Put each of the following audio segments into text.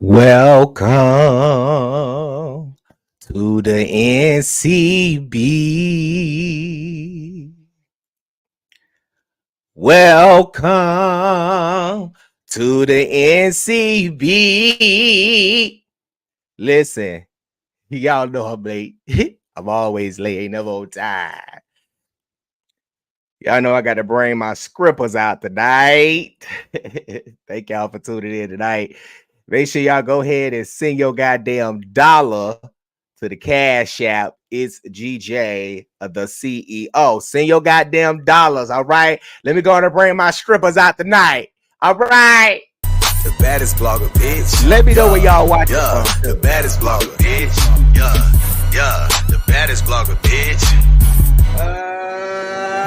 Welcome to the NCB. Welcome to the NCB. Listen, y'all know I'm late. I'm always late, ain't never on time. Y'all know I got to bring my scrippers out tonight. Thank y'all for tuning in tonight. Make sure y'all go ahead and send your goddamn dollar to the Cash App. It's GJ, the CEO. Send your goddamn dollars, all right? Let me go ahead and bring my strippers out tonight. All right. The baddest blogger, bitch. Let me know where y'all watching from. The baddest blogger, bitch. The baddest blogger, bitch.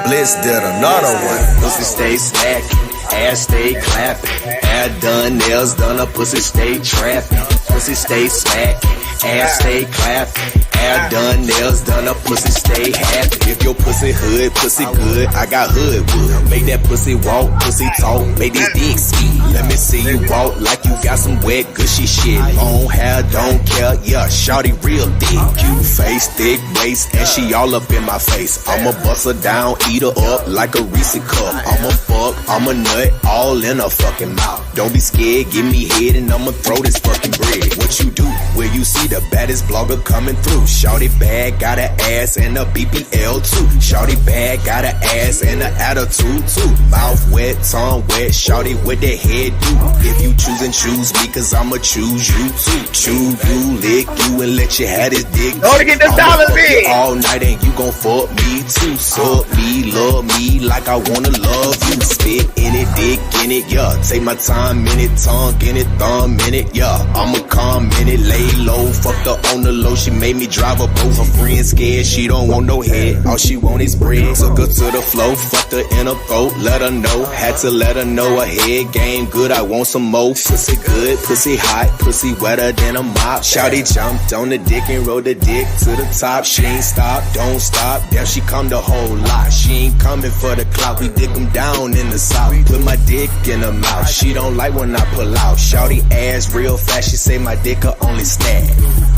Bliss did another one. Pussy stay smacking, ass stay clapping. Hair done, nails done, a pussy stay trapping. Pussy stay smacking, ass stay clapping. Hair done, nails done, a pussy stay happy. If your pussy hood, pussy good, I got hood wood. Make that pussy walk, pussy talk, make this dick ski. Let me see you walk like you got some wet, gushy shit. Long hair, don't care, yeah, shawty real thick. Cute face, thick waist, and she all up in my face. I'ma bust her down, eat her up like a Reese cup. I'ma fuck, I'ma nut, all in her fucking mouth. Don't be scared, give me head and I'ma throw this fucking bread. What you do? Where you see the baddest blogger coming through. Shawty bad, got an ass and a BBL too. Shawty bad, got an ass and an attitude too. Mouth wet, tongue wet, shawty with that head do. If you choose and choose me, cause I'ma choose you too. Chew you, lick you, and let you have this dick. Go to get the dollar big all night and you gon' fuck me too. Suck me, love me like I wanna love you. Spit in it, dick in it, yeah. Take my time in it, tongue in it, thumb in it, yeah. I'ma come in it, lay low, fucked her on the low. She made me drive her boat. Her friend scared, she don't want no head. All she want is bread. Took her to the floor, fucked her in her throat. Let her know, had to let her know her head game good. I want some more. Pussy good, pussy hot, pussy wetter than a mop. Shawty jumped on the dick and rode the dick to the top. She ain't stop, don't stop. There she come the whole lot. She ain't coming for the clout. We dick them down in the south. Put my dick in her mouth. She don't like when I pull out. Shawty ass real fast. She say my dick her only snack.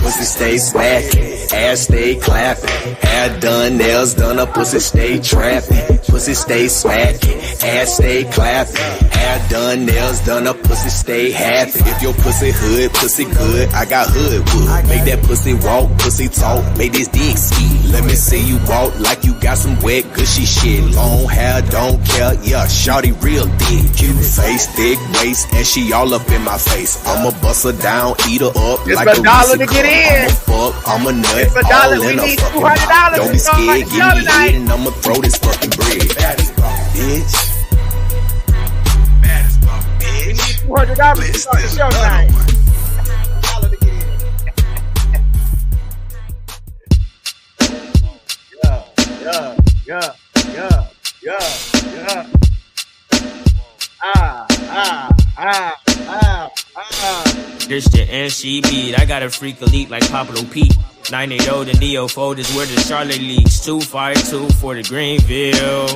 Pussy stay smacking, ass stay clapping. Hair done, nails done, a pussy stay trapping. Pussy stay smacking, ass stay clapping. Hair done, nails done, a pussy stay happy. If your pussy hood, pussy good, I got hood wood. Make that pussy walk, pussy talk, make this dick ski. Let me see you walk like you got some wet, gushy shit. Long hair, don't care, yeah, shawty real thick. Cute face, thick waist, and she all up in my face. I'ma bust her down, eat her up it's like a dollar to get in. I'ma fuck, I'ma nut, it's a dollar. all We in her need fucking $200. mouth. Don't be scared, give me head and I'ma throw this fucking bread. Baddest blogger, bitch. Baddest blogger, bitch. We need $200 to start the show tonight. Yeah. This the NCB, I got a freak elite like Pablo Pete. 980 the Neo Fold is where the Charlotte leaks. 252 for the Greenville.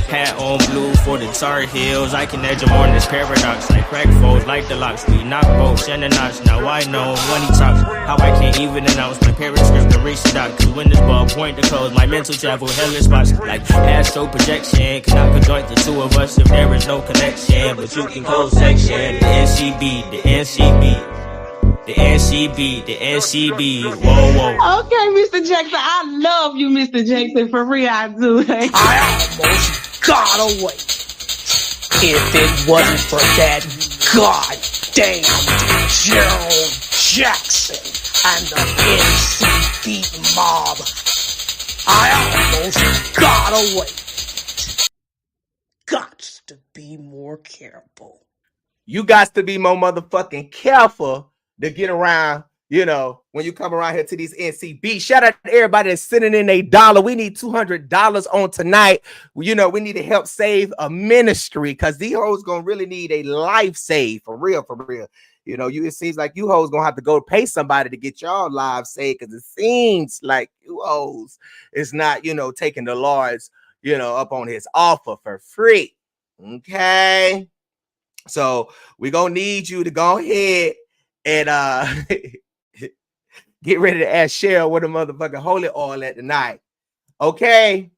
Hat on blue for the Tar Heels. I can edge them on this paradox like crack folds like the locks. We knock bolts and the notch. Now I know when he talks how I can't even announce my parents' script to reach the dock. Cause when this ball point to close, my mental travel hellish spots like astro projection. Cannot conjoint the two of us if there is no connection. But you can close section. The NCB, the NCB. The NCB, the NCB, whoa. Okay, Mr. Jackson, I love you, Mr. Jackson, for real, I do. I almost got away. If it wasn't for that goddamn Gerald Jackson and the NCB mob, I almost got away. Gots to be more careful. You got to be more motherfucking careful to get around, you know, when you come around here to these NCB. Shout out to everybody that's sending in a dollar. We need $200 on tonight. You know, we need to help save a ministry because these hoes gonna really need a life save for real, for real. You know, it seems like you hoes gonna have to go pay somebody to get y'all lives saved because it seems like you hoes is not, you know, taking the Lord's, you know, up on his offer for free. Okay. So we're gonna need you to go ahead And get ready to ask Cheryl where the motherfucking holy oil at tonight. Okay.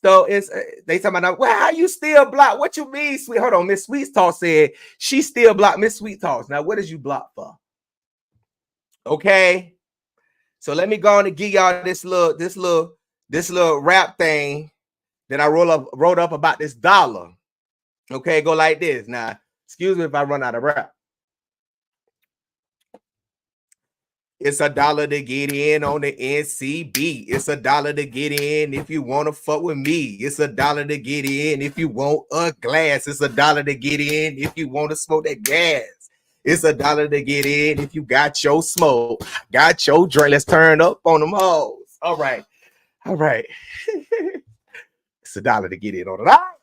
So it's they talking about, well, how you still block? What you mean, sweet? Hold on, Miss Sweet Talk said she still blocked Miss Sweet Talks. Now, what did you block for? Okay. So let me go on and give y'all this little rap thing that I wrote up about this dollar. Okay, go like this. Now, excuse me if I run out of rap. It's $1 to get in on the NCB. It's $1 to get in if you want to fuck with me. It's $1 to get in if you want a glass. It's $1 to get in if you want to smoke that gas. It's $1 to get in if you got your smoke, got your drink. Let's turn up on them hoes. All right. It's $1 to get in on it. All right.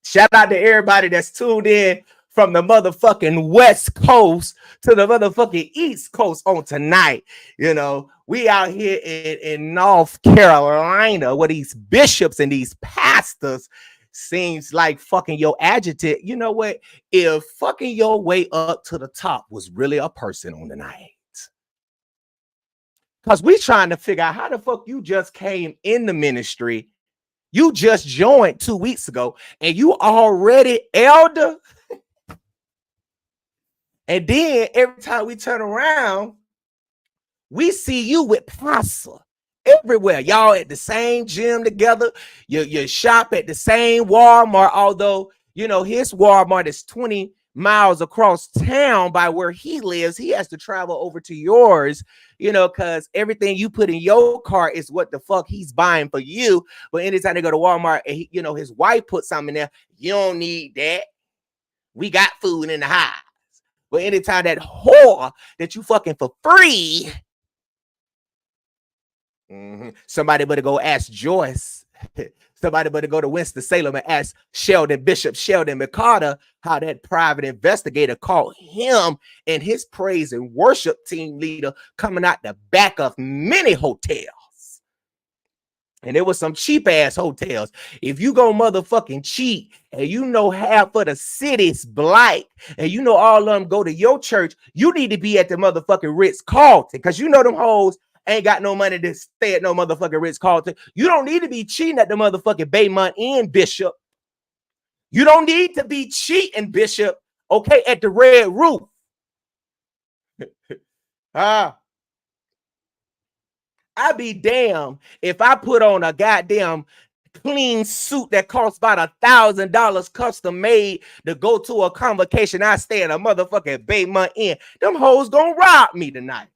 Shout out to everybody that's tuned in from the motherfucking West Coast to the motherfucking East Coast on tonight. You know, we out here in North Carolina where these bishops and these pastors seems like fucking your adjutant. You know what? If fucking your way up to the top was really a person on the night. Because we trying to figure out how the fuck you just came in the ministry. You just joined 2 weeks ago and you already elder. And then every time we turn around, we see you with pastor everywhere. Y'all at the same gym together. You shop at the same Walmart, although, you know, his Walmart is 20 miles across town by where he lives. He has to travel over to yours, you know, because everything you put in your car is what the fuck he's buying for you. But anytime they go to Walmart and he, you know, his wife put something in there, you don't need that. We got food in the house. But anytime that whore that you fucking for free, somebody better go ask Joyce. Somebody better go to Winston-Salem and ask Bishop Sheldon McCarter how that private investigator caught him and his praise and worship team leader coming out the back of many hotels. And it was some cheap ass hotels. If you go motherfucking cheap and you know half of the city's blight and you know all of them go to your church, you need to be at the motherfucking Ritz-Carlton because you know them hoes ain't got no money to stay at no motherfucking Ritz-Carlton. You don't need to be cheating at the motherfucking Baymont Inn, Bishop. You don't need to be cheating, Bishop, okay, at the Red Roof. I be damn if I put on a goddamn clean suit that costs about $1,000 custom made to go to a convocation. I stay at a motherfucking Baymont Inn. Them hoes gonna rob me tonight.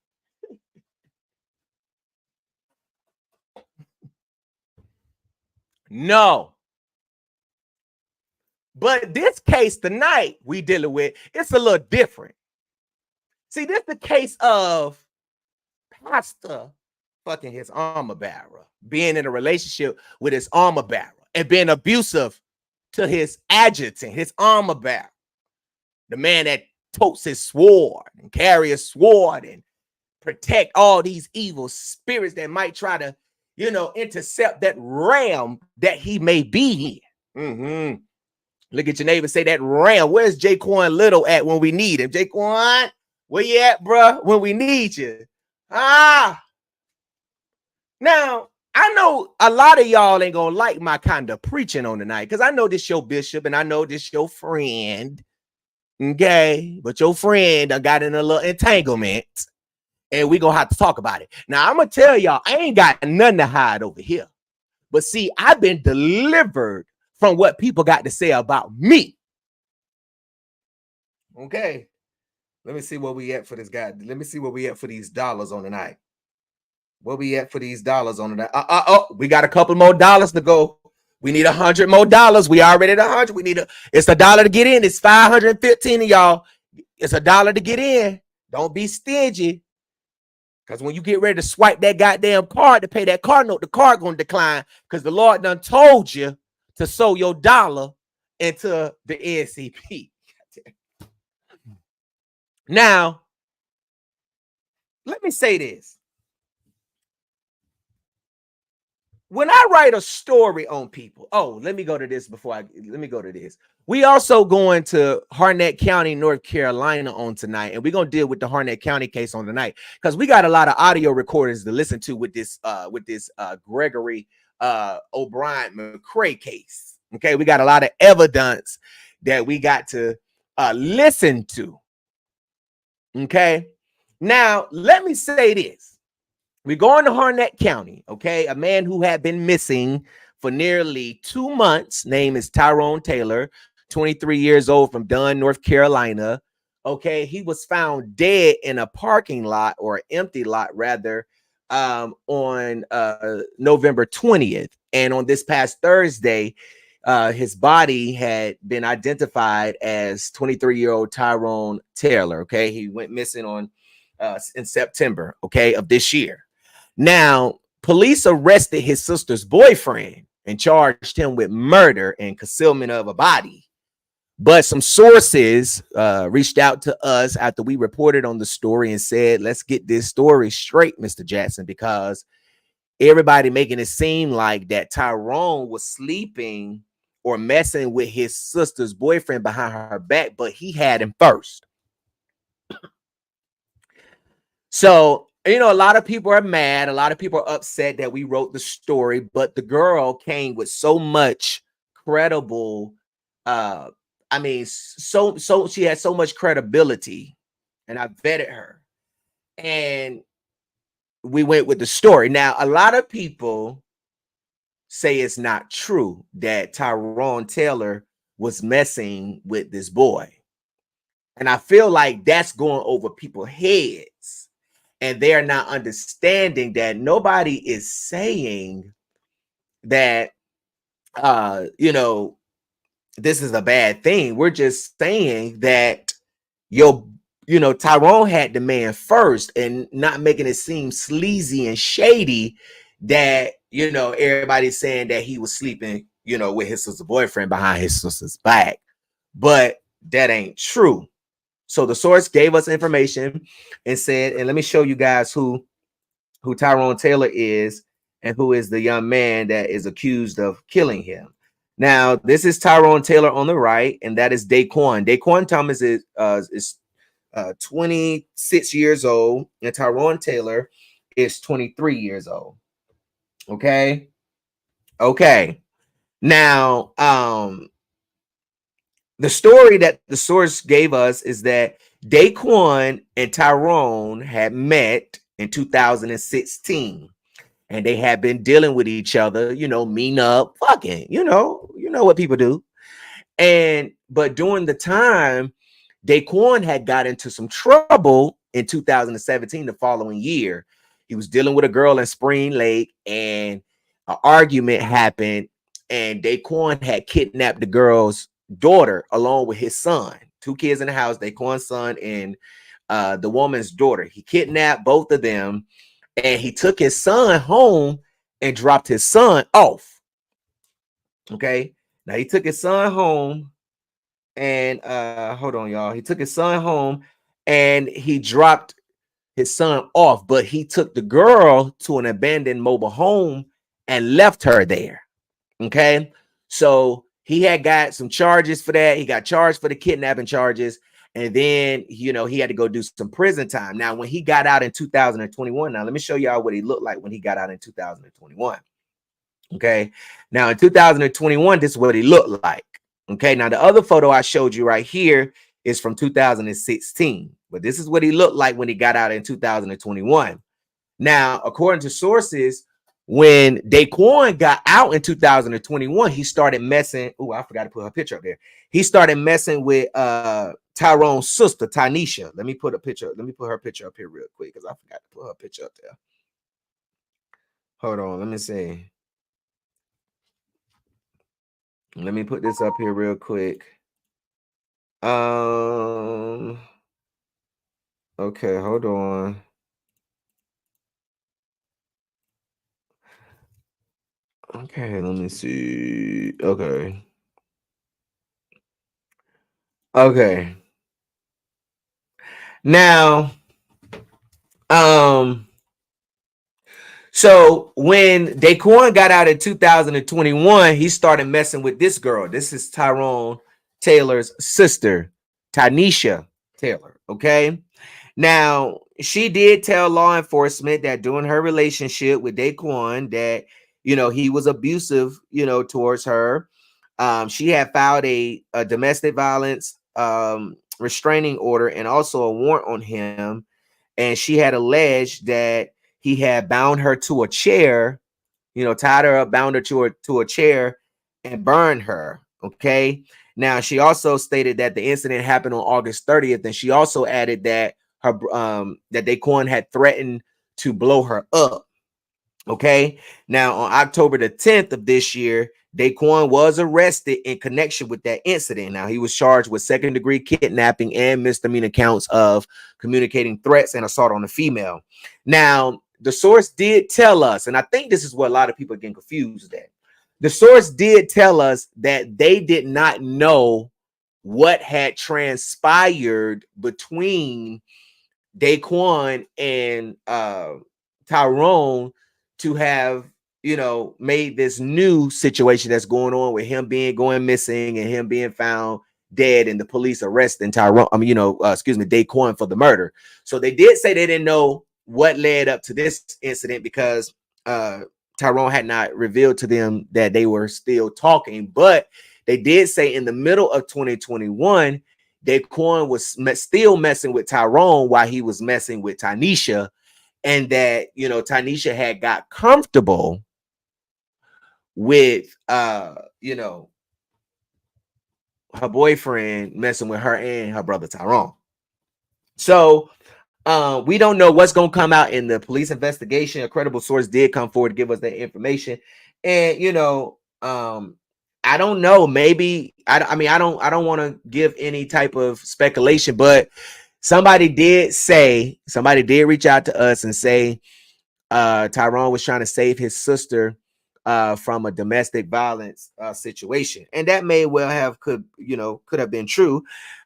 No. But this case tonight we dealing with, it's a little different. See, this is the case of pastor fucking his armor bearer, being in a relationship with his armor bearer and being abusive to his adjutant, his armor bearer, the man that totes his sword and carry a sword and protect all these evil spirits that might try to, you know, intercept that realm that he may be in. Look at your neighbor, say that realm. Where's Jaquan Little at when we need him? Jaquan, where you at, bro, when we need you? Now, I know a lot of y'all ain't gonna like my kind of preaching on tonight because I know this your bishop and I know this your friend, okay? But your friend done got in a little entanglement and we gonna have to talk about it. Now, I'm gonna tell y'all, I ain't got nothing to hide over here. But see, I've been delivered from what people got to say about me. Okay. Let me see where we at for this guy. Let me see where we at for these dollars on tonight. Where we at for these dollars on tonight? We got a couple more dollars to go. We need $100 more. We already at 100. It's $1 to get in. It's 515 of y'all. It's $1 to get in. Don't be stingy. Because when you get ready to swipe that goddamn card to pay that card note, the card gonna decline because the Lord done told you to sow your dollar into the NCP. Now, let me say this. when I write a story on people, let me go to this let me go to this. We also going to Harnett County, North Carolina on tonight, and we're gonna deal with the Harnett County case on tonight because we got a lot of audio recordings to listen to with this Gregory O'Brien McCrae case. Okay, we got a lot of evidence that we got to listen to. Okay, now let me say this. We're going to Harnett County, okay? A man who had been missing for nearly 2 months. Name is Tyrone Taylor, 23 years old from Dunn, North Carolina. Okay, he was found dead in a parking lot or empty lot, rather, on November 20th. And on this past Thursday, his body had been identified as 23-year-old Tyrone Taylor. Okay, he went missing on in September, okay, of this year. Now, police arrested his sister's boyfriend and charged him with murder and concealment of a body. But some sources reached out to us after we reported on the story and said, let's get this story straight, Mr. Jackson, because everybody making it seem like that Tyrone was sleeping or messing with his sister's boyfriend behind her back, but he had him first. So, you know, a lot of people are mad. A lot of people are upset that we wrote the story, but the girl came with so much credible, so she had so much credibility, and I vetted her, and we went with the story. Now, a lot of people say it's not true that Tyrone Taylor was messing with this boy. And I feel like that's going over people's heads. And they're not understanding that nobody is saying that, this is a bad thing. We're just saying that, Tyrone had the man first and not making it seem sleazy and shady that, everybody's saying that he was sleeping, with his sister's boyfriend behind his sister's back. But that ain't true. So the source gave us information and said, and let me show you guys who Tyrone Taylor is and who is the young man that is accused of killing him. Now, this is Tyrone Taylor on the right, and that is Daquan. Daquan Thomas is 26 years old, and Tyrone Taylor is 23 years old. Okay. Now, the story that the source gave us is that Daquan and Tyrone had met in 2016, and they had been dealing with each other, meeting up, fucking, you know what people do. But during the time, Daquan had got into some trouble in 2017, the following year. He was dealing with a girl in Spring Lake, and an argument happened, and Daquan had kidnapped the girl's daughter along with his son. 2 kids in the house, Daquan's son and the woman's daughter. He kidnapped both of them, and he took his son home and dropped his son off. Okay, now he took his son home, and hold on, y'all. He took his son home and he dropped his son off, but he took the girl to an abandoned mobile home and left her there. Okay, so he had got some charges for that. He got charged for the kidnapping charges, and then he had to go do some prison time. Now, when he got out in 2021, now let me show y'all what he looked like when he got out in 2021. Okay, now in 2021, this is what he looked like. Okay, now the other photo I showed you right here is from 2016, but this is what he looked like when he got out in 2021. Now, according to sources, when Daquan got out in 2021, he started messing. Oh, I forgot to put her picture up there. He started messing with Tyrone's sister, Tanisha. Let me put her picture up here real quick because I forgot to put her picture up there. Hold on, let me see. Let me put this up here real quick. Okay, hold on. Okay, let me see. Okay. Now, So when Daquan got out in 2021, he started messing with this girl. This is Tyrone Taylor's sister, Tanisha Taylor. Okay. Now, she did tell law enforcement that during her relationship with Daquan that, he was abusive, towards her. She had filed a domestic violence restraining order and also a warrant on him. And she had alleged that he had bound her to a chair, tied her up, bound her to a chair and burned her. Okay. Now, she also stated that the incident happened on August 30th. And she also added that that Daquan had threatened to blow her up. Okay. Now, on October the 10th of this year, Daquan was arrested in connection with that incident. Now, he was charged with second-degree kidnapping and misdemeanor counts of communicating threats and assault on a female. Now, the source did tell us, and I think this is what a lot of people are getting confused at. The source did tell us that they did not know what had transpired between Daquan and Tyrone to have, made this new situation that's going on with him going missing and him being found dead and the police arresting Tyrone, Daquan for the murder. So they did say they didn't know what led up to this incident because Tyrone had not revealed to them that they were still talking, but they did say in the middle of 2021, Daquan was still messing with Tyrone while he was messing with Tanisha, and that, Tanisha had got comfortable with, her boyfriend messing with her and her brother Tyrone. So we don't know what's going to come out in the police investigation. A credible source did come forward to give us that information. And, I don't know, maybe, I don't want to give any type of speculation, but somebody did reach out to us and say Tyrone was trying to save his sister from a domestic violence situation. And that may well have could have been true.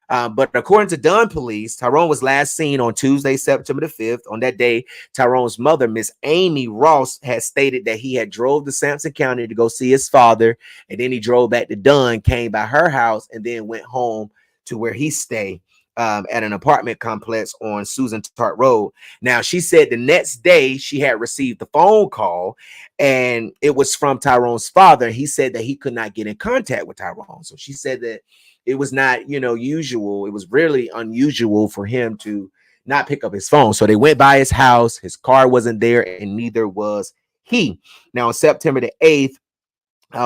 But according to Dunn police, Tyrone was last seen on Tuesday, September the 5th. On that day, Tyrone's mother, Miss Amy Ross, had stated that he had drove to Sampson County to go see his father. And then he drove back to Dunn, came by her house, and then went home to where he stayed at an apartment complex on Susan Tart Road. Now, she said the next day she had received the phone call and it was from Tyrone's father. He said that he could not get in contact with Tyrone. So she said that it was not, usual. It was really unusual for him to not pick up his phone. So they went by his house. His car wasn't there and neither was he. Now, on September the 8th,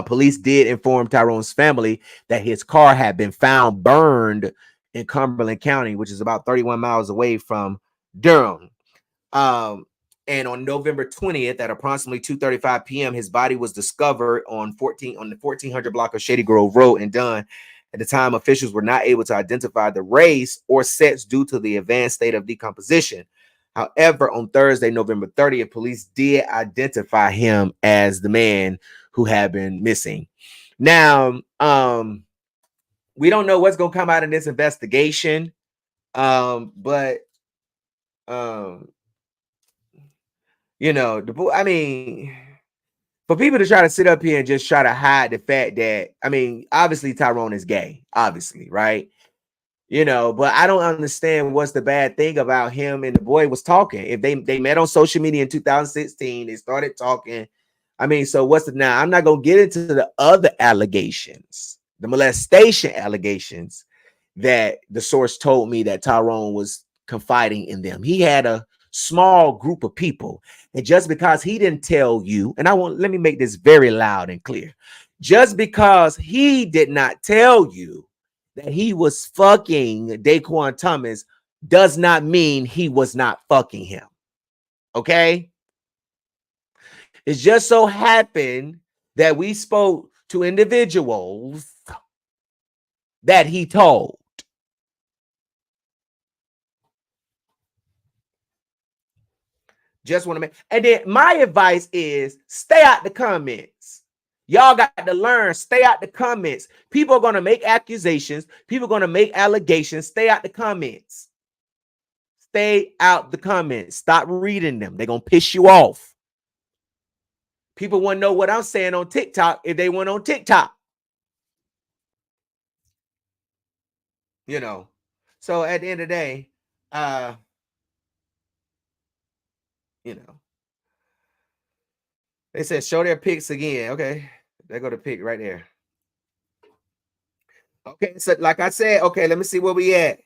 police did inform Tyrone's family that his car had been found burned in Cumberland County, which is about 31 miles away from Durham. And on November 20th at approximately 2:35 p.m., his body was discovered on the 1400 block of Shady Grove Road in Dunn. At the time, officials were not able to identify the race or sex due to the advanced state of decomposition. However, on Thursday, November 30th, police did identify him as the man who had been missing. Now, we don't know what's going to come out in this investigation, but for people to try to sit up here and just try to hide the fact that, obviously Tyrone is gay, obviously, right? But I don't understand what's the bad thing about him and the boy was talking. If they met on social media in 2016, they started talking. So what's the now? I'm not gonna get into the other allegations, the molestation allegations that the source told me that Tyrone was confiding in them. He had a small group of people, and just because he didn't tell you, and let me make this very loud and clear, just because he did not tell you that he was fucking Daquan Thomas does not mean he was not fucking him. Okay? It just so happened that we spoke to individuals that he told. Just want to make, and then my advice is stay out the comments. Y'all got to learn, stay out the comments. People are going to make accusations. People are going to make allegations. Stay out the comments. Stay out the comments. Stop reading them. They're going to piss you off. People want to know what I'm saying on TikTok if they went on TikTok. You know. So at the end of the day, you know, they said show their pics again. Okay, there go the pic right there. Okay, so like I said, okay, let me see where we at.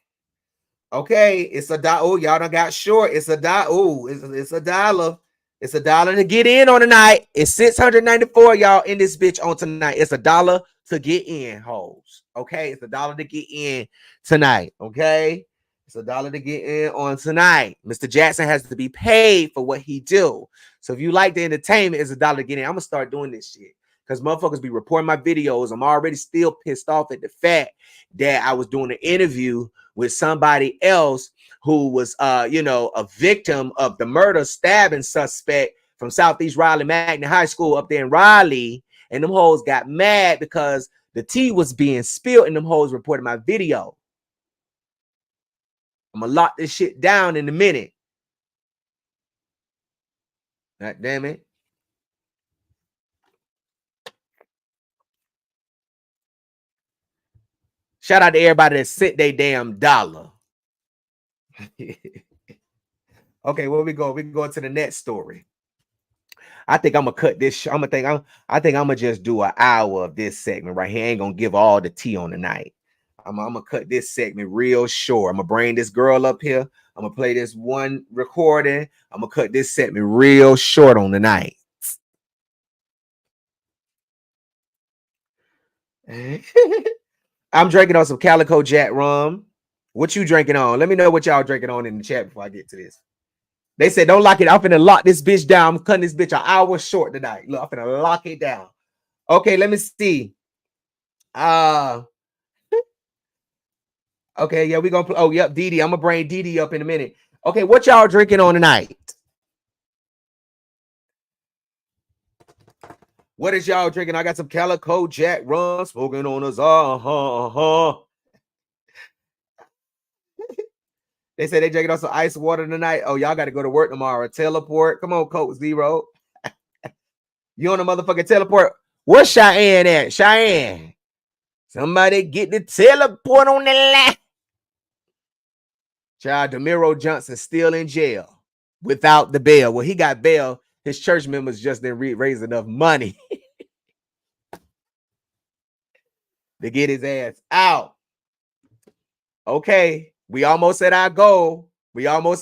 Okay, it's a dollar. Oh, y'all done got short. It's a dollar. Oh, it's a dollar. It's a dollar to get in on tonight. It's 694, y'all, in this bitch on tonight. It's a dollar to get in, hoes. Okay, it's a dollar to get in tonight. Okay, it's a dollar to get in on tonight. Mr. Jackson has to be paid for what he do. So if you like the entertainment, it's a dollar to get in. I'm gonna start doing this shit because motherfuckers be reporting my videos. I'm already still pissed off at the fact that I was doing an interview with somebody else who was you know, a victim of the murder stabbing suspect from Southeast Raleigh Magnet High School up there in Raleigh, and them hoes got mad because the tea was being spilled and them hoes reported my video. I'm gonna lock this shit down in a minute. God damn it. Shout out to everybody that sent their damn dollar. Okay, where we go? We go to the next story. I think I'm gonna cut this. I think I'm gonna just do an hour of this segment right here. I ain't gonna give all the tea on the night. I'm gonna cut this segment real short. I'm gonna bring this girl up here. I'm gonna play this one recording. I'm gonna cut this segment real short on the night. I'm drinking on some Calico Jack rum. What you drinking on? Let me know what y'all drinking on in the chat before I get to this. They said don't lock it. I'm finna lock this bitch down. I'm cutting this bitch an hour short tonight. Look, I'm finna lock it down. Okay, let me see. Okay, yeah, we gonna play. Oh, yep, Didi. I'm gonna bring Didi up in a minute. Okay, what y'all drinking on tonight? What is y'all drinking? I got some Calico Jack rum smoking on us. They said they drinking on some ice water tonight. Oh, y'all got to go to work tomorrow. Teleport. Come on, Coach Zero. You on the motherfucking teleport? Where's Cheyenne at? Cheyenne. Somebody get the teleport on the line. Child, Demiro Johnson still in jail without the bail. Well, he got bail. His church members just didn't raise enough money to get his ass out. Okay, we almost at our goal. I'm gonna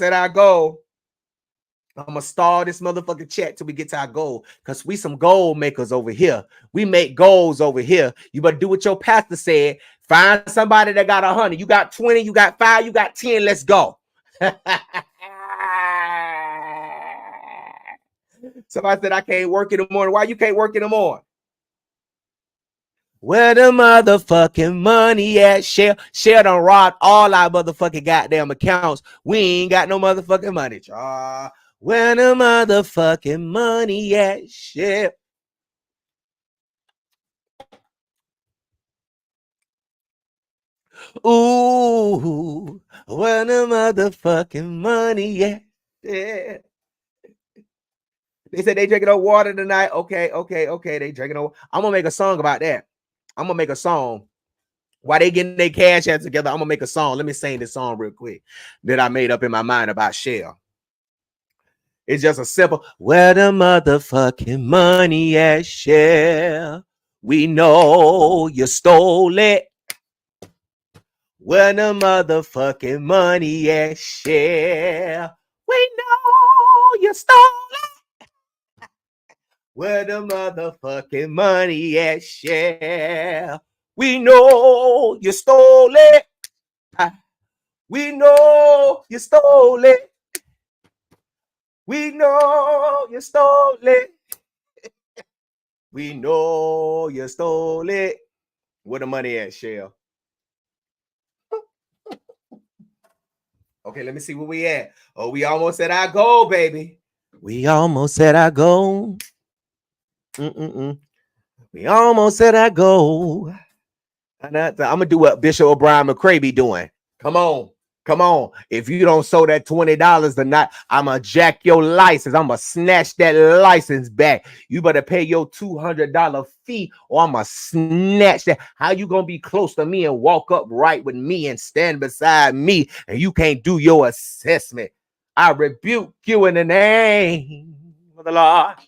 stall this motherfucking chat till we get to our goal, because we some goal makers over here. We make goals over here. You better do what your pastor said. Find somebody that got 100. You got 20, you got 5, you got 10. Let's go. Somebody said I can't work in the morning. Why you can't work in the morning? Where the motherfucking money at? Shell done robbed all our motherfucking goddamn accounts. We ain't got no motherfucking money. Where the motherfucking money at? Shell. Ooh, where the motherfucking money at? Yeah. They said they drinking on water tonight. Okay. They drinking on. I'm gonna make a song about that. I'm gonna make a song. While they getting their cash out together, I'm gonna make a song. Let me sing this song real quick that I made up in my mind about Shell. It's just a simple, where the motherfucking money at, Shell? We know you stole it. Where the motherfucking money at, Shell? We know you stole it. Where the motherfucking money at, Shell? We know you stole it. We know you stole it. We know you stole it. We know you stole it. Where the money at, Shell? Okay, let me see where we at. Oh, we almost at our goal, baby. We almost at our goal. We almost at our goal. I'm gonna do what Bishop O'Brien McCrae be doing. Come on. Come on. If you don't sow that $20 tonight, I'ma jack your license. I'ma snatch that license back. You better pay your $200 fee or I'ma snatch that. How you gonna be close to me and walk up right with me and stand beside me and you can't do your assessment? I rebuke you in the name of the Lord.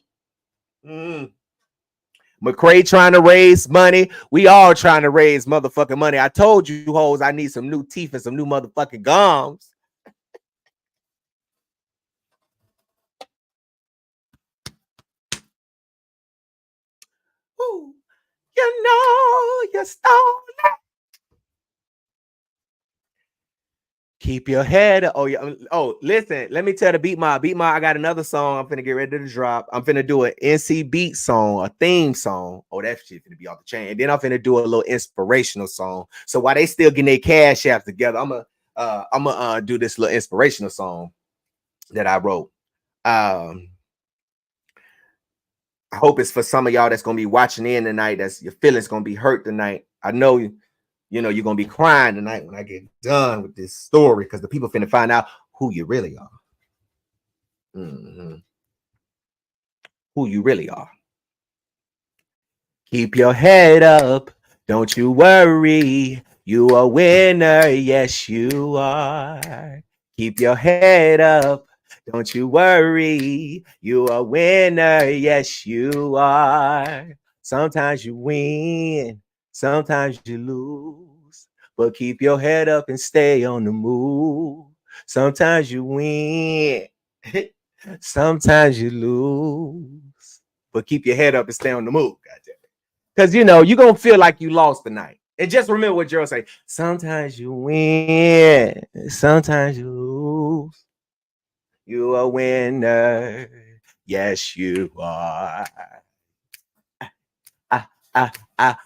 McCrae trying to raise money. We all trying to raise motherfucking money. I told you hoes I need some new teeth and some new motherfucking gums. Ooh, you know you stole it. Keep your head up. Oh, yeah. Oh, listen, let me tell the Beat Ma. I got another song I'm finna get ready to drop. I'm finna do an NC Beat song, a theme song. Oh, that shit finna be off the chain. And then I'm finna do a little inspirational song. So while they still getting their cash apps together, I'm gonna do this little inspirational song that I wrote. I hope it's for some of y'all that's gonna be watching in tonight. That's your feelings gonna be hurt tonight. I know you know you're gonna be crying tonight when I get done with this story because the people finna find out who you really are. Who you really are. Keep your head up. Don't you worry. You a winner. Yes, you are. Keep your head up. Don't you worry. You a winner. Yes, you are. Sometimes you win. Sometimes you lose. But keep your head up and stay on the move. Sometimes you win. Sometimes you lose. But keep your head up and stay on the move. Goddamn it. Because, you know, you're going to feel like you lost tonight. And just remember what Gerald say. Sometimes you win. Sometimes you lose. You a winner. Yes, you are.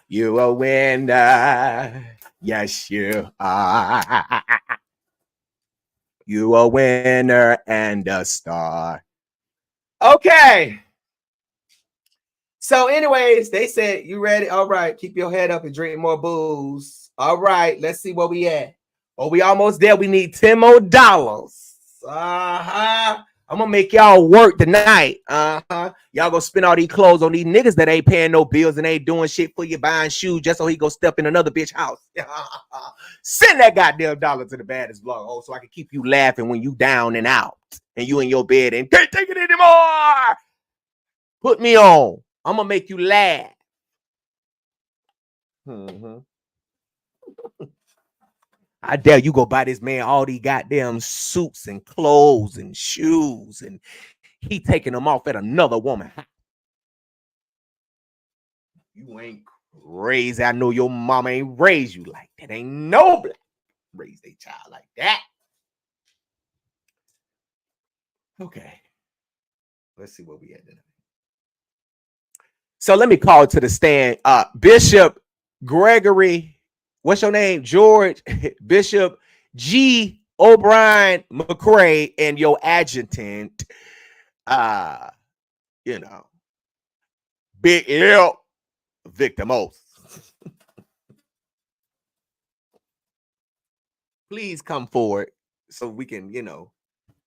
You a winner. Yes, you are. You a winner and a star. Okay. So, anyways, they said, you ready? All right. Keep your head up and drink more booze. All right. Let's see where we at. Oh, we almost there. We need $10 more. I'm gonna make y'all work tonight. Y'all gonna spend all these clothes on these niggas that ain't paying no bills and ain't doing shit for you, buying shoes just so he go step in another bitch house. Send that goddamn dollar to the baddest blog, so I can keep you laughing when you down and out and you in your bed and can't take it anymore. Put me on. I'm gonna make you laugh. I dare you go buy this man all these goddamn suits and clothes and shoes, and he taking them off at another woman. You ain't crazy. I know your mama ain't raised you like that. Ain't no black raise their child like that. Okay. Let's see where we at tonight. So let me call to the stand. Bishop Gregory. What's your name? George Bishop G. O'Brien McCrae and your adjutant, you know, Big L. Victor Moses. Please come forward so we can, you know,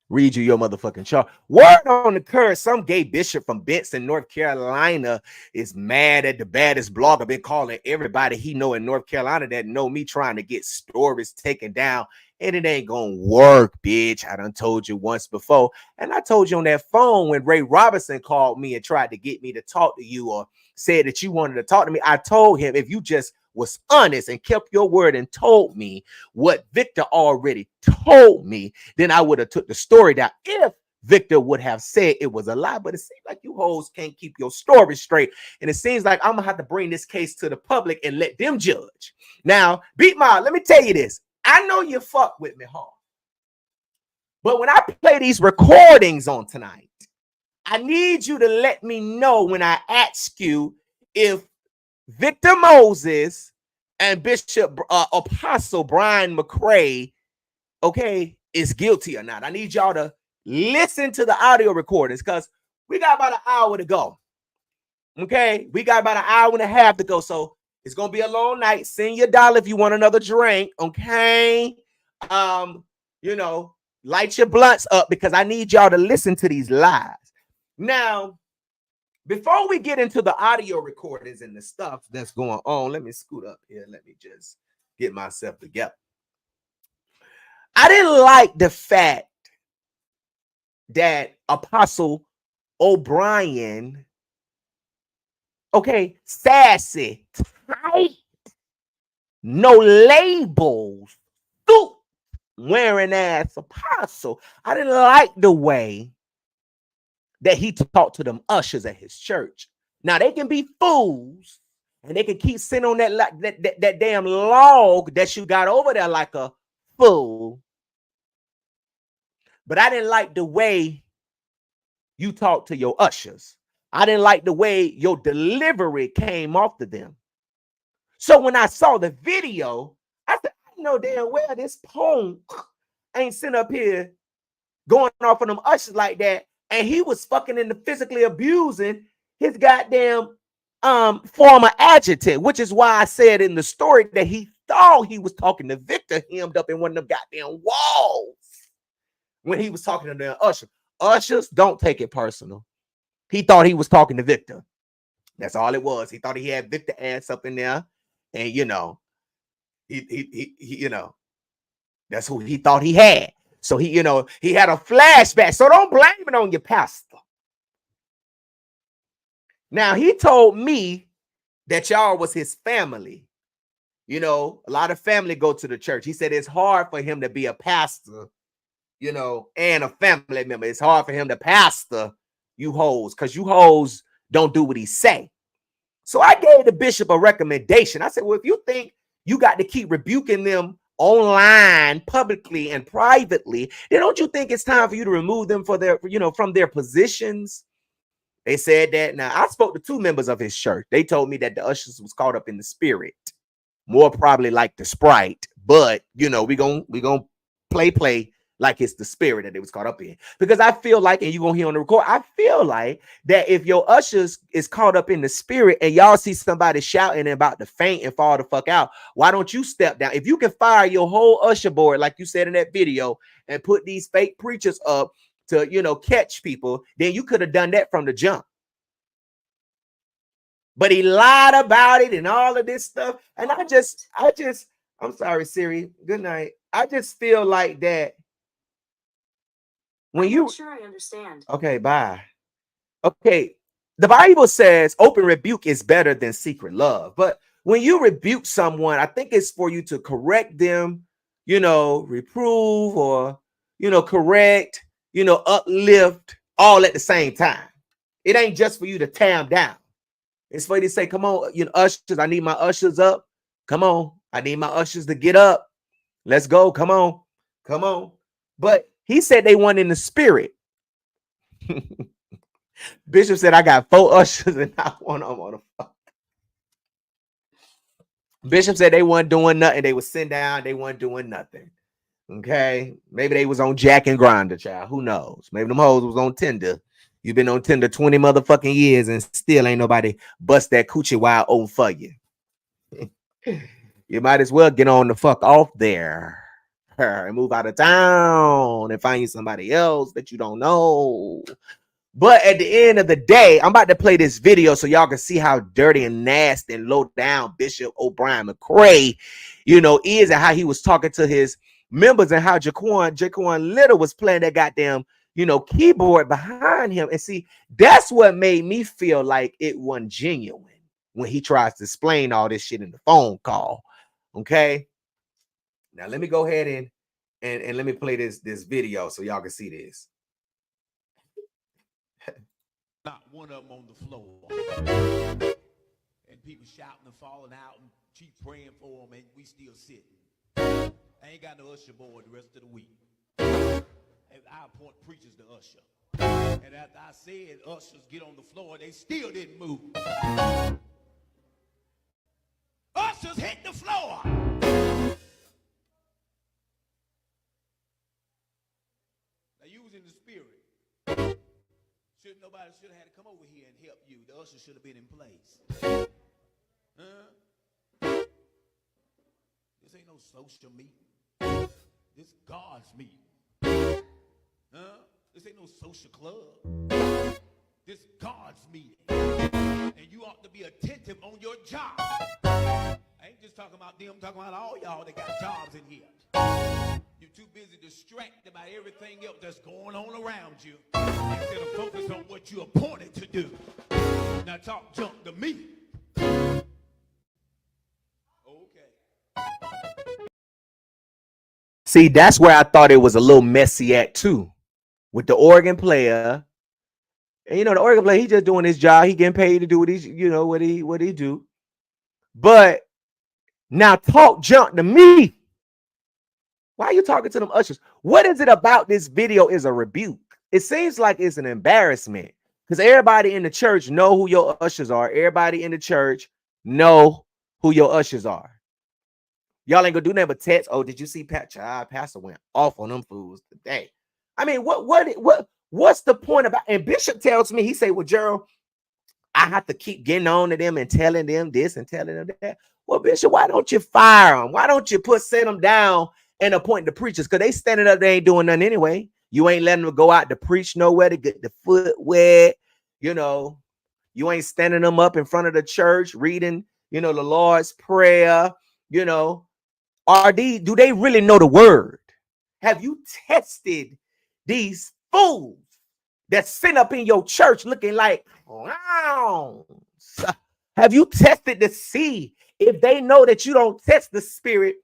read you your motherfucking chart. Word on the curve, some gay bishop from Benson, North Carolina is mad at the baddest blogger. Been calling everybody he know in North Carolina that know me trying to get stories taken down. And it ain't gonna work, bitch. I done told you once before. And I told you on that phone when Ray Robinson called me and tried to get me to talk to you or said that you wanted to talk to me. I told him if you just was honest and kept your word and told me what Victor already told me, then I would have took the story down if Victor would have said it was a lie. But it seems like you hoes can't keep your story straight. And it seems like I'm gonna have to bring this case to the public and let them judge. Now, Beat Ma, let me tell you this. I know you fuck with me hard. But when I play these recordings on tonight, I need you to let me know when I ask you if Victor Moses and Bishop Apostle Brian McCrae, okay, is guilty or not. I need y'all to listen to the audio recordings because we got about an hour to go. Okay, we got about an hour and a half to go. So it's gonna be a long night. Send your dollar if you want another drink. Okay. light your blunts up because I need y'all to listen to these lies. Now, before we get into the audio recordings and the stuff that's going on, let me scoot up here. Let me just get myself together. I didn't like the fact that Apostle O'Brien, sassy, tight, no labels, suit wearing ass apostle. I didn't like the way that he talked to them ushers at his church. Now they can be fools and they can keep sitting on that damn log that you got over there like a fool. But I didn't like the way you talk to your ushers. I didn't like the way your delivery came off to them. So when I saw the video, I said, I know damn well this punk ain't sitting up here going off on them ushers like that. And he was fucking into physically abusing his goddamn former adjutant, which is why I said in the story that he thought he was talking to Victor, hemmed up in one of them goddamn walls when he was talking to their usher. Ushers, don't take it personal. He thought he was talking to Victor. That's all it was. He thought he had Victor ass up in there, and he that's who he thought he had. So he had a flashback. So don't blame it on your pastor. Now he told me that y'all was his family. A lot of family go to the church. He said it's hard for him to be a pastor, and a family member. It's hard for him to pastor you hoes, because you hoes don't do what he say. So I gave the bishop a recommendation. I said, well, if you think you got to keep rebuking them online, publicly, and privately, then don't you think it's time for you to remove them from their positions? They said that. Now, I spoke to 2 members of his church. They told me that the ushers was caught up in the spirit, more probably like the Sprite, but we gonna play like it's the spirit that they was caught up in. Because I feel like, and you're gonna hear on the record, I feel like that if your ushers is caught up in the spirit and y'all see somebody shouting and about to faint and fall the fuck out, why don't you step down? If you can fire your whole usher board, like you said in that video, and put these fake preachers up to, catch people, then you could have done that from the jump. But he lied about it and all of this stuff. And I'm sorry, Siri. Good night. I just feel like that. When I'm not sure I understand. Okay, bye. Okay, the Bible says open rebuke is better than secret love. But when you rebuke someone, I think it's for you to correct them, reprove or, correct, uplift all at the same time. It ain't just for you to tear them down. It's for you to say, come on, ushers, I need my ushers up. Come on, I need my ushers to get up. Let's go. Come on. Come on. But he said they went in the spirit. Bishop said, I got 4 ushers and I want them on the phone. Bishop said they weren't doing nothing. They was sitting down. They weren't doing nothing. Okay. Maybe they was on Jack and Grinder, child. Who knows? Maybe them hoes was on Tinder. You've been on Tinder 20 motherfucking years and still ain't nobody bust that coochie wide open for you. You might as well get on the fuck off there and move out of town and find you somebody else that you don't know. But at the end of the day, I'm about to play this video so y'all can see how dirty and nasty and low down Bishop O'Brien McCrae, is, and how he was talking to his members and how Jaquan Little was playing that goddamn, keyboard behind him. And see, that's what made me feel like it wasn't genuine when he tries to explain all this shit in the phone call. Okay. Now let me go ahead and let me play this video so y'all can see this. Not one of them on the floor. And people shouting and falling out and keep praying for them and we still sitting. I ain't got no usher board the rest of the week. And I appoint preachers to usher. And after I said ushers get on the floor, they still didn't move. Ushers hit the floor. Now you was in the spirit. Nobody should have had to come over here and help you. The usher should have been in place. This ain't no social meeting. This God's meeting. This ain't no social club. This God's meeting. And you ought to be attentive on your job. I ain't just talking about them, I'm talking about all y'all that got jobs in here. You're too busy distracted by everything else that's going on around you instead of focus on what you're appointed to do. Now talk junk to me. Okay. See, that's where I thought it was a little messy at too, with the organ player. And the organ player, he just doing his job. He getting paid to do what he do. But now talk junk to me. Why are you talking to them ushers? What is it about this video is a rebuke? It seems like it's an embarrassment because everybody in the church know who your ushers are. Everybody in the church know who your ushers are. Y'all ain't gonna do nothing but text. Oh, did you see Pastor went off on them fools today? I mean, what's the point about? And Bishop tells me, he say, well, Gerald, I have to keep getting on to them and telling them this and telling them that. Well, Bishop, why don't you fire them? Why don't you set them down and appoint the preachers? Because they standing up, they ain't doing nothing anyway. You ain't letting them go out to preach nowhere to get the foot wet. You ain't standing them up in front of the church reading, the Lord's Prayer. Do they really know the word? Have you tested these fools that sit up in your church looking like clowns? Have you tested to see if they know that you don't test the spirit,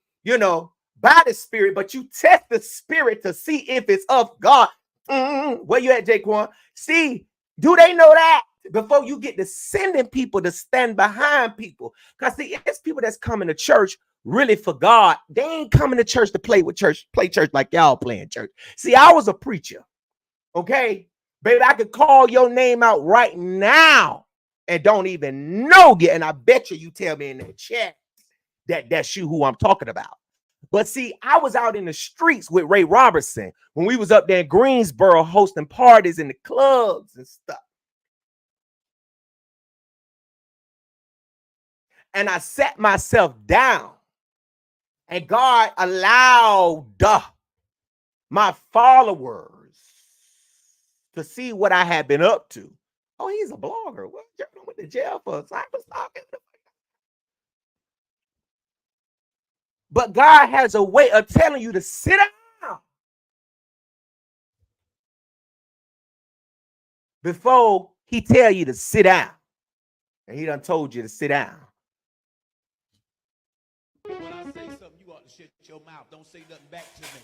by the spirit, but you test the spirit to see if it's of God? Where you at, Jaquan? See, do they know that before you get to sending people to stand behind people? Because see, it's people that's coming to church really for God. They ain't coming to church to play church like y'all playing church. See, I was a preacher. Okay, baby, I could call your name out right now and don't even know yet. And I bet you tell me in the chat that that's you who I'm talking about. But see, I was out in the streets with Ray Robertson when we was up there in Greensboro hosting parties in the clubs and stuff. And I sat myself down and God allowed my followers to see what I had been up to. Oh, he's a blogger. What? You went to jail for cyber stalking? But God has a way of telling you to sit down before he tell you to sit down. And he done told you to sit down. When I say something, you ought to shut your mouth. Don't say nothing back to me.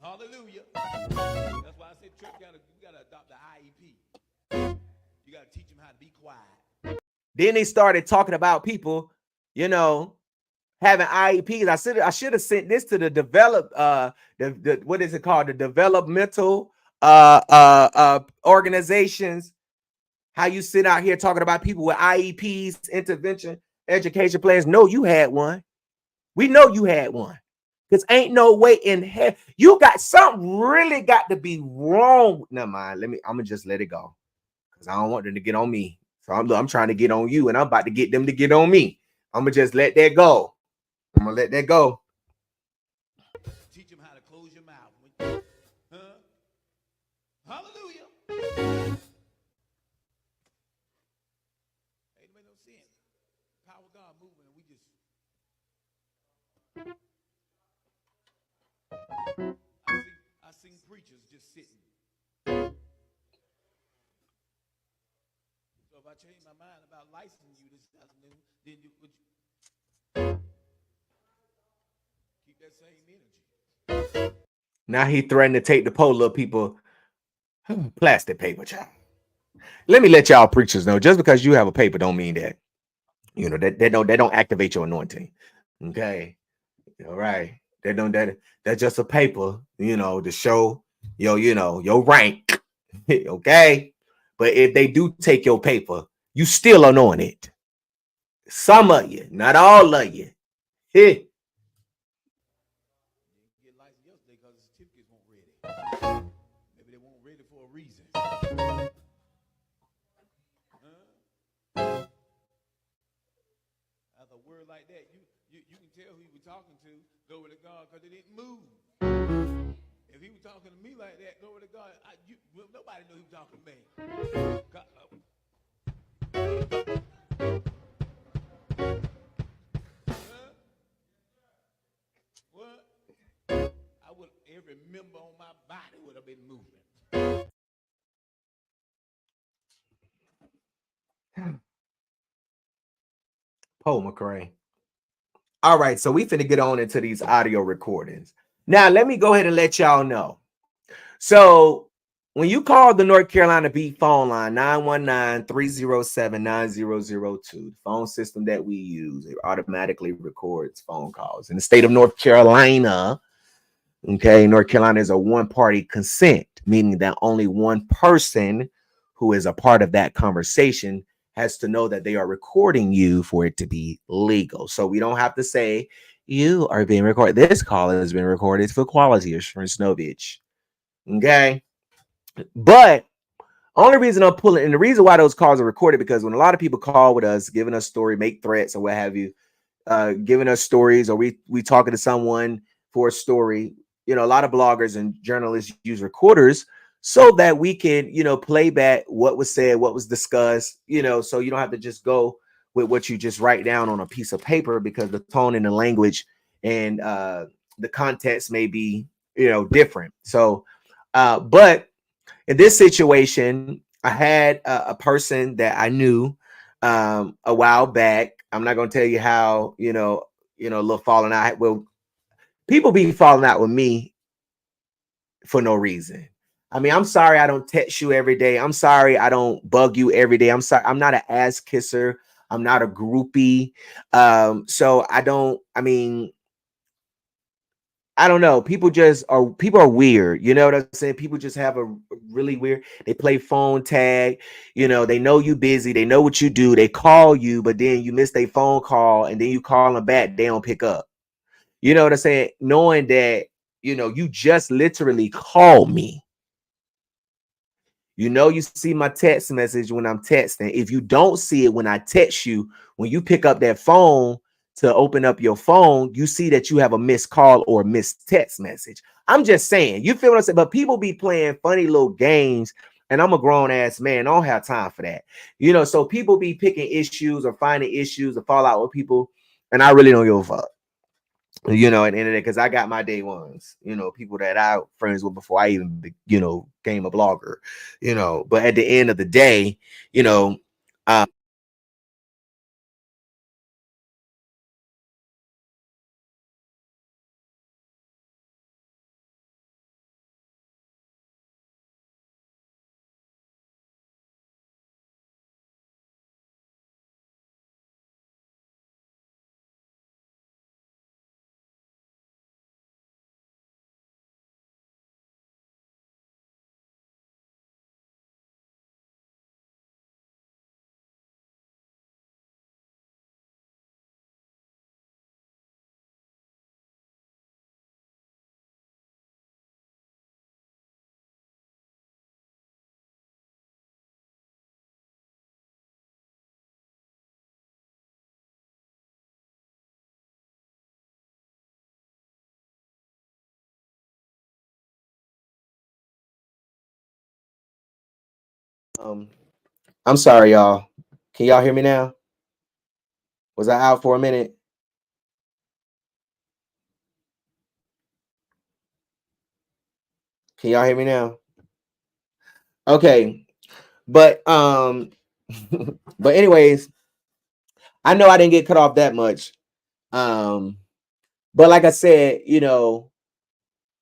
Hallelujah. That's why I said church, you gotta adopt the IEP. You gotta teach them how to be quiet. Then they started talking about people, having IEPs. I should have sent this to the what is it called? The developmental organizations. How you sit out here talking about people with IEPs, intervention, education plans. No, you had one. We know you had one. Because ain't no way in hell. You got something really got to be wrong. Never mind. I'm gonna just let it go. Because I don't want them to get on me. So I'm trying to get on you, and I'm about to get them to get on me. I'm gonna just let that go. I'm gonna let that go. Teach them how to close your mouth. Hallelujah. Ain't made no sense. Power of God moving, and we just. I seen preachers just sitting. So if I change my mind about licensing you this afternoon, then you would keep that same energy. Now he threatened to take the poll of people. Plastic paper, child. Let me let y'all preachers know. Just because you have a paper don't mean that that don't activate your anointing. Okay, all right. That's just a paper, to show your rank. Okay, but if they do take your paper, you still anointed. Some of you, not all of you. Hey. Get licensed yesterday because the certificates weren't ready. Maybe they weren't ready for a reason. As a word like that, you can tell who he was talking to. Glory to God, because it didn't move. If he was talking to me like that, glory to God, nobody knew he was talking to me. God, what? I would, every member on my body would have been moving. Poe McCrae. All right, so we finna get on into these audio recordings. Now, let me go ahead and let y'all know. So, when you call the North Carolina Beat phone line, 919-307-9002, the phone system that we use, it automatically records phone calls. In the state of North Carolina, okay, North Carolina is a one-party consent, meaning that only one person who is a part of that conversation has to know that they are recording you for it to be legal. So we don't have to say you are being recorded. This call has been recorded for quality assurance, no bitch. Okay. But only reason I'm pulling, and the reason why those calls are recorded, because when a lot of people call with us, giving us story, make threats or what have you, giving us stories, or we talking to someone for a story, you know, a lot of bloggers and journalists use recorders so that we can, you know, play back what was said, what was discussed, you know, so you don't have to just go with what you just write down on a piece of paper, because the tone and the language and the context may be, you know, different. So, but in this situation, I had a person that I knew a while back. I'm not going to tell you how, you know, a little falling out. Well, people be falling out with me for no reason. I mean, I'm sorry I don't text you every day. I'm sorry I don't bug you every day. I'm sorry. I'm not an ass kisser. I'm not a groupie. So I don't, I don't know. People are weird. You know what I'm saying? People just have a really weird, they play phone tag. You know, they know you busy. They know what you do. They call you, but then you miss their phone call and then you call them back. They don't pick up. You know what I'm saying? Knowing that, you know, you just literally call me. You know, you see my text message when I'm texting. If you don't see it when I text you, when you pick up that phone to open up your phone, you see that you have a missed call or a missed text message. I'm just saying, you feel what I'm saying? But people be playing funny little games, and I'm a grown ass man. I don't have time for that. You know, so people be picking issues or finding issues or fall out with people, and I really don't give a fuck. You know, at the end of the day, because I got my day ones, you know, people that I friends with before I even, you know, became a blogger, you know. But at the end of the day, you know, um, I'm sorry, y'all. Can y'all hear me now? Was I out for a minute? Can y'all hear me now? Okay, but but anyways, I know I didn't get cut off that much. Um, but like I said, you know,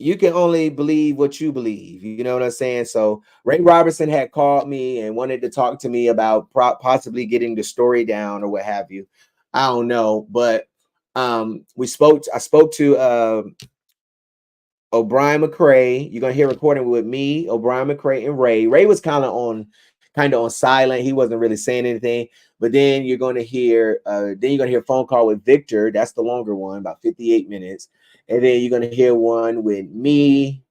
you can only believe what you believe. You know what I'm saying? So Ray Robertson had called me and wanted to talk to me about possibly getting the story down or what have you. I don't know, but I spoke to O'Brien McCrae. You're gonna hear recording with me, O'Brien McCrae, and Ray. Ray was kind of on silent. He wasn't really saying anything. But then you're gonna hear a phone call with Victor. That's the longer one, about 58 minutes. And then you're gonna hear one with me,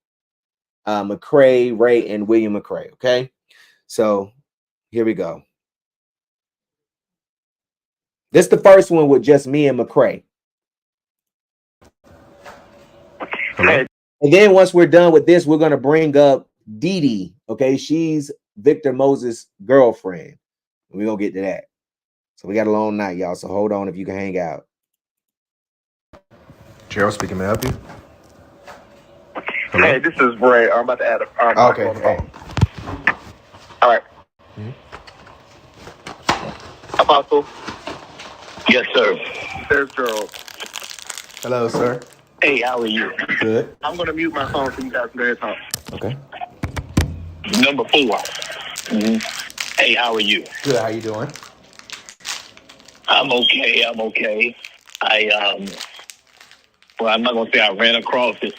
McCrae, Ray, and William McCrae. Okay, so here we go. This is the first one with just me and McCrae. Hello? And then once we're done with this, we're gonna bring up Dee Dee. Okay, she's Victor Moses' girlfriend. We're gonna get to that. So we got a long night, y'all. So hold on if you can hang out. Gerald speaking, may I help you? Hello? Hey, this is Bray. I'm about to add a okay. Hey. All right. Apostle? Yes, sir. There's Gerald. Hello, sir. Hey, how are you? Good. I'm going to mute my phone so you guys can go ahead and talk. Okay. Number 4. Mm-hmm. Hey, how are you? Good. How you doing? I'm okay. Well, I'm not going to say I ran across it.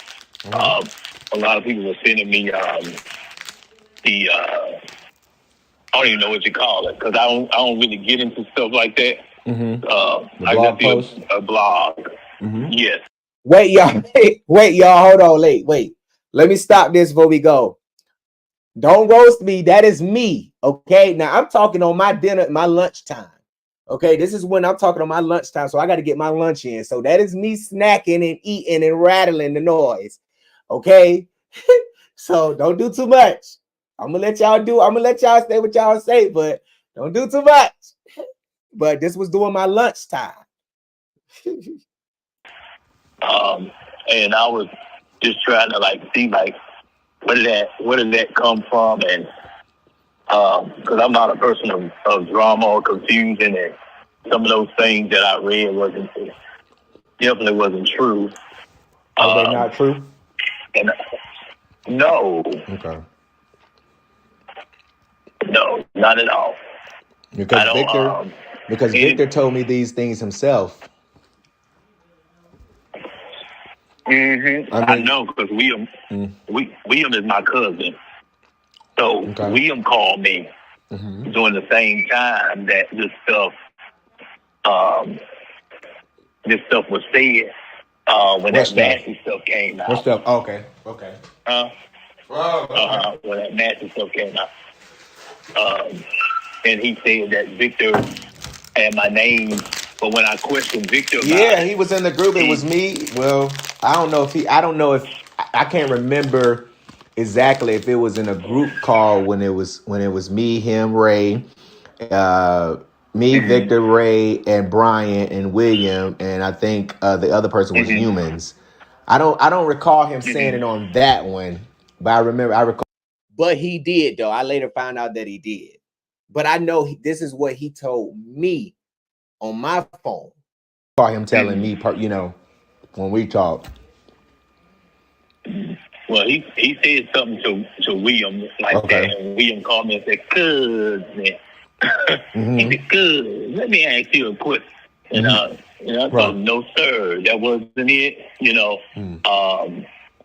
A lot of people were sending me the I don't even know what you call it because I don't really get into stuff like that. I just do a blog. Yes. Wait, y'all. Wait, y'all. Hold on. Wait. Let me stop this before we go. Don't roast me. That is me. Okay. Now I'm talking on my lunchtime. Okay. This is when I'm talking on my lunchtime. So I got to get my lunch in. So that is me snacking and eating and rattling the noise. Okay. So don't do too much. I'm gonna let y'all say what y'all say, but don't do too much. But this was during my lunchtime. And I was just trying to see where did that come from, and because I'm not a person of drama or confusion, and some of those things that I read definitely wasn't true. Are they not true? And no. Okay. No, not at all. Because Victor told me these things himself. I know because William is my cousin. So William called me during the same time that this stuff was said. When that nasty stuff came out. What stuff? Okay. When that nasty stuff came out. And he said that Victor had my name, but when I questioned Victor about he was in the group. It was me. Well, I don't know if I can't remember exactly if it was in a group call when it was me, him, Ray, Victor, Ray, and Brian and William, and I think the other person was Humans. I don't recall him saying it on that one, but I recall. But he did though. I later found out that he did. But I know this is what he told me on my phone. Call him telling me, when we talked. Well, he said something to William that, and William called me and said, "Cousin," he said, "Cousin, let me ask you a question." And I told him, "No, sir, that wasn't it."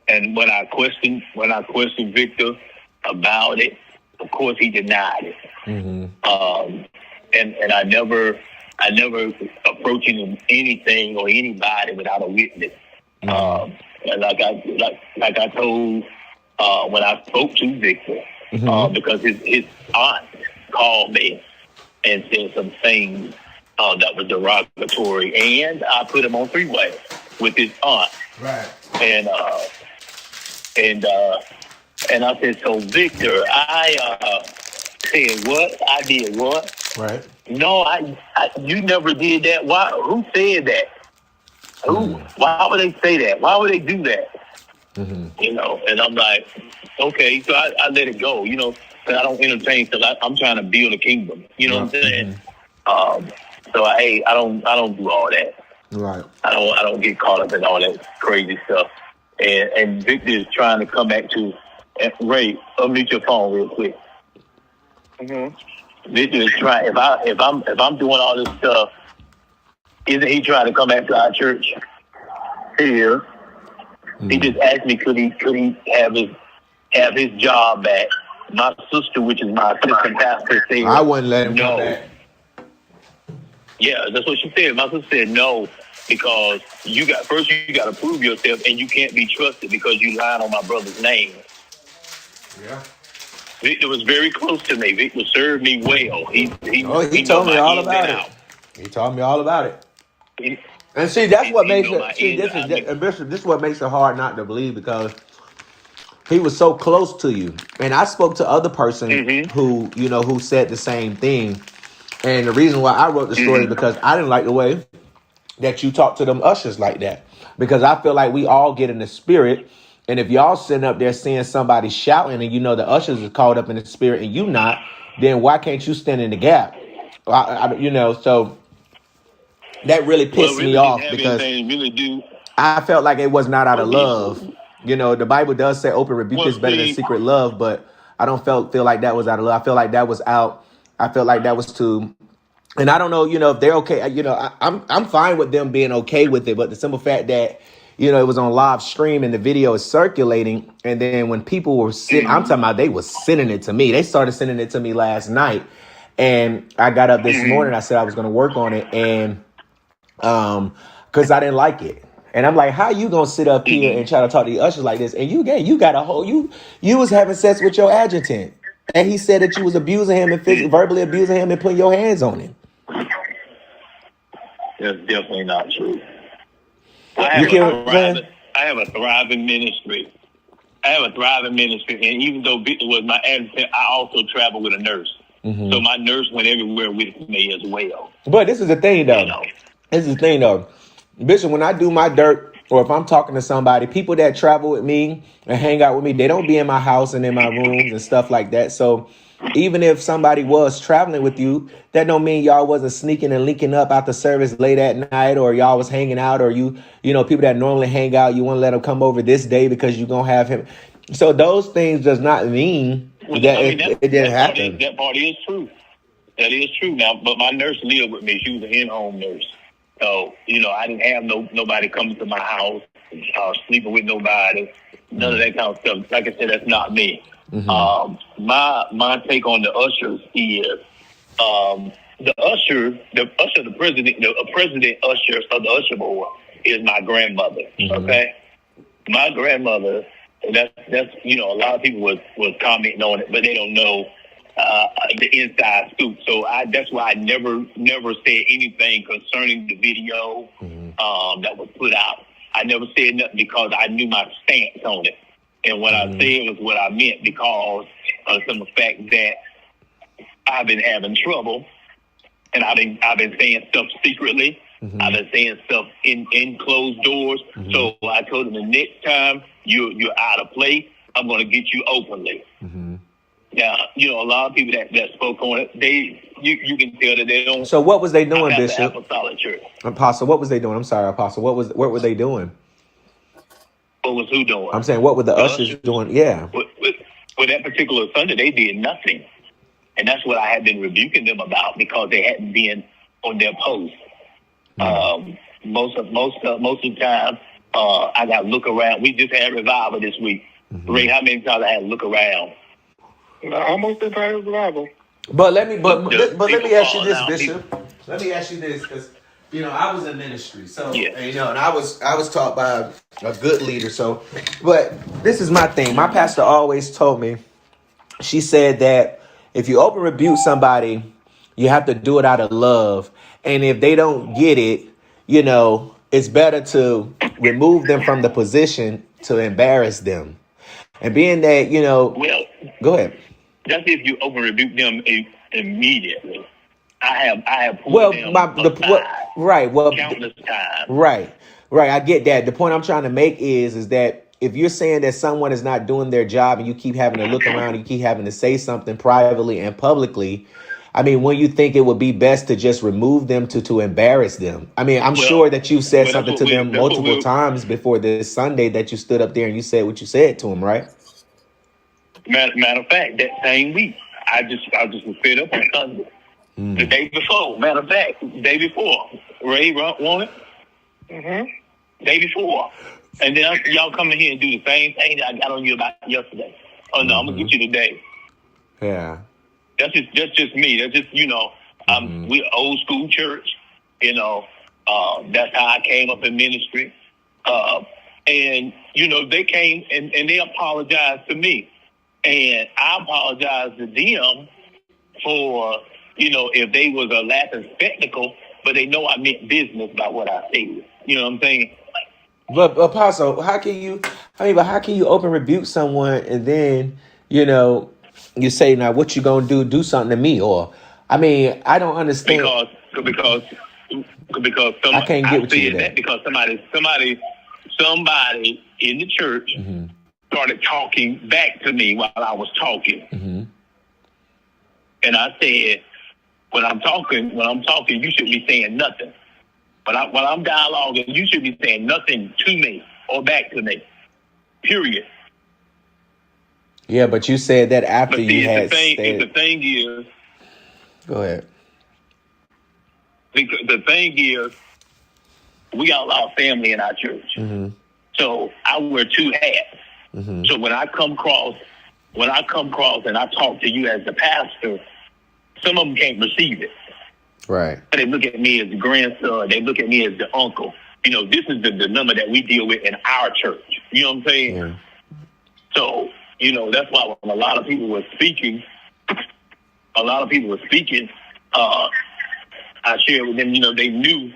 And when I questioned Victor about it, of course he denied it. And I never approached anything or anybody without a witness. And like I told when I spoke to Victor, because his aunt called me and said some things that were derogatory, and I put him on three-way with his aunt. Right. And I said, so Victor, I said what? I did what? Right. No, you never did that. Why? Who said that? Who? Why would they say that? Why would they do that? And I'm like, okay, so I let it go, because I don't entertain stuff. I'm trying to build a kingdom. You know what I'm saying? So I don't do all that. Right. I don't get caught up in all that crazy stuff. And Victor is trying to come back to Ray. Unmute your phone real quick. Victor is trying. If I'm doing all this stuff, isn't he trying to come back to our church here? He just asked me, could he have his job back? My sister, which is my assistant pastor, said I wouldn't let him come back. Yeah, that's what she said. My sister said no, because you got to prove yourself, and you can't be trusted because you lied on my brother's name. Yeah. Victor was very close to me. Victor served me well. He told me all about it. He told me all about it. And see, that's And what you makes know my it. See, end. I mean, Bishop, this is what makes it hard not to believe because he was so close to you. And I spoke to other person who, who said the same thing. And the reason why I wrote the story is because I didn't like the way that you talk to them ushers like that. Because I feel like we all get in the spirit. And if y'all sitting up there seeing somebody shouting and the ushers is caught up in the spirit and you not, then why can't you stand in the gap? So that really well, pissed me really didn't off have because anything to really do. I felt like it was not out Well, of love. The Bible does say open rebuke well, is better than see, secret love, but I don't feel like that was out of love. I feel like that was out. I felt like that was too. And I don't know, if they're okay. I'm fine with them being okay with it, but the simple fact that it was on live stream and the video is circulating, and then when people were I'm talking about they was sending it to me. They started sending it to me last night, and I got up this morning. I said I was going to work on it, and because I didn't like it. And I'm like, how you gonna sit up here and try to talk to the ushers like this? And you got a whole you was having sex with your adjutant, and he said that you was abusing him and verbally abusing him and putting your hands on him. that's definitely not true. You hear what I'm saying? I have a thriving ministry. And even though Victor was my advocate, I also travel with a nurse. So my nurse went everywhere with me as well. But this is the thing, though. Bishop, when I do my dirt, or if I'm talking to somebody, people that travel with me and hang out with me, they don't be in my house and in my rooms and stuff like that. So even if somebody was traveling with you, that don't mean y'all wasn't sneaking and linking up after service late at night, or y'all was hanging out, or people that normally hang out, you want to let them come over this day because you're going to have him. So those things does not mean that it didn't happen. That part is true. That is true now, but my nurse lived with me. She was an in-home nurse. So, I didn't have nobody coming to my house, sleeping with nobody, none of that kind of stuff. Like I said, that's not me. My take on the ushers is the president usher of the usher board is my grandmother. Okay, my grandmother. And that's a lot of people was commenting on it, but they don't know the inside scoop. So that's why I never said anything concerning the video that was put out. I never said nothing because I knew my stance on it. And what I said was what I meant because of the fact that I've been having trouble and I've been saying stuff secretly. I've been saying stuff in closed doors. So I told them the next time you're out of place, I'm going to get you openly. Now, a lot of people that spoke on it, you can tell that they don't. So what was they doing, Bishop? Apostolic Church. Apostle, what was they doing? I'm sorry, Apostle. What were they doing? What was who doing? I'm saying, what were the ushers doing? Yeah. With that particular Sunday, they did nothing. And that's what I had been rebuking them about because they hadn't been on their post. Most of the time, I got to look around. We just had revival this week. Ray, how many times I had to look around? Almost entire revival. But let me ask you this, Bishop. Let me ask you this, because I was in ministry, so and I was taught by a good leader. So, but this is my thing. My pastor always told me. She said that if you open rebuke somebody, you have to do it out of love, and if they don't get it, it's better to remove them from the position to embarrass them. And being that, well, go ahead. That's if you open rebuke them immediately. I have pulled them countless times. Right. I get that. The point I'm trying to make is that if you're saying that someone is not doing their job and you keep having to look around, you keep having to say something privately and publicly, I mean, when you think it would be best to just remove them to embarrass them? I mean, I'm sure that you've said something to them multiple times before this Sunday that you stood up there and you said what you said to them, right? Matter of fact, that same week, I just was fed up on Sunday. The day before, matter of fact, day before, Ray wanted. Day before, and then y'all come in here and do the same thing that I got on you about yesterday. Oh no, I'm gonna get you today. Yeah. That's just me. That's just we're old school church. That's how I came up in ministry. And they came and they apologized to me, and I apologized to them for if they was a laughing spectacle. but they know I meant business by what I said. You know what I'm saying? But Apostle, how can you open rebuke someone and then, you say, now what you gonna do something to me? Or I don't understand. Because I can't get I with you with said that because somebody in the church started talking back to me while I was talking. And I said, when I'm talking, you should be saying nothing. When I'm dialoguing, you should be saying nothing to me or back to me. Period. Yeah, but you said that after you had said. The thing is, go ahead. Because the thing is, we got a lot of family in our church. So I wear two hats. So when I come across and I talk to you as the pastor, some of them can't receive it. Right. They look at me as the grandson. They look at me as the uncle. This is the dilemma that we deal with in our church. You know what I'm saying? Yeah. So, that's why when a lot of people were speaking, I shared with them, they knew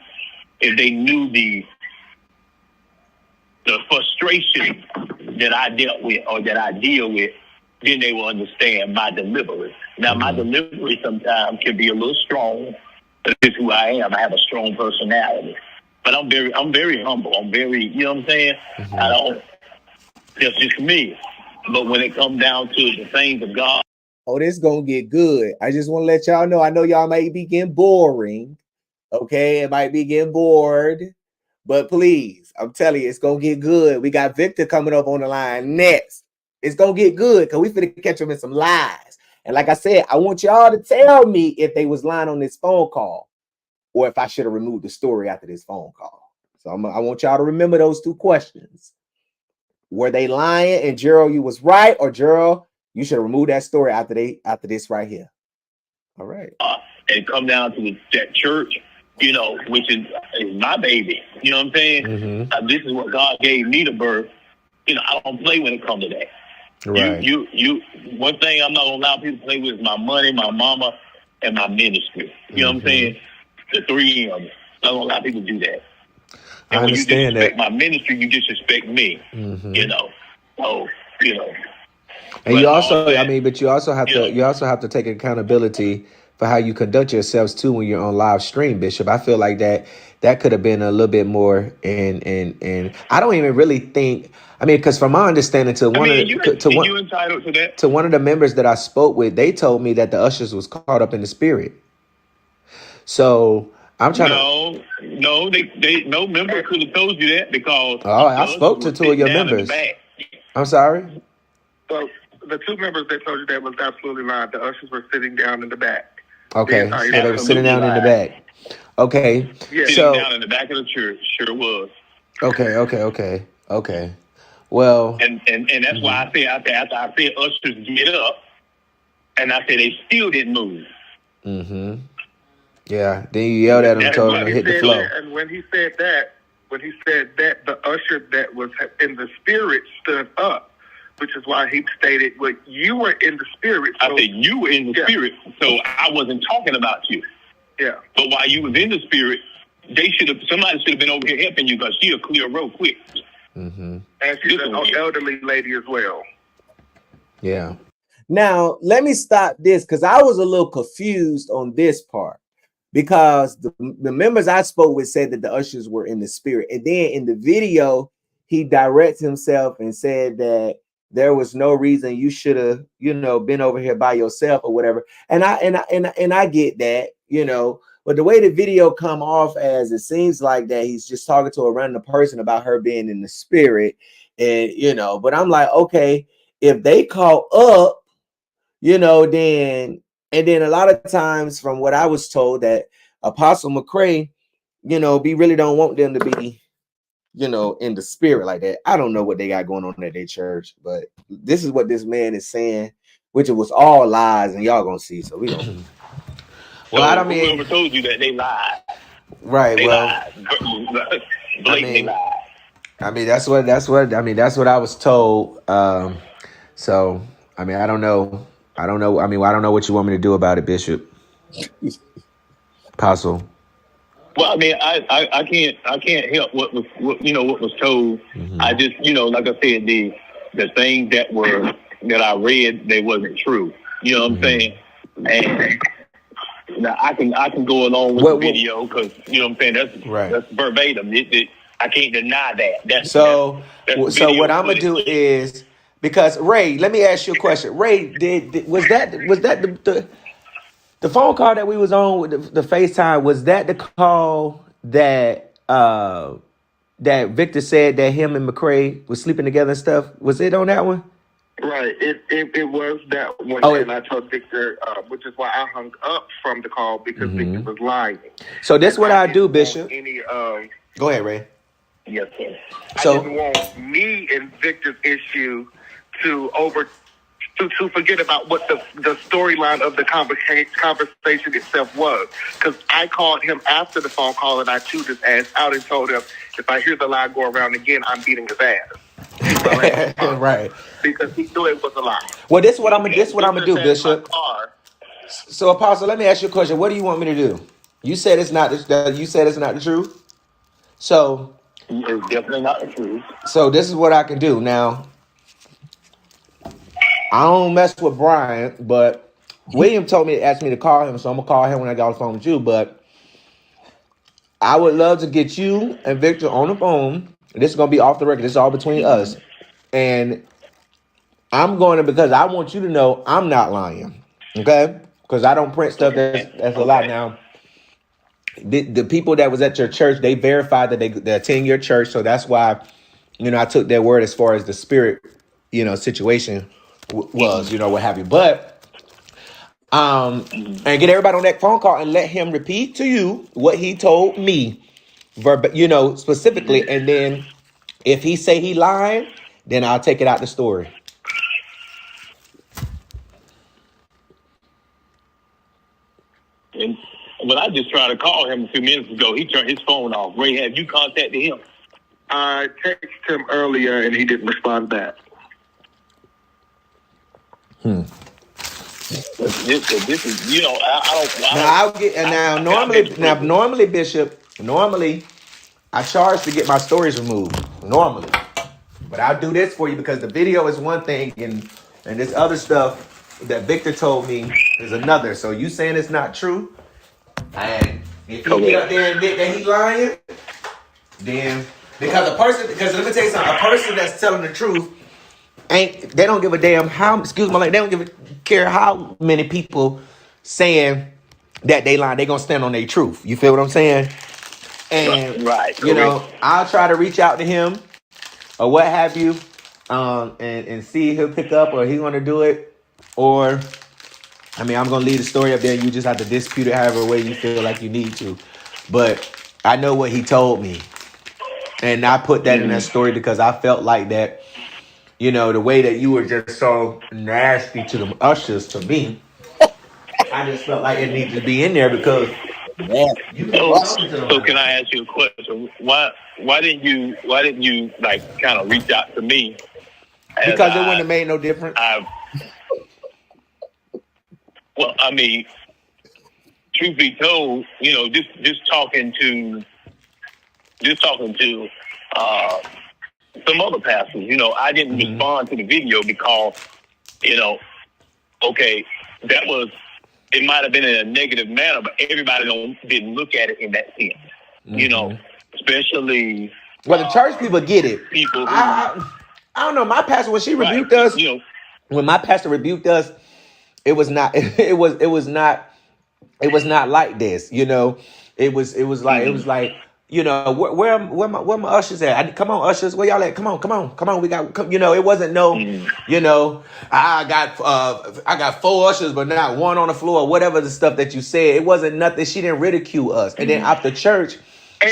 if they knew the frustration that I dealt with or that I deal with, then they will understand my delivery. Now, my delivery sometimes can be a little strong, but it's who I am. I have a strong personality. But I'm very humble. I'm very, you know what I'm saying? That's just me. But when it comes down to the things of God. Oh, this gonna get good. I just want to let y'all know. I know y'all might be getting boring. Okay, it might be getting bored. But please, I'm telling you, it's gonna get good. We got Victor coming up on the line next. It's gonna get good because we finna catch him in some lies. And like I said, I want y'all to tell me if they was lying on this phone call or if I should have removed the story after this phone call. So I want y'all to remember those two questions. Were they lying and Gerald, you was right, or Gerald, you should have removed that story after this right here. All right. And come down to that church, which is my baby. You know what I'm saying? This is what God gave me to birth. I don't play when it comes to that. Right. You one thing I'm not gonna allow people to play with is my money, my mama, and my ministry. You know what I'm saying? The three of them. I'm not gonna allow people to do that. And I understand when you disrespect that. my ministry, you disrespect me. So, And you also, but you also have to take accountability for how you conduct yourselves too when you're on live stream, Bishop. I feel like that could have been a little bit more, and I don't even really think. Because from my understanding, you entitled to that. To one of the members that I spoke with, they told me that the ushers was caught up in the spirit. So I'm trying no member could have told you that because I spoke to two of your members. I'm sorry. So the two members that told you that was absolutely lying. The ushers were sitting down in the back. Okay, so they were sitting down in the back. Okay, yeah. Sitting down in the back of the church, sure was. Okay. Well, and that's why I say after I said ushers get up, and I said they still didn't move. Yeah. Then you yelled at him, told him to hit the floor. And when he said that, the usher that was in the spirit stood up, which is why he stated, "Well, you were in the spirit." So, I said you were in the spirit, so I wasn't talking about you. Yeah. But while you was in the spirit, somebody should have been over here helping you because she'll clear real quick. And she's an elderly lady as well. Yeah. Now, let me stop this because I was a little confused on this part because the members I spoke with said that the ushers were in the spirit. And then in the video, he directs himself and said that there was no reason you should have, been over here by yourself or whatever. And I get that, but the way the video come off as it seems like that he's just talking to a random person about her being in the spirit. And, but I'm like, okay, if they call up, then a lot of times from what I was told that Apostle McCrae, we really don't want them to be, in the spirit like that. I don't know what they got going on at their church, but this is what this man is saying, which it was all lies, and y'all gonna see. So we don't. Well, I don't mean, whoever told you that they lied. Right. They lied. Blatantly lied. That's what I was told. So I don't know. I don't know what you want me to do about it, Bishop. Apostle. Well, I mean, I can't help what was told. I just, like I said, the things that I read, they wasn't true. You know what I'm saying? And now I can go along with the video because you know what I'm saying. That's verbatim. I can't deny that. That's so what I'm gonna footage. do is, because Ray, let me ask you a question. Ray, was that the phone call that we was on with the FaceTime? Was that the call that that Victor said that him and McCrae was sleeping together and stuff? Was it on that one? Right. It was that one, and I told Victor, which is why I hung up from the call because Victor was lying. So that's what I do, Bishop. Go ahead, Ray. Yes, sir. I didn't want me and Victor's issue to forget about what the storyline of the conversation itself was. Because I called him after the phone call and I chewed his ass out and told him, if I hear the lie go around again, I'm beating his ass. Right. Because he knew it was a lie. Well, this is what I'm gonna do, Bishop. So, Apostle, let me ask you a question. What do you want me to do? You said it's not the truth. So it's definitely not the truth. So this is what I can do now. I don't mess with Brian, but William asked me to call him, so I'm gonna call him when I get off the phone with you. But I would love to get you and Victor on the phone. This is gonna be off the record. This is all between us, and I'm going to, because I want you to know I'm not lying, okay? Because I don't print stuff that's a lie. Now, the people that was at your church, they verified that they attend your church, so that's why, I took their word as far as the spirit, situation was, what have you. But and get everybody on that phone call and let him repeat to you what he told me, specifically, and then if he say he lied, then I'll take it out the story. And when I just tried to call him a few minutes ago, he turned his phone off. Ray, have you contacted him? I texted him earlier and he didn't respond back. This is, Normally, Bishop, I charge to get my stories removed. Normally. But I'll do this for you because the video is one thing and this other stuff that Victor told me is another. So you saying it's not true? And if he get up there and admit that he's lying, then because let me tell you something, a person that's telling the truth they don't give a damn they don't care how many people saying that they lying. They gonna stand on their truth. You feel what I'm saying? And right. I'll try to reach out to him or what have you, and see if he'll pick up or he's gonna do it. Or, I'm going to leave the story up there and you just have to dispute it however way you feel like you need to. But I know what he told me. And I put that in that story because I felt like that, the way that you were just so nasty to the ushers to me, I just felt like it needed to be in there because So can I ask you a question? Why didn't you like kind of reach out to me? Because it wouldn't have made no difference. Well, I mean, truth be told, just talking to some other pastors, I didn't respond to the video because, okay, it might have been in a negative manner, but everybody didn't look at it in that sense, especially. Well, the church people get it. People, I don't know. My pastor, when she rebuked us, when my pastor rebuked us, it was not like this, It was like, where my ushers at? Come on, ushers, where y'all at? Come on. We got, it wasn't no, I got 4 ushers, but not one on the floor, or whatever the stuff that you said. It wasn't nothing. She didn't ridicule us. And then after church,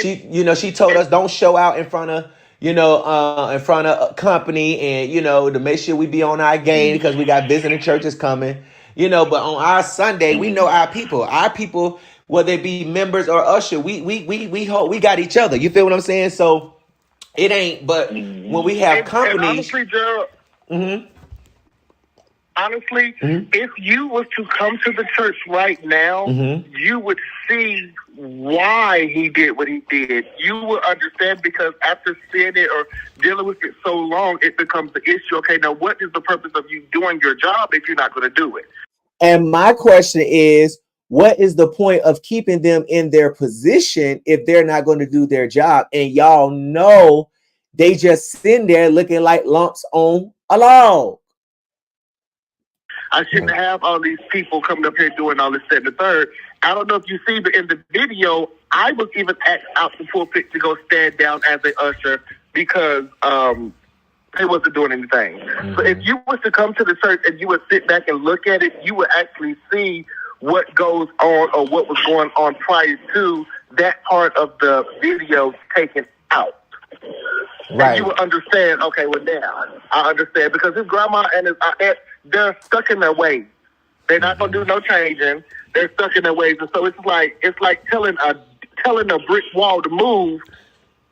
she told us don't show out in front of, in front of a company and, to make sure we be on our game because we got visiting churches coming. But on our Sunday, we know our people. Our people, whether they be members or usher, we got each other. You feel what I'm saying? So it ain't. But when we have company, honestly, Gerald, honestly, if you was to come to the church right now, you would see why he did what he did. You would understand, because after seeing it or dealing with it so long, it becomes the issue. Okay, now what is the purpose of you doing your job if you're not going to do it? And my question is, what is the point of keeping them in their position if they're not going to do their job? And y'all know they just sitting there looking like lumps on a log. I shouldn't have all these people coming up here doing all this, that, and the third. I don't know if you see, but in the video, I was even asked out the pulpit to go stand down as an usher because they wasn't doing anything. So if you was to come to the church and you would sit back and look at it, you would actually see what goes on or what was going on prior to that part of the video taken out. Right. And you would understand, okay, well, now I understand, because his grandma and his aunt, they're stuck in their ways. They're not going to do no changing. They're stuck in their ways. And so it's like telling a brick wall to move,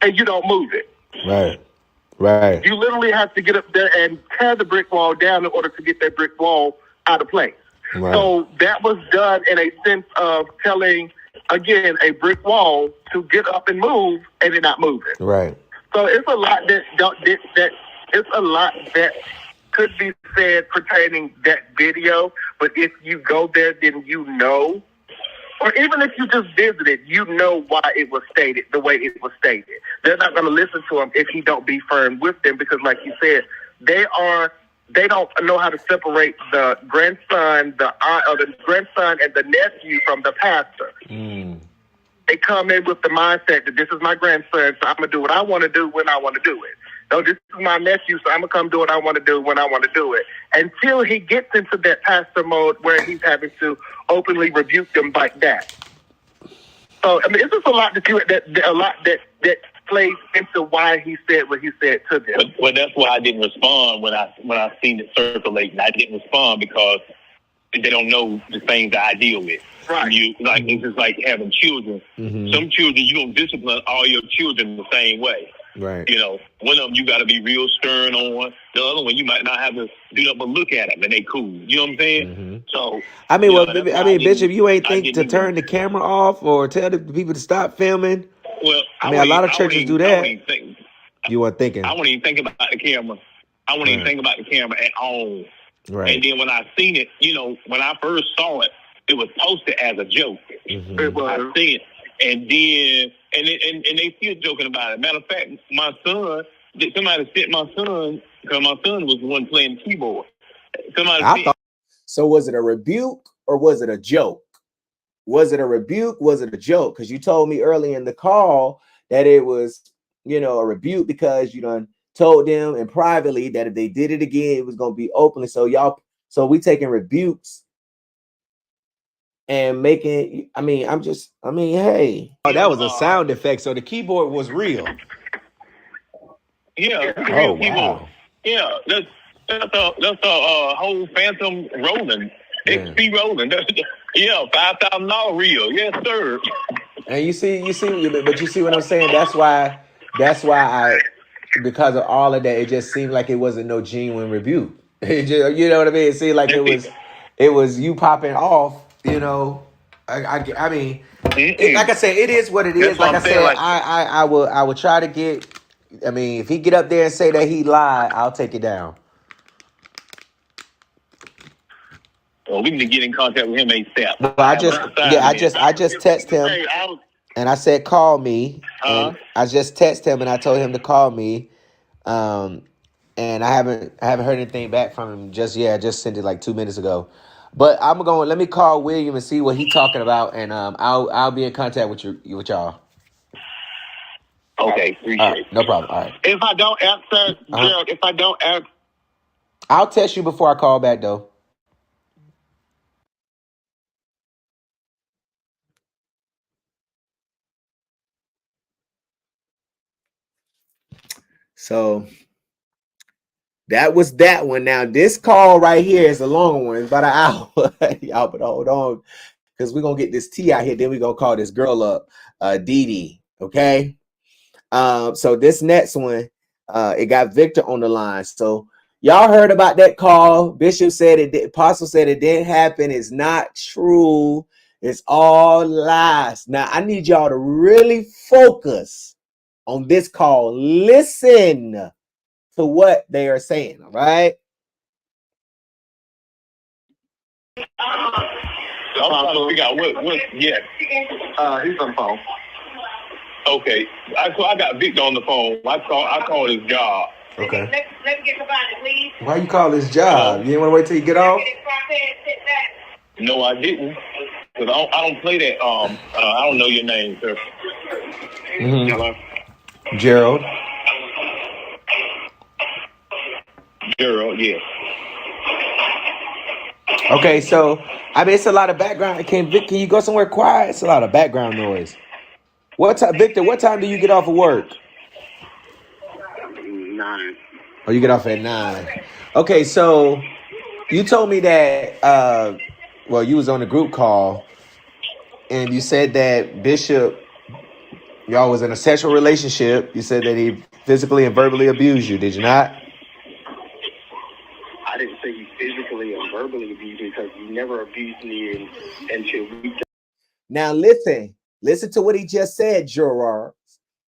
and you don't move it. Right. Right. You literally have to get up there and tear the brick wall down in order to get that brick wall out of place. Right. So that was done in a sense of telling, again, a brick wall to get up and move, and then not move it. Right. So it's a lot that could be said pertaining that video. But if you go there, then you know, or even if you just visited, you know why it was stated the way it was stated. They're not going to listen to him if he don't be firm with them, because, like you said, they don't know how to separate the grandson, the aunt, or the grandson and the nephew from the pastor. They come in with the mindset that this is my grandson, so I'm going to do what I want to do when I want to do it. No, this is my nephew, so I'm going to come do what I want to do when I want to do it. Until he gets into that pastor mode where he's having to openly rebuke them like that. So, I mean, it's just a lot that plays into why he said what he said to them. Well, that's why I didn't respond when I seen it circulating. I didn't respond because they don't know the things that I deal with. Right. It's just like having children. Some children, you don't discipline all your children the same way. Right. You know, one of them you got to be real stern on. The other one you might not have to do nothing but look at them and they cool. You know what I'm saying? So I mean, Bishop, you ain't think to turn the camera off or tell the people to stop filming? Well, I mean, a lot of churches do that. You weren't thinking. I wouldn't even think about the camera. I wouldn't even think about the camera at all. Right. And then when I seen it, you know, when I first saw it, it was posted as a joke. I see it, and then and they still joking about it. Matter of fact, my son, somebody sent my son, because my son was the one playing the keyboard. So was it a rebuke or was it a joke? Was it a rebuke? Was it a joke? Because you told me early in the call that it was, you know, a rebuke because you done told them and privately that if they did it again, it was going to be openly. So we taking rebukes and making, hey. Oh, that was a sound effect. So the keyboard was real. Yeah. Oh, wow. Yeah. That's a whole Phantom rolling. XP rolling. Yeah, $5,000 real. Yes, sir. And you see what I'm saying? That's why because of all of that, it just seemed like it wasn't no genuine rebuke. It just, you know what I mean? It seemed like it was you popping off, you know. I mean, like I said, it is what it is. Like I said, I will try to get. I mean, if he get up there and say that he lied, I'll take it down. Well, we need to get in contact with him ASAP. Well, I just text him and I said, call me. And I just text him and I told him to call me. And I haven't heard anything back from him just yet. I just sent it like 2 minutes ago. But let me call William and see what he's talking about, and I'll be in contact with y'all. Okay, appreciate it. No problem. All right. If I don't answer, Gerald, if I don't answer, I'll text you before I call back, though. So that was that one. Now this call right here is a long one. It's about an hour. Y'all, but hold on, because we're gonna get this T out here. Then we're gonna call this girl up, Dee Dee. Okay. So this next one, it got Victor on the line. So Y'all heard about that call. Bishop said it. Apostle said it didn't happen. It's not true. It's all lies. Now I need y'all to really focus on this call. Listen to what they are saying. All right. I'm trying to figure out what. Yeah. He's on the phone. Okay. I got Victor on the phone. I called his job. Okay. Let's get somebody, please. Why you call his job? You didn't want to wait till you get off? No, I didn't. Cause I don't play that. I don't know your name, sir. Mm-hmm. Hello? Gerald. Gerald, yeah. Okay, so I mean it's a lot of background. Can you go somewhere quiet? It's a lot of background noise. What time, Victor? What time do you get off of work? 9. Oh, you get off at 9. Okay, so you told me that well, you was on a group call and you said that Bishop, y'all was in a sexual relationship. You said that he physically and verbally abused you. Did you not? I didn't say he physically or verbally abused me because he never abused me until we. Now listen to what he just said, Gerard.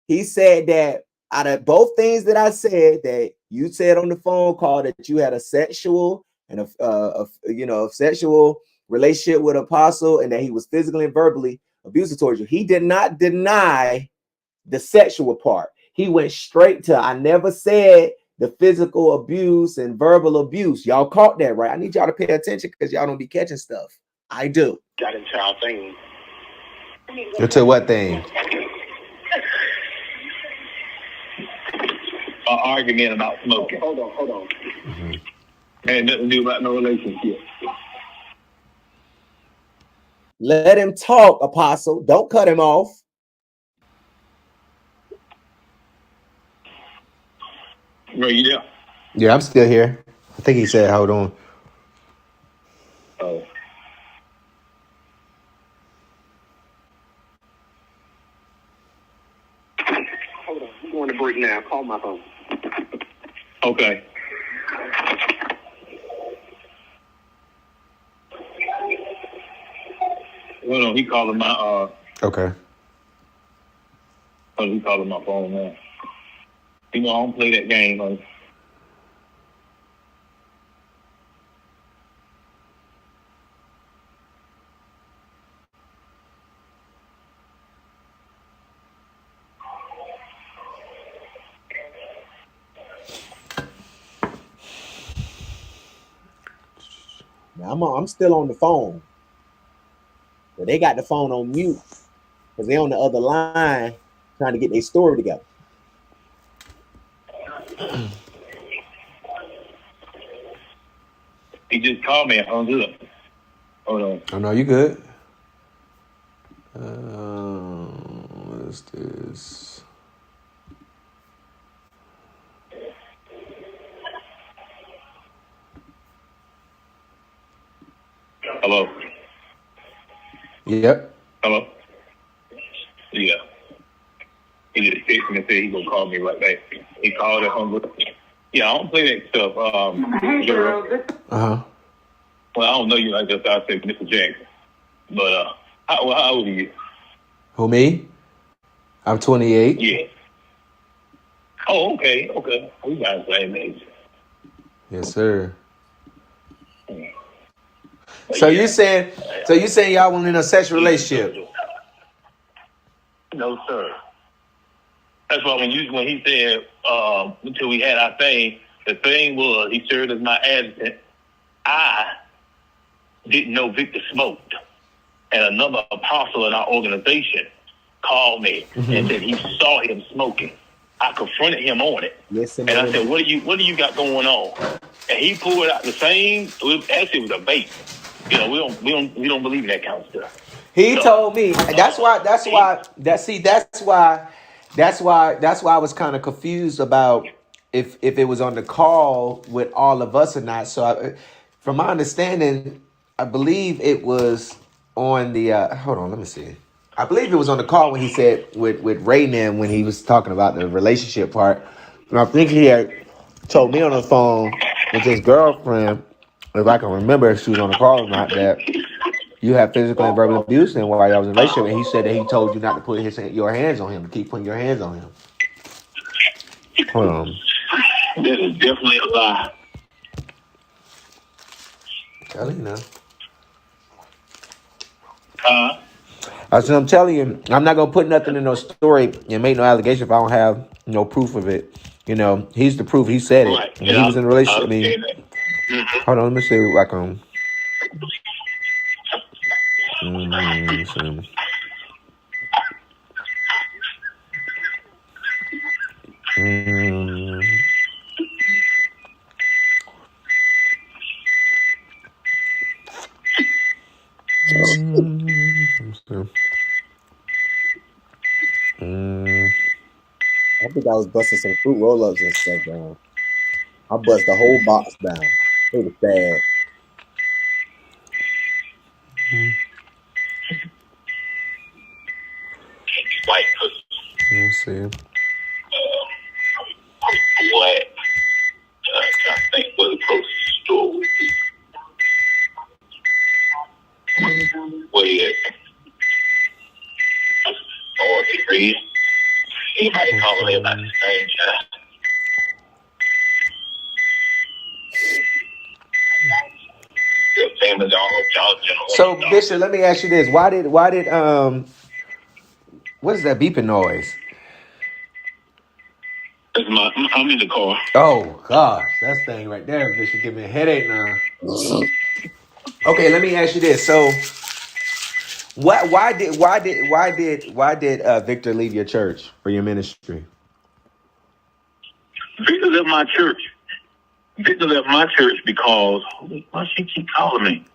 He said that out of both things that I said, that you said on the phone call that you had a sexual and a sexual relationship with Apostle, and that he was physically and verbally abusive towards you. He did not deny the sexual part. He went straight to, I never said the physical abuse and verbal abuse. Y'all caught that, right? I need y'all to pay attention because y'all don't be catching stuff. I do. Got into our thing. Into what thing? An argument about smoking. Hold on. Mm-hmm. And nothing to do about no relationship. Let him talk, Apostle. Don't cut him off. Are you there? Yeah, I'm still here. I think he said, hold on. Oh. Hold on. I'm going to break now. Call my phone. Okay. Hold on, he calling my Okay. he calling my phone now. You know, I don't play that game, man. Now I'm still on the phone. But they got the phone on mute because they're on the other line trying to get their story together. He just called me. I'm good. Hold on. Oh, no, you good. What is this? Hello. Yep. Hello. Yeah. He just texted me and said he's gonna call me right back. He called at home. Yeah, I don't play that stuff. Uh-huh. Well, I don't know you like that. I said Mr. Jackson. But how old are you? Who, me? I'm 28. Yeah. Oh, okay. We got the same age. Yes, sir. But So yeah. you saying y'all were in a sexual relationship? No, sir. That's why when he said until we had our thing, the thing was he served as my advocate. I didn't know Victor smoked, and another apostle in our organization called me and said he saw him smoking. I confronted him on it, Listen, and I said, "What do you got going on?" And he pulled out the same. Actually, it was a bait. You know, we don't believe in that kind of stuff. He told me. That's why I was kind of confused about if it was on the call with all of us or not. So from my understanding, I believe it was on the hold on, let me see. I believe it was on the call when he said with Rayman when he was talking about the relationship part. And I think he had told me on the phone with his girlfriend, if I can remember if she was on the call or not, that you have physical and verbal abuse and while y'all was in a relationship, and he said that he told you not to put your hands on him, keep putting your hands on him. Hold on. That is definitely a lie. Tell you now. I'm telling you, I'm not gonna put nothing in no story and make no allegation if I don't have no proof of it. You know, he's the proof. He said it. Right. He was in a relationship. I mean, hold on, let me see if I can. I think I was busting some fruit roll-ups and stuff down. I bust the whole box down. It was bad. White Let's see. What? I think was the closest store. Where you at? Or degree. Anybody calling me about the same time? So Bishop, let me ask you this: Why did what is that beeping noise? I'm in the car. Oh gosh, that thing right there, Bishop, give me a headache now. Okay, let me ask you this: So, why did Victor leave your church for your ministry? Victor left my church. Victor left my church because why she keep calling me?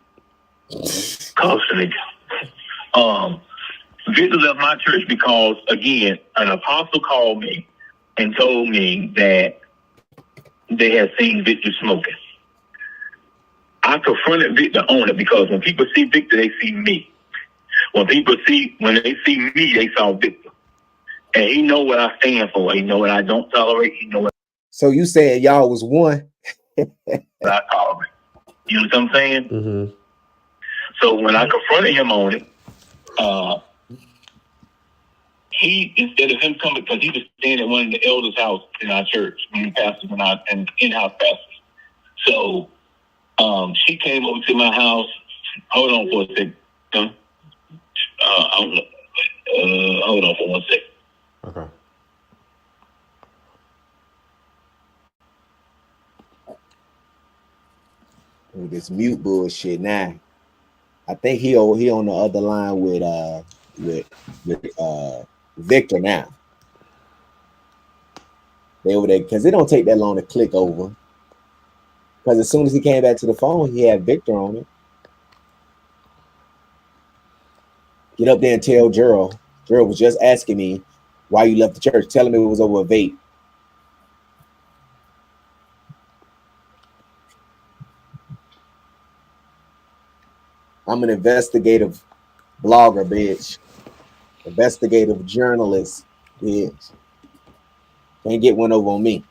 Constantly. Victor left my church because, again, an apostle called me and told me that they had seen Victor smoking. I confronted Victor on it because when people see Victor, they see me. When they see me, they saw Victor. And he know what I stand for. He know what I don't tolerate. He know what. So you said y'all was one? I tolerate. You know what I'm saying? Mm-hmm. So when I confronted him on it, he, instead of him coming, because he was staying at one of the elders' house in our church, pastors and in-house pastors. So she came over to my house. Hold on for a second. Hold on for 1 second. Okay. This mute bullshit now. I think he on the other line with Victor now. They over there because it don't take that long to click over. Because as soon as he came back to the phone, he had Victor on it. Get up there and tell Gerald. Gerald was just asking me why you left the church. Tell him it was over a vape. I'm an investigative blogger, bitch. Investigative journalist, bitch. Can't get one over on me.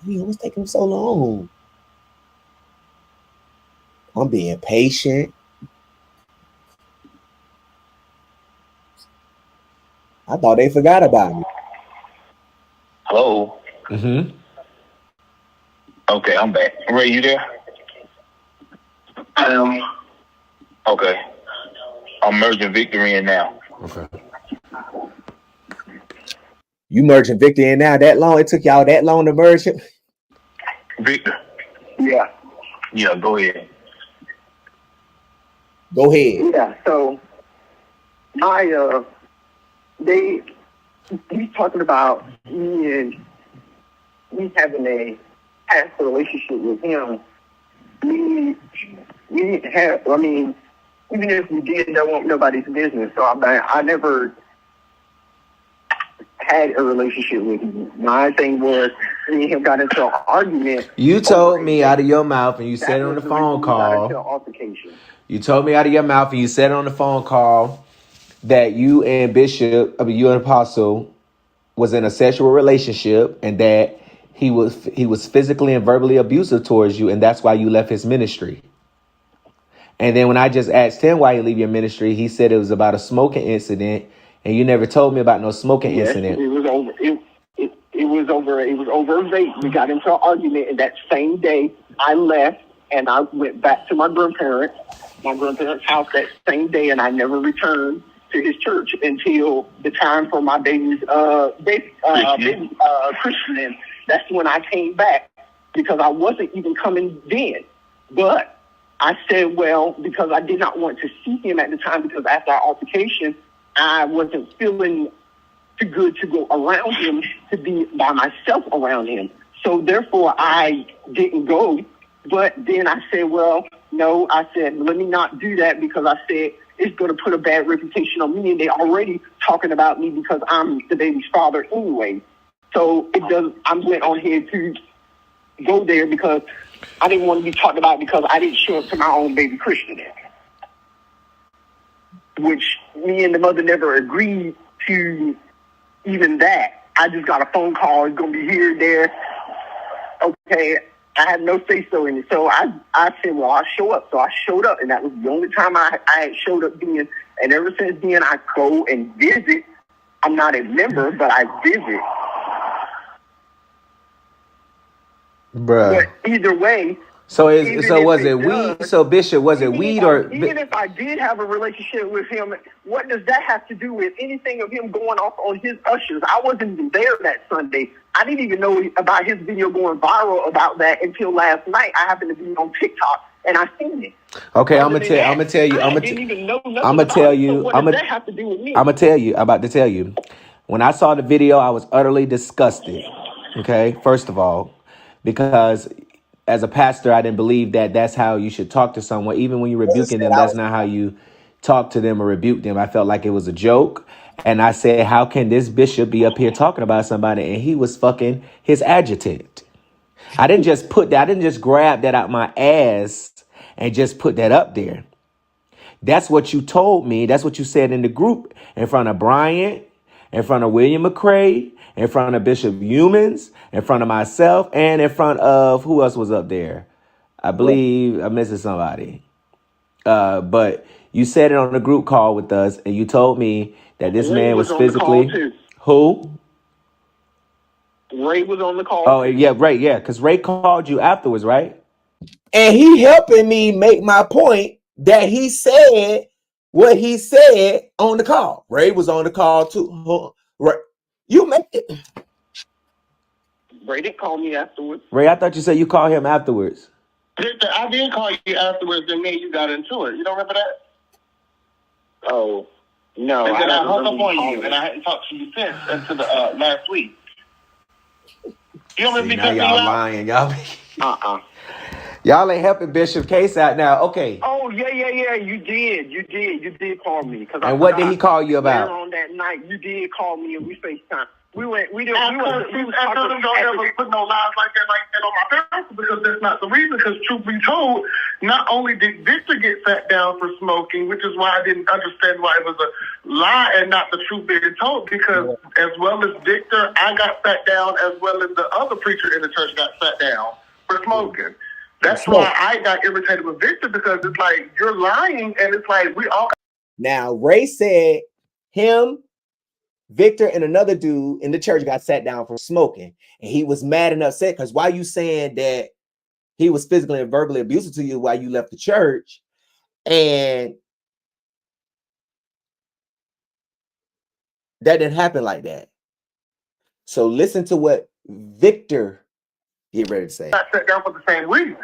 What's taking so long? I'm being patient. I thought they forgot about me. Hello? Mm-hmm. Okay, I'm back. Ray, you there? Okay. I'm merging Victor in now. Okay. You merging Victor in now that long? It took y'all that long to merge him? Victor. Yeah. Yeah, go ahead. Go ahead. Yeah, so he's talking about me having a past relationship with him. We didn't have, even if we did, that won't nobody's business. So I never had a relationship with him. My thing was, me and him got into an argument. You told me out of your mouth, and you said it on the phone call. You told me out of your mouth, and you said it on the phone call that you and Bishop, you and Apostle, was in a sexual relationship, and that he was physically and verbally abusive towards you, and that's why you left his ministry. And then when I just asked him why he leave your ministry, he said it was about a smoking incident, and you never told me about no smoking incident. It was over. It was over a vape. We got into an argument, and that same day I left and I went back to my grandparents' house that same day, and I never returned to his church until the time for my baby's christening. That's when I came back, because I wasn't even coming then. But I said, well, because I did not want to see him at the time, because after our altercation, I wasn't feeling too good to go around him, to be by myself around him. So therefore, I didn't go. But then I said, well, no, I said, let me not do that, because I said it's going to put a bad reputation on me, and they're already talking about me because I'm the baby's father anyway. So I went on here to go there because I didn't want to be talked about because I didn't show up to my own baby christening, which me and the mother never agreed to even that. I just got a phone call. It's going to be here, there. Okay. I had no say-so in it. So I said, well, I'll show up. So I showed up, and that was the only time I had showed up then. And ever since then, I go and visit. I'm not a member, but I visit. Bruh. But either way. So was it weed? So Bishop, was it weed or? Even if I did have a relationship with him, what does that have to do with anything of him going off on his ushers? I wasn't even there that Sunday. I didn't even know about his video going viral about that until last night. I happened to be on TikTok and I seen it. Okay, I'm gonna tell you. I'm about to tell you. When I saw the video, I was utterly disgusted. Okay, first of all, because as a pastor, I didn't believe that that's how you should talk to someone. Even when you're rebuking them, that's not how you talk to them or rebuke them. I felt like it was a joke. And I said, how can this bishop be up here talking about somebody? And he was fucking his adjutant. I didn't just grab that out my ass and just put that up there. That's what you told me. That's what you said in the group in front of Bryant, in front of William McCrae, in front of Bishop Humans, in front of myself, and in front of who else was up there? I believe I'm missing somebody. But you said it on the group call with us, and you told me that this man was physically. Who? Ray was on the call. Oh, yeah, Ray, yeah, because Ray called you afterwards, right? And he helping me make my point that he said what he said on the call. Ray was on the call too. Right. You make it. Ray didn't call me afterwards. Ray, I thought you said you called him afterwards. Victor, I did call you afterwards, and then you got into it. You don't remember that? Oh, no. And then I hung up on you, and I hadn't talked to you since until the last week. You don't remember me? Y'all lying, y'all. Y'all ain't helping Bishop case out now. Okay. Oh, yeah. You did call me. And what did he call you about? On that night, you did call me, and we FaceTime. We told him don't ever put no lies like that on my parents, because that's not the reason. Because truth be told, not only did Victor get sat down for smoking, which is why I didn't understand why it was a lie and not the truth being told, because as well as Victor, I got sat down, as well as the other preacher in the church got sat down for smoking. That's why I got irritated with Victor, because it's like, you're lying, and it's like, we all. Now, Ray said him, Victor, and another dude in the church got sat down for smoking. And he was mad and upset because why you saying that he was physically and verbally abusive to you while you left the church? And that didn't happen like that. So listen to what Victor get ready to say. I sat down for the same reason.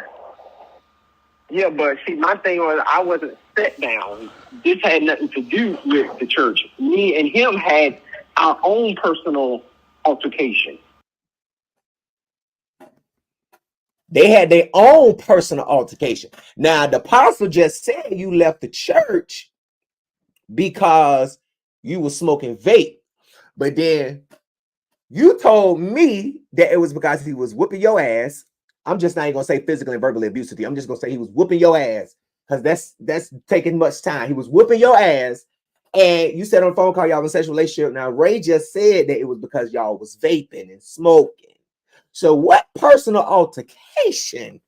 Yeah, but see, my thing was I wasn't set down. This had nothing to do with the church. Me and him had our own personal altercation. They had their own personal altercation. Now, the apostle just said you left the church because you were smoking vape. But then you told me that it was because he was whooping your ass. I'm just not even going to say physically and verbally abusive to you. I'm just going to say he was whooping your ass, because that's taking much time. He was whooping your ass. And you said on the phone call y'all in a sexual relationship. Now, Ray just said that it was because y'all was vaping and smoking. So what personal altercation?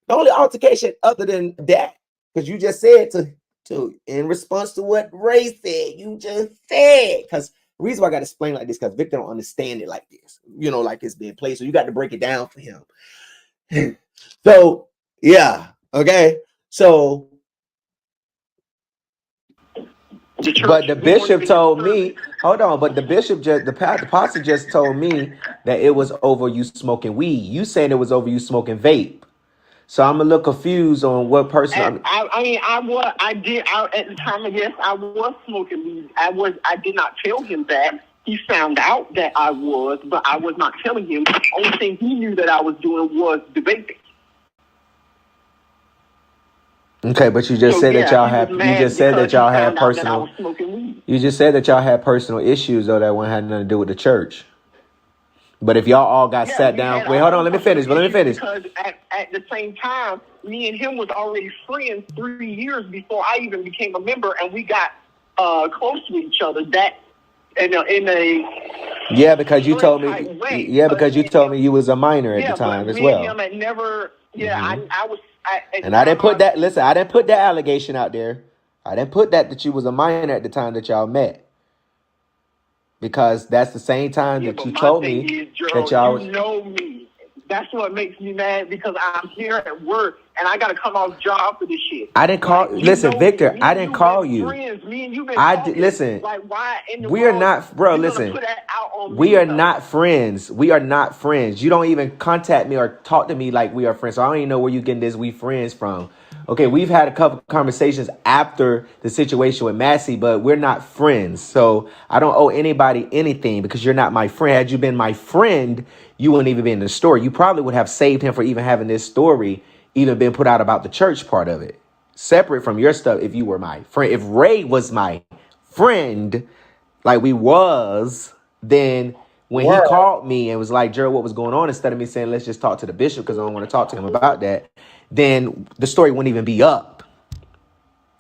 The only altercation other than that, because you just said to in response to what Ray said, you just said, because the reason why I got to explain like this, because Victor don't understand it like this, like it's being played. So you got to break it down for him. So yeah, okay. So but the bishop told me, hold on, but the bishop just the pastor just told me that it was over you smoking weed. You saying it was over you smoking vape. So I'm a little confused on what person. At the time, yes, I was smoking weed. I did not tell him that. He found out that I was, but I was not telling him. The only thing he knew that I was doing was debating. Okay, but you just said that y'all have. You just said that y'all had personal. You just said that y'all had personal issues though that one had nothing to do with the church. But if y'all all got sat down, wait, hold on, let me finish. Because at the same time, me and him was already friends 3 years before I even became a member, and we got close to each other. Yeah, because you told me. Yeah, because you told me you was a minor at the time as well. Him had never. Yeah, I was. And I didn't put that. Listen, I didn't put that allegation out there. I didn't put that you was a minor at the time that y'all met. Because that's the same time that you told me that y'all was. You know me. That's what makes me mad, because I'm here at work and I gotta come off job for this shit. I didn't call. Listen, Victor, I didn't call you. Friends. Me and you been listen. Like, why in the we are world not, bro. Listen, we are not friends. We are not friends. You don't even contact me or talk to me like we are friends. So I don't even know where you getting this "we friends" from. Okay, we've had a couple conversations after the situation with Massey, but we're not friends. So I don't owe anybody anything because you're not my friend. Had you been my friend, you wouldn't even be in the story. You probably would have saved him for even having this story even been put out about the church part of it. Separate from your stuff if you were my friend. If Ray was my friend, like we was, then when he called me and was like, Gerald, what was going on? Instead of me saying, let's just talk to the bishop because I don't want to talk to him about that, then the story wouldn't even be up.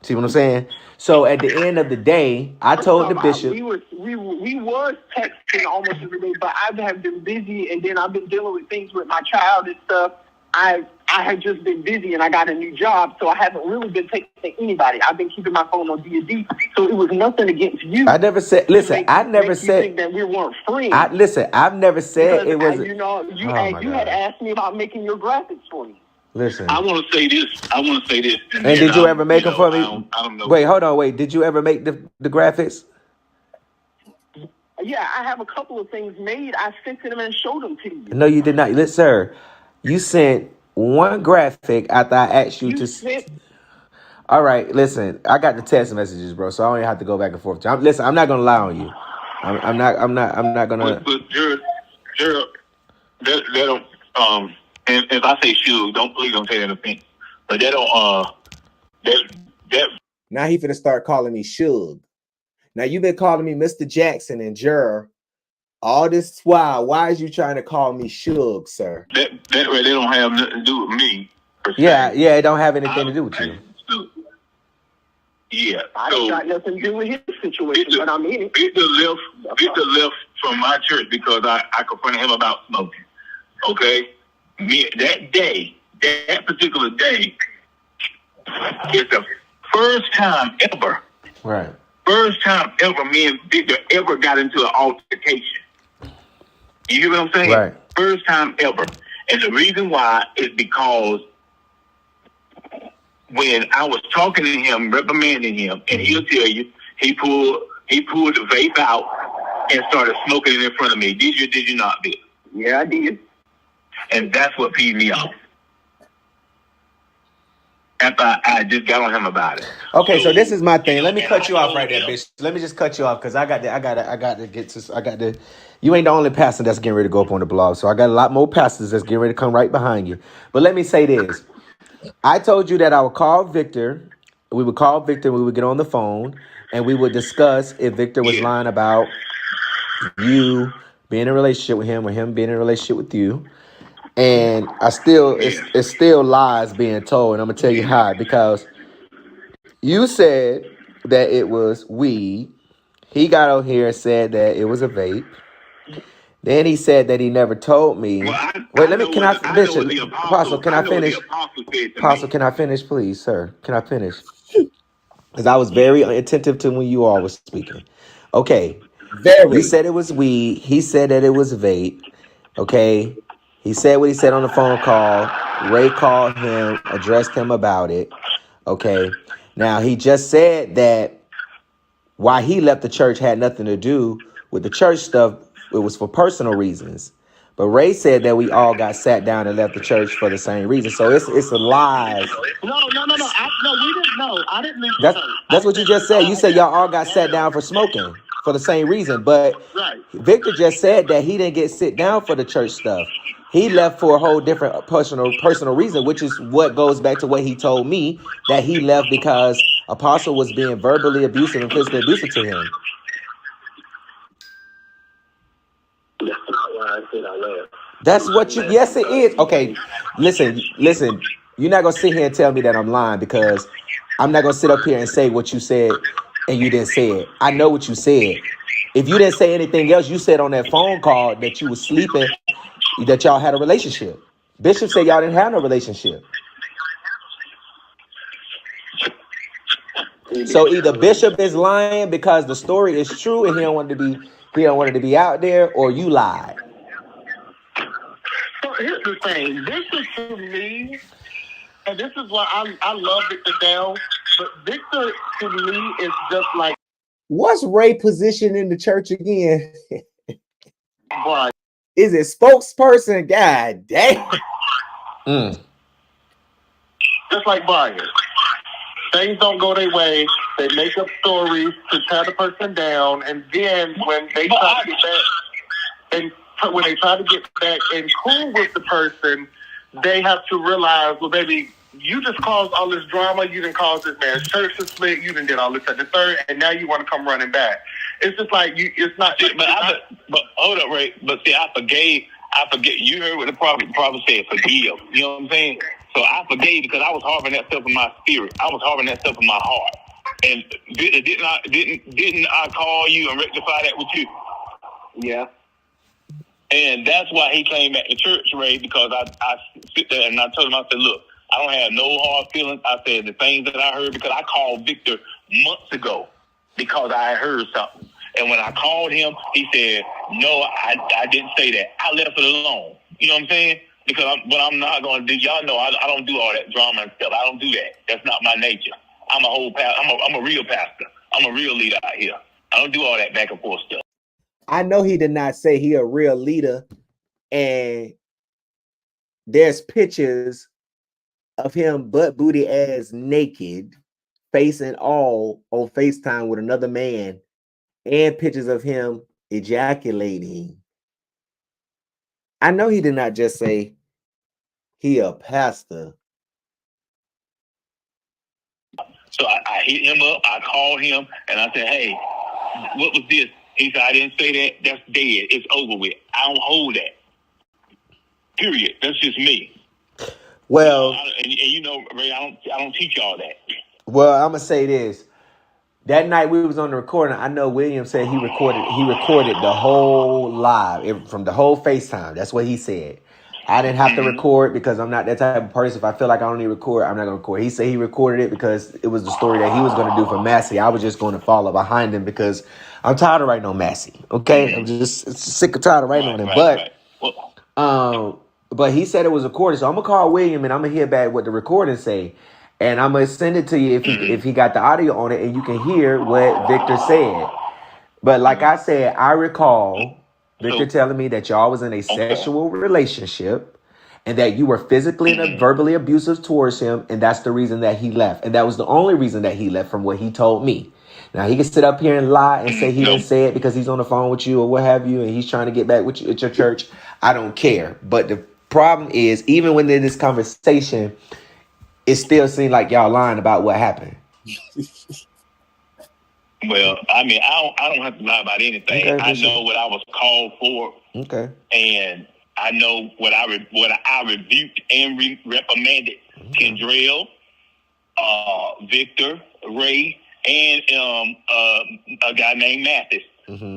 See what I'm saying? So at the end of the day, I told the bishop. We was texting almost every day, but I have been busy, and then I've been dealing with things with my child and stuff. I have just been busy, and I got a new job, so I haven't really been texting anybody. I've been keeping my phone on D&D, so it was nothing against you. I never said. Listen, I never said that we weren't friends. I've never said it was. You had asked me about making your graphics for me. Listen, I want to say this. And did you ever make them for me? I don't know. Wait, hold on. Wait, did you ever make the graphics? Yeah, I have a couple of things made. I sent them and showed them to you. No, you did not. Listen, sir, you sent one graphic after I asked you to. All right, listen, I got the text messages, bro, so I don't even have to go back and forth. Listen, I'm not gonna lie on you. I'm not gonna. But Gerald, that don't. And if I say shoe, please don't take that offense. But that don't. That. Now he finna start calling me Suge. Now you've been calling me Mr. Jackson and Juror all this while. Why is you trying to call me Suge, sir? That they don't have nothing to do with me. Yeah, it don't have anything to do with you. Yeah, I don't got nothing to do with his situation, but I mean it. Victor left from my church because I confronted him about smoking. Okay, that particular day, is the first time ever. Right. First time ever me and Victor ever got into an altercation. You hear what I'm saying? Right. First time ever. And the reason why is because when I was talking to him, reprimanding him, and he'll tell you, he pulled the vape out and started smoking it in front of me. Did you not, Vic? Yeah, I did. And that's what peed me off. After I just got on him about it. Okay, so this is my thing. Let me cut you off right there, bitch. Let me just cut you off because I got to get to. You ain't the only pastor that's getting ready to go up on the blog. So I got a lot more pastors that's getting ready to come right behind you. But let me say this. I told you that I would call Victor. We would call Victor. We would get on the phone and we would discuss if Victor was lying about you being in a relationship with him or him being in a relationship with you. And it's still lies being told. And I'm going to tell you how. Because you said that it was weed. He got out here and said that it was a vape. Then he said that he never told me. Well, Wait, let me. Can I, Bishop, the Apostle? Can I finish? apostle said to Apostle, me. can I finish, please, sir? Can I finish? Because I was very attentive to when you all was speaking. Okay, you Very. said it was weed. He said that it was vape. Okay, he said what he said on the phone call. Ray called him, addressed him about it. Okay, now he just said that why he left the church had nothing to do with the church stuff. It was for personal reasons. But Ray said that we all got sat down and left the church for the same reason. So it's a lies. No. We didn't know. I didn't leave the That's church. that's what you just said. You said y'all all got sat down for smoking for the same reason. But Right. Victor just said that he didn't get sit down for the church stuff. He left for a whole different personal reason, which is what goes back to what he told me, that he left because Apostle was being verbally abusive and physically abusive to him. That's not why I said I left. That's what you. Yes, it is. Okay, listen. You're not gonna sit here and tell me that I'm lying, because I'm not gonna sit up here and say what you said and you didn't say it. I know what you said. If you didn't say anything else, you said on that phone call that you was sleeping, that y'all had a relationship. Bishop said y'all didn't have no relationship. So either Bishop is lying because the story is true and he don't want it to be out there, or you lied. So here's the thing. This is to me, and this is why I love Victor Dell, but Victor to me is just like, What's Ray position in the church again? Brian. Is it spokesperson? God damn. Just like Brian. Things don't go their way. They make up stories to tear the person down, and then when they try to get back, and when they try to get back and cool with the person, they have to realize, well, baby, you just caused all this drama. You didn't cause this man's church to split. You didn't did all this at the third, and now you want to come running back. It's just like you. It's not. But hold up, Ray. But see, I forget. You heard what the prophet said. Forgive. You know what I'm saying? So I forgave because I was harboring that stuff in my spirit. I was harboring that stuff in my heart. And didn't I call you and rectify that with you? Yeah. And that's why he came back to church, Ray, because I sit there and I told him, I said, look, I don't have no hard feelings. I said the things that I heard, because I called Victor months ago because I heard something. And when I called him, he said, no, I didn't say that. I left it alone. You know what I'm saying? Because I'm not going to do, y'all know I don't do all that drama and stuff. I don't do that. That's not my nature. I'm a whole pastor. I'm a real pastor. I'm a real leader out here. I don't do all that back and forth stuff. I know he did not say he a real leader, and there's pictures of him butt booty ass naked, face and all, on FaceTime with another man, and pictures of him ejaculating. I know he did not just say he a pastor. So I hit him up, I called him, and I said, hey, what was this? He said, I didn't say that. That's dead. It's over with. I don't hold that. Period. That's just me. Well, and you know, Ray, I don't teach all that. Well, I'm gonna say this. That night we was on the recording, I know William said he recorded the whole live, from the whole FaceTime. That's what he said. I didn't have to record because I'm not that type of person. If I feel like I don't need to record, I'm not going to record. He said he recorded it because it was the story that he was going to do for Massey. I was just going to follow behind him because I'm tired of writing on Massey. Okay? I'm just sick and tired of writing on him. But he said it was recorded. So I'm going to call William and I'm going to hear back what the recording say. And I'm going to send it to you if he got the audio on it and you can hear what Victor said. But like I said, I recall Victor telling me that y'all was in a sexual relationship and that you were physically and verbally abusive towards him. And that's the reason that he left. And that was the only reason that he left from what he told me. Now, he can sit up here and lie and say he didn't say it because he's on the phone with you or what have you, and he's trying to get back with you at your church. I don't care. But the problem is, even within this conversation, it still seemed like y'all lying about what happened. Well, I mean, I don't have to lie about anything. Okay, I know what I was called for. Okay. And I know what I rebuked and reprimanded Kendrell, Victor, Ray, and a guy named Mathis.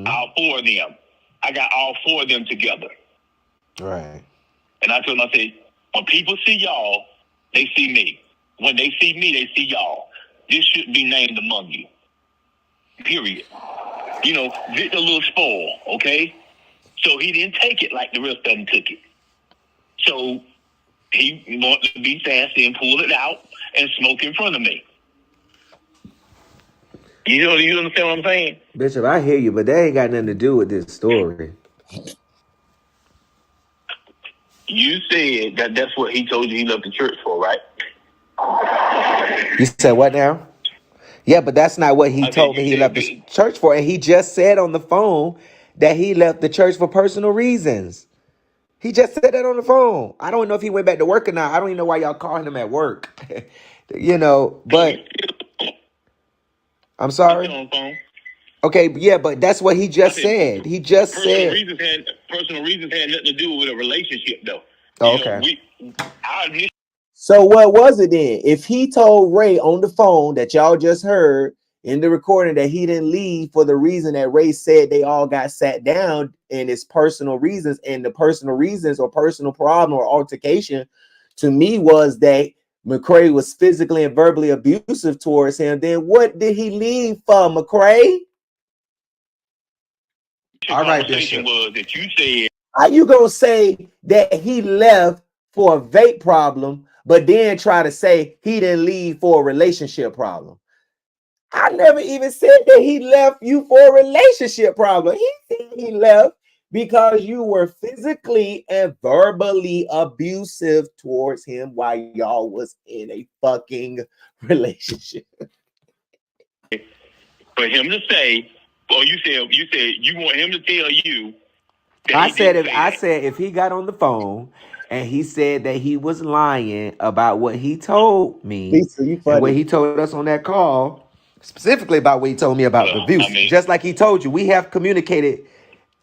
All four of them. I got all 4 of them together. Right. And I told them, I said, when people see y'all, they see me. When they see me, they see y'all. This shouldn't be named among you. Period. You know, Victor a little spoiled, okay? So he didn't take it like the rest of them took it. So he wanted to be sassy and pull it out and smoke in front of me. You understand what I'm saying? Bishop, I hear you, but that ain't got nothing to do with this story. You said that that's what he told you he left the church for, right? You said what now? Yeah, but that's not what he told me he left the church for. And he just said on the phone that he left the church for personal reasons. He just said that on the phone. I don't know if he went back to work or not. I don't even know why y'all calling him at work. You know, but I'm sorry. Okay, yeah, but that's what he just said. He just said Personal reasons had nothing to do with a relationship, though. Oh, okay. So what was it then? If he told Ray on the phone that y'all just heard in the recording that he didn't leave for the reason that Ray said they all got sat down and it's personal reasons, and the personal reasons or personal problem or altercation to me was that McCrae was physically and verbally abusive towards him, then what did he leave for, McCrae? All right, Bishop. Was that you said? How you gonna say that he left for a vape problem, but then try to say he didn't leave for a relationship problem? I never even said that he left you for a relationship problem. He said he left because you were physically and verbally abusive towards him while y'all was in a fucking relationship. For him to say, or you said you want him to tell you. I said if he got on the phone and he said that he was lying about what he told me, Lisa, and what he told us on that call, specifically about what he told me about the abuse, just like he told you, we have communicated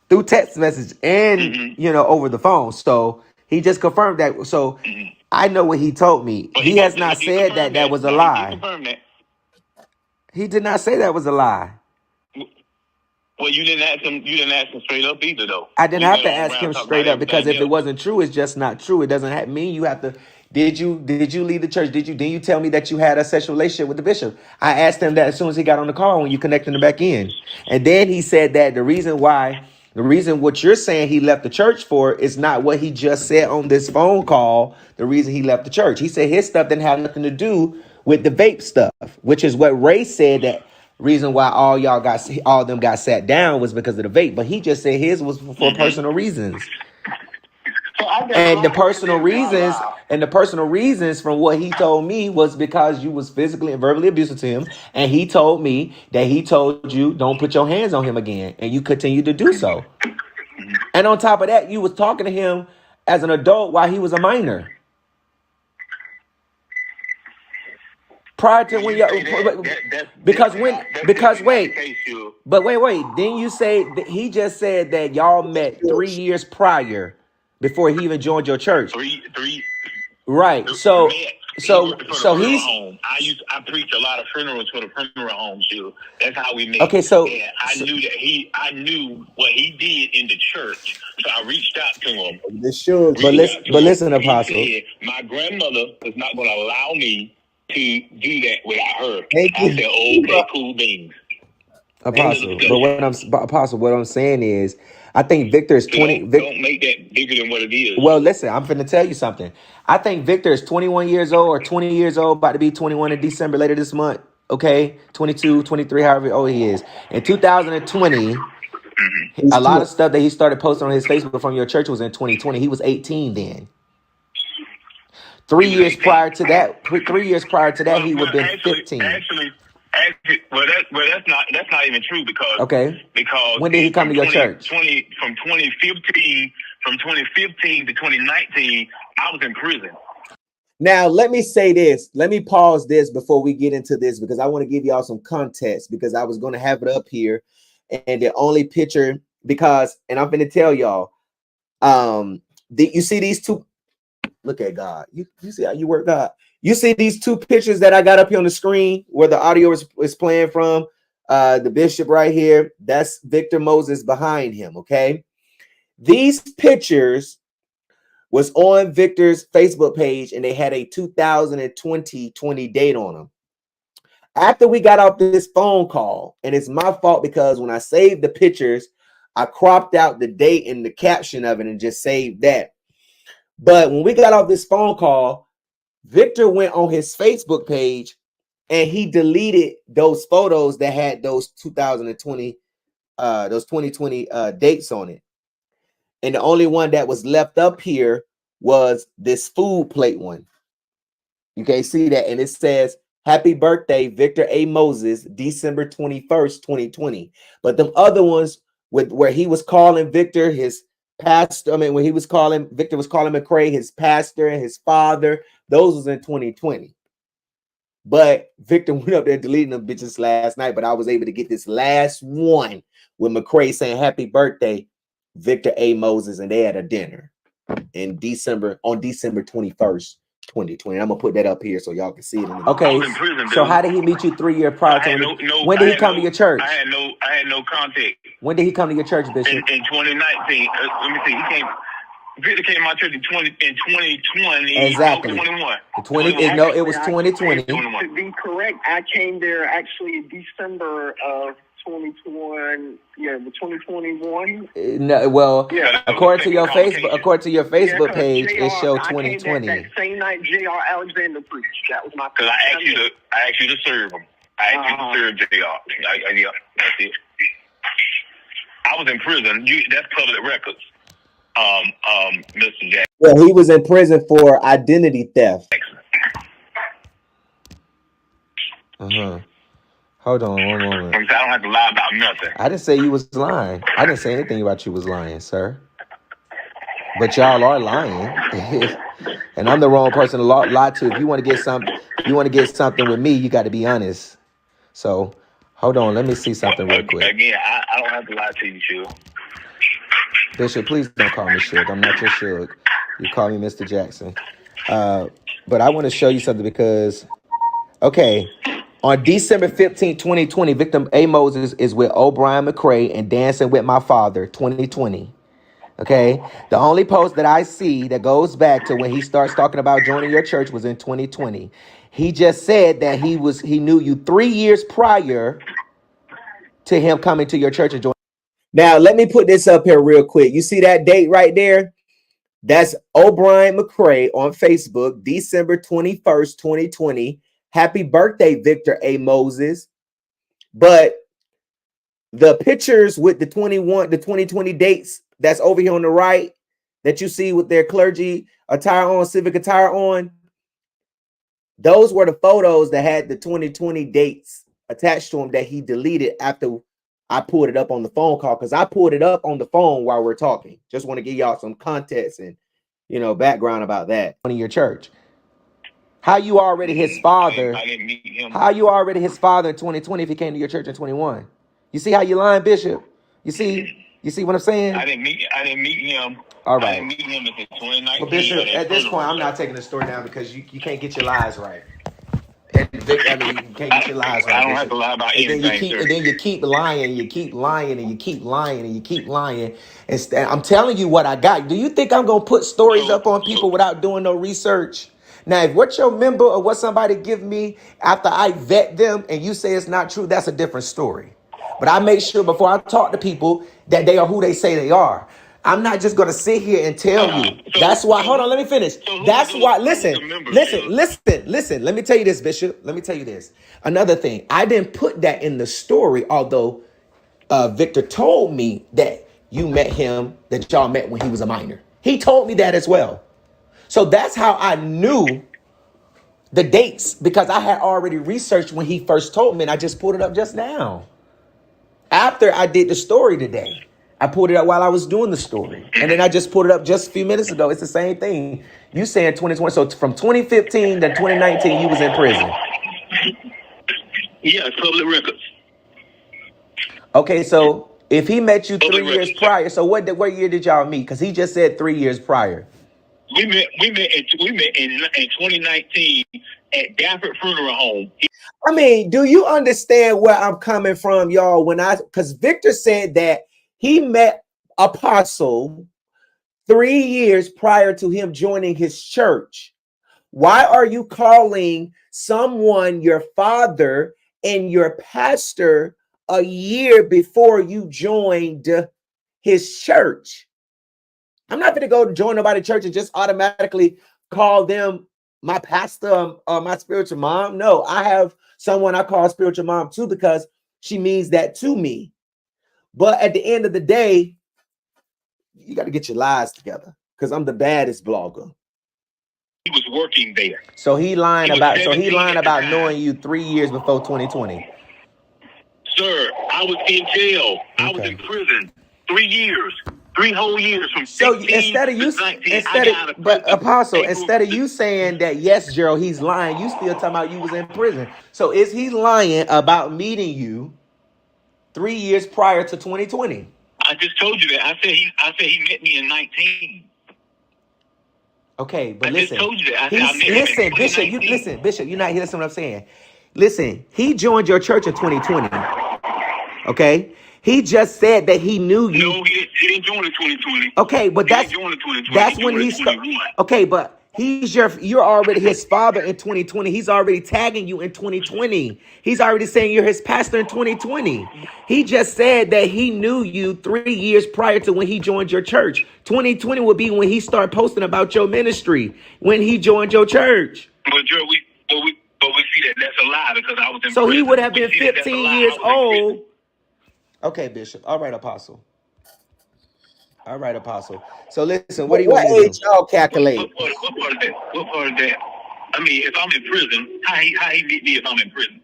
through text message and over the phone. So he just confirmed that. So I know what he told me. He has not said that was a lie. He did not say that was a lie. Well, you didn't ask him. You didn't ask him straight up either, though. I didn't have to ask him straight up because if it wasn't true, it's just not true. It doesn't mean you have to. Did you leave the church? Didn't you tell me that you had a sexual relationship with the bishop? I asked him that as soon as he got on the call when you connected him back in, and then he said that the reason what you're saying he left the church for is not what he just said on this phone call. The reason he left the church, he said his stuff didn't have nothing to do with the vape stuff, which is what Ray said that. Reason why all of them got sat down was because of the vape, but he just said his was for personal reasons. And the personal reasons from what he told me was because you was physically and verbally abusive to him, and he told me that he told you don't put your hands on him again, and you continue to do so. And on top of that, you was talking to him as an adult while he was a minor. Prior to when wait. Then you say that he just said that y'all met 3 years prior before he even joined your church. Three. Right. So he's. I preach a lot of funerals for the funeral home too. That's how we met. Okay, so I knew what he did in the church, so I reached out to him. But listen, Apostle. He said, my grandmother is not going to allow me to do that without her. I said, okay, cool beans. Apostle, what I'm saying is, I think Victor is 20. Don't make that bigger than what it is. Well, listen, I'm finna tell you something. I think Victor is 21 years old or 20 years old, about to be 21 in December later this month. Okay, 22, 23, however old he is. In 2020, a lot of stuff that he started posting on his Facebook from your church was in 2020. He was 18 then. 3 years prior to that, he would have been 15. Actually, that's not even true because when did he come to your church? From 2015 to 2019, I was in prison. Now, let me say this. Let me pause this before we get into this because I want to give y'all some context because I was going to have it up here, and the only picture and I'm going to tell y'all, you see these two. Look at God. You see how you work, God. You see these two pictures that I got up here on the screen where the audio is playing from. The bishop right here. That's Victor Moses behind him. Okay. These pictures was on Victor's Facebook page, and they had a 2020 date on them. After we got off this phone call, and it's my fault because when I saved the pictures, I cropped out the date and the caption of it and just saved that. But when we got off this phone call, Victor went on his Facebook page and he deleted those photos that had those 2020 dates on it. And the only one that was left up here was this food plate one. You can't see that. And it says, happy birthday, Victor A. Moses, December 21st, 2020. But the other ones with where he was calling Victor his pastor, when Victor was calling McCrae his pastor and his father, those was in 2020. But Victor went up there deleting them bitches last night, but I was able to get this last one with McCrae saying happy birthday, Victor A. Moses, and they had a dinner on December 21st, 2020. I'm gonna put that up here so y'all can see it. Okay, so how did he meet you 3 years prior to when did he come to your church? I had no contact. When did he come to your church, Bishop? In 2019. Let me see. Victor came to my church in 2020. Exactly. 21. It was 2020. To be correct, I came there actually in December of 2021. Yeah, the 2021. No, well, yeah. According to your Facebook page, it showed 2020. That same night, J.R. Alexander preached. That was my. Because I asked you to serve him. I asked you to serve J.R. Yeah, that's it. I was in prison. That's public records. Mr. Jackson. Well, he was in prison for identity theft. Hold on one moment. I don't have to lie about nothing. I didn't say you was lying. I didn't say anything about you was lying, sir. But y'all are lying, and I'm the wrong person to lie to. If you want to get something with me, you got to be honest. So, hold on. Let me see something real quick. Again, I don't have to lie to you, Shug. Bishop, please don't call me Shug. I'm not your Shug. You call me Mr. Jackson. But I want to show you something because, okay, on December 15, 2020, Victor A. Moses is with O'Brien McCrae and Dancing with My Father, 2020. Okay, the only post that I see that goes back to when he starts talking about joining your church was in 2020. He just said that he knew you 3 years prior to him coming to your church and joining. Now, let me put this up here real quick. You see that date right there? That's O'Brien McCrae on Facebook, December 21st, 2020. Happy birthday, Victor A. Moses. But the pictures with the 2020 dates that's over here on the right that you see with their clergy attire on, civic attire on, those were the photos that had the 2020 dates attached to them that he deleted after I pulled it up on the phone call, because I pulled it up on the phone while we're talking. Just want to give y'all some context and, background about that. In your church. How you already his father? I didn't meet him. How you already his father in 2020 if he came to your church in 21? You see how you lying, Bishop? You see what I'm saying? I didn't meet him. All right. I didn't meet him until 2019. Well, Bishop, at this point, I'm not taking the story down because you can't get your lies right. And Vic, you can't get your lies right. I don't have to lie about anything. And then you keep lying, and you keep lying, and you keep lying, and you keep lying. And I'm telling you what I got. Do you think I'm gonna put stories up on people without doing no research? Now, if what your member or what somebody give me after I vet them and you say it's not true, that's a different story. But I make sure before I talk to people that they are who they say they are. I'm not just going to sit here and tell you. That's why. Hold on. Let me finish. That's why. Listen. Let me tell you this, Bishop. Let me tell you this. Another thing. I didn't put that in the story, although Victor told me that you met him, that y'all met when he was a minor. He told me that as well. So that's how I knew the dates, because I had already researched when he first told me, and I just pulled it up just now. After I did the story today. I pulled it up while I was doing the story. And then I just pulled it up just a few minutes ago. It's the same thing. You saying 2020. So from 2015 to 2019, you was in prison. Yeah, it's public records. Okay, so if he met you 3 years prior, so what year did y'all meet? Because he just said 3 years prior. We met in 2019 at Dafford Funeral Home. I mean, do you understand where I'm coming from, y'all? Because Victor said that he met Apostle 3 years prior to him joining his church? Why are you calling someone your father and your pastor a year before you joined his church? I'm not going to go join nobody's church and just automatically call them my pastor or my spiritual mom. No, I have someone I call spiritual mom too, because she means that to me. But at the end of the day, you got to get your lies together, because I'm the baddest blogger. He was working there. So he lying about knowing you 3 years before 2020. Sir, I was in jail. Okay. I was in prison 3 years. 3 whole years from 16 instead of you, to 19, but Apostle, instead of you saying that, yes, Gerald, he's lying, you still talking about you was in prison. So is he lying about meeting you 3 years prior to 2020? I just told you that. I said he met me in 19. Okay, but I listen. Just told you that. Listen, Bishop, you're not listening to what I'm saying. Listen, he joined your church in 2020. Okay? He just said that he knew you. No, he didn't join in 2020. Okay, but that's when he started. Okay, but you're already his father in 2020. He's already tagging you in 2020. He's already saying you're his pastor in 2020. He just said that he knew you 3 years prior to when he joined your church. 2020 would be when he started posting about your ministry, when he joined your church. But Joe, we see that that's a lie, because I was in So prison. he would have been 15 years old. Okay, Bishop. All right, Apostle. So listen, what do you want to do? Y'all calculate? What part of that? What part of that? I mean, if I'm in prison, how he meet me if I'm in prison?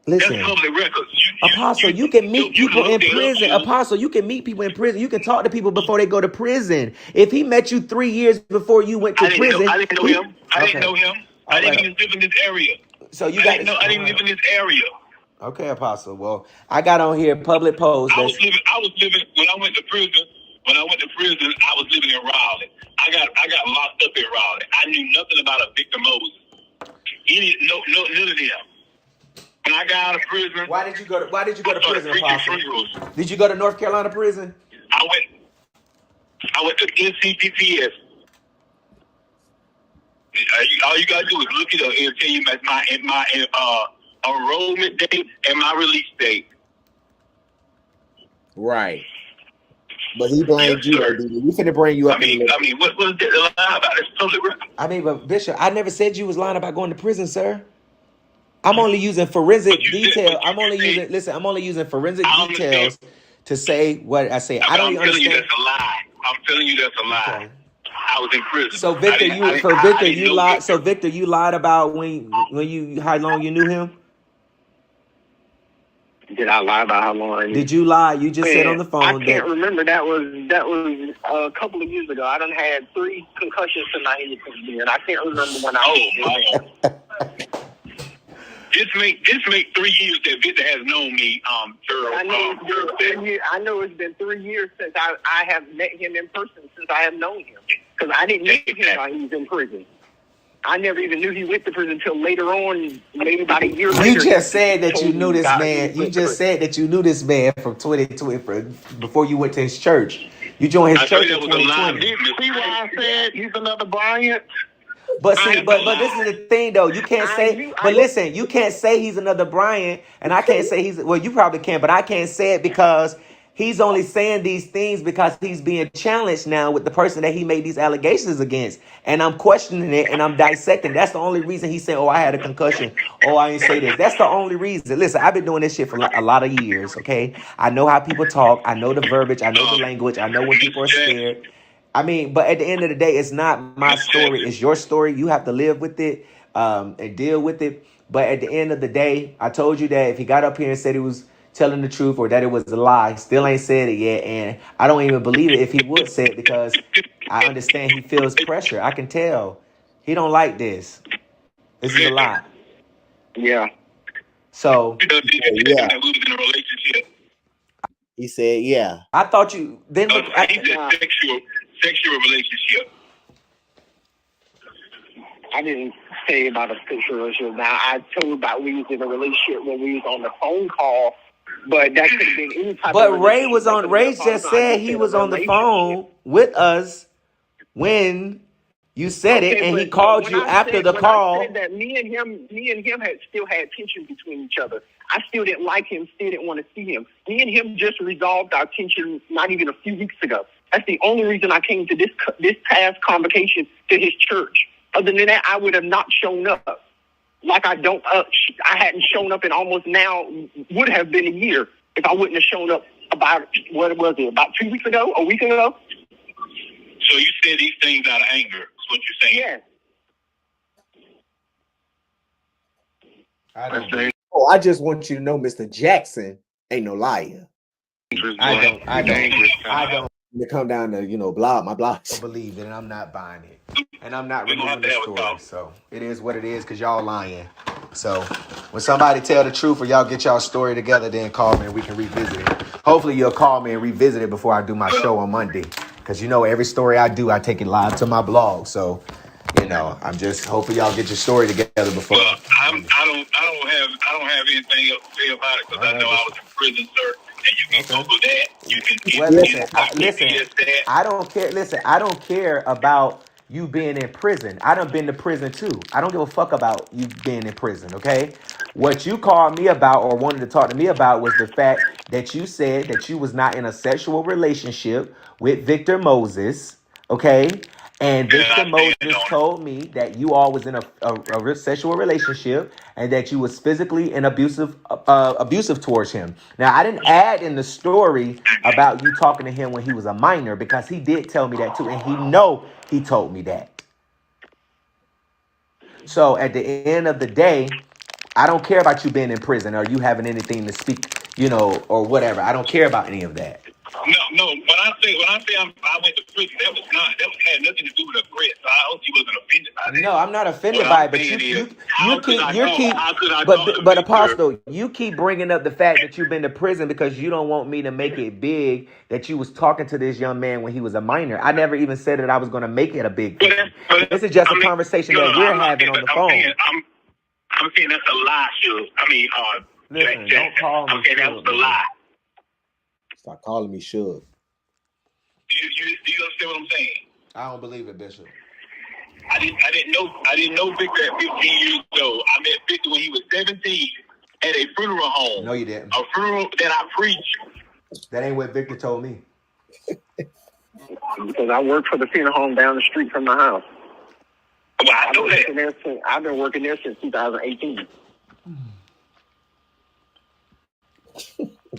Listen, that's public records. Apostle, you can meet people in prison. Apostle, you can meet people in prison. You can talk to people before they go to prison. If he met you 3 years before you went to prison, I didn't know him. I didn't know him. I didn't even live in this area. So I didn't live in this area. Okay, Apostle. Well, I got on here public post. I was living when I went to prison. When I went to prison, I was living in Raleigh. I got locked up in Raleigh. I knew nothing about a Victor Moses. None of them. When I got out of prison, why did you go to prison, Apostle? Did you go to North Carolina prison? I went to NCPPS. All you gotta do is look it up and tell you my enrollment date and my release date. Right. But he blamed you. We finna bring you up. What is that lie about? It's public record. I mean, but Bishop, I never said you was lying about going to prison, sir. I'm only using forensic detail. I'm only using forensic details to say what I say. I don't even understand. I'm telling you that's a lie. I'm telling you that's a lie. Okay. I was in prison. So Victor, you lied. So Victor, you lied about how long you knew him. Did I lie about how long I knew? Did you lie? You just said on the phone. I can't remember. That was a couple of years ago. I done had 3 concussions tonight, and I can't remember when I was. This make 3 years that Victor has known me, Gerald. I know it's been 3 years since I have met him in person, since I have known him. Because I didn't know him while he was in prison. I never even knew he went to prison until later on, maybe about a year later. You just said that you knew this man. You just said that you knew this man from 2020, before you went to his church. You joined his church in 2020. See why I said he's another Bryant? But see, but this is the thing though. You can't say. But listen, you can't say he's another Brian, and I can't say he's. Well, you probably can, but I can't say it because he's only saying these things because he's being challenged now with the person that he made these allegations against, and I'm questioning it and I'm dissecting. That's the only reason he said, "Oh, I had a concussion." Oh, I didn't say this. That's the only reason. Listen, I've been doing this shit for a lot of years. Okay, I know how people talk. I know the verbiage. I know the language. I know when people are scared. I mean, but at the end of the day, it's not my story. It's your story. You have to live with it and deal with it. But at the end of the day, I told you that if he got up here and said he was telling the truth or that it was a lie, still ain't said it yet. And I don't even believe it if he would say it because I understand he feels pressure. I can tell. He don't like this. This is a lie. Yeah. So, yeah. He said, yeah. I thought you... Then look, he said sexual relationship. I didn't say about a sexual relationship. Now, I told about we was in a relationship when we was on the phone call But that could have been any type But of Ray was relationship. That on. could Ray have been just said he was on the phone with us when you said it, and he called you after the call. I said that me and him had still had tension between each other. I still didn't like him, still didn't want to see him. Me and him just resolved our tension not even a few weeks ago. That's the only reason I came to this past convocation to his church. Other than that, I would have not shown up. Like I hadn't shown up in almost now would have been a year if I wouldn't have shown up about 2 weeks ago, a week ago. So you said these things out of anger. Is what you're saying? Yeah. I just want you to know, Mr. Jackson ain't no liar. I don't. To come down to my blog. I believe it, and I'm not buying it, and I'm not removing the story. So it is what it is, because y'all lying. So when somebody tell the truth or y'all get y'all story together, then call me and we can revisit it. Hopefully you'll call me and revisit it before I do my show on Monday, because every story I do, I take it live to my blog. So I'm just hoping y'all get your story together before. Well, I don't have anything else to say about it, because I know I was in prison, sir. And you can Google that. You can I don't care. Listen, I don't care about you being in prison. I done been to prison too. I don't give a fuck about you being in prison, okay? What you called me about or wanted to talk to me about was the fact that you said that you was not in a sexual relationship with Victor Moses, okay? And Victor Moses told me that you all was in a sexual relationship and that you was physically and abusive towards him. Now, I didn't add in the story about you talking to him when he was a minor, because he did tell me that too, and he told me that. So at the end of the day, I don't care about you being in prison or you having anything to speak, or whatever. I don't care about any of that. No. When I say I went to prison, that had nothing to do with a threat. So I hope you wasn't offended by that. No, I'm not offended by it, but Apostle, you keep bringing up the fact that you've been to prison because you don't want me to make it big that you was talking to this young man when he was a minor. I never even said that I was going to make it a big thing. This is just a conversation that we're having on the phone. I'm saying that's a lie, Suge. Listen, don't call me. I'm saying that was a lie. Stop calling me Suge. Do you understand what I'm saying? I don't believe it, Bishop. I didn't know Victor at 15 years old. I met Victor when he was 17 at a funeral home. No, you didn't. A funeral that I preached. That ain't what Victor told me. Because I work for the funeral home down the street from my house. Well, I know that. I've been working there since 2018.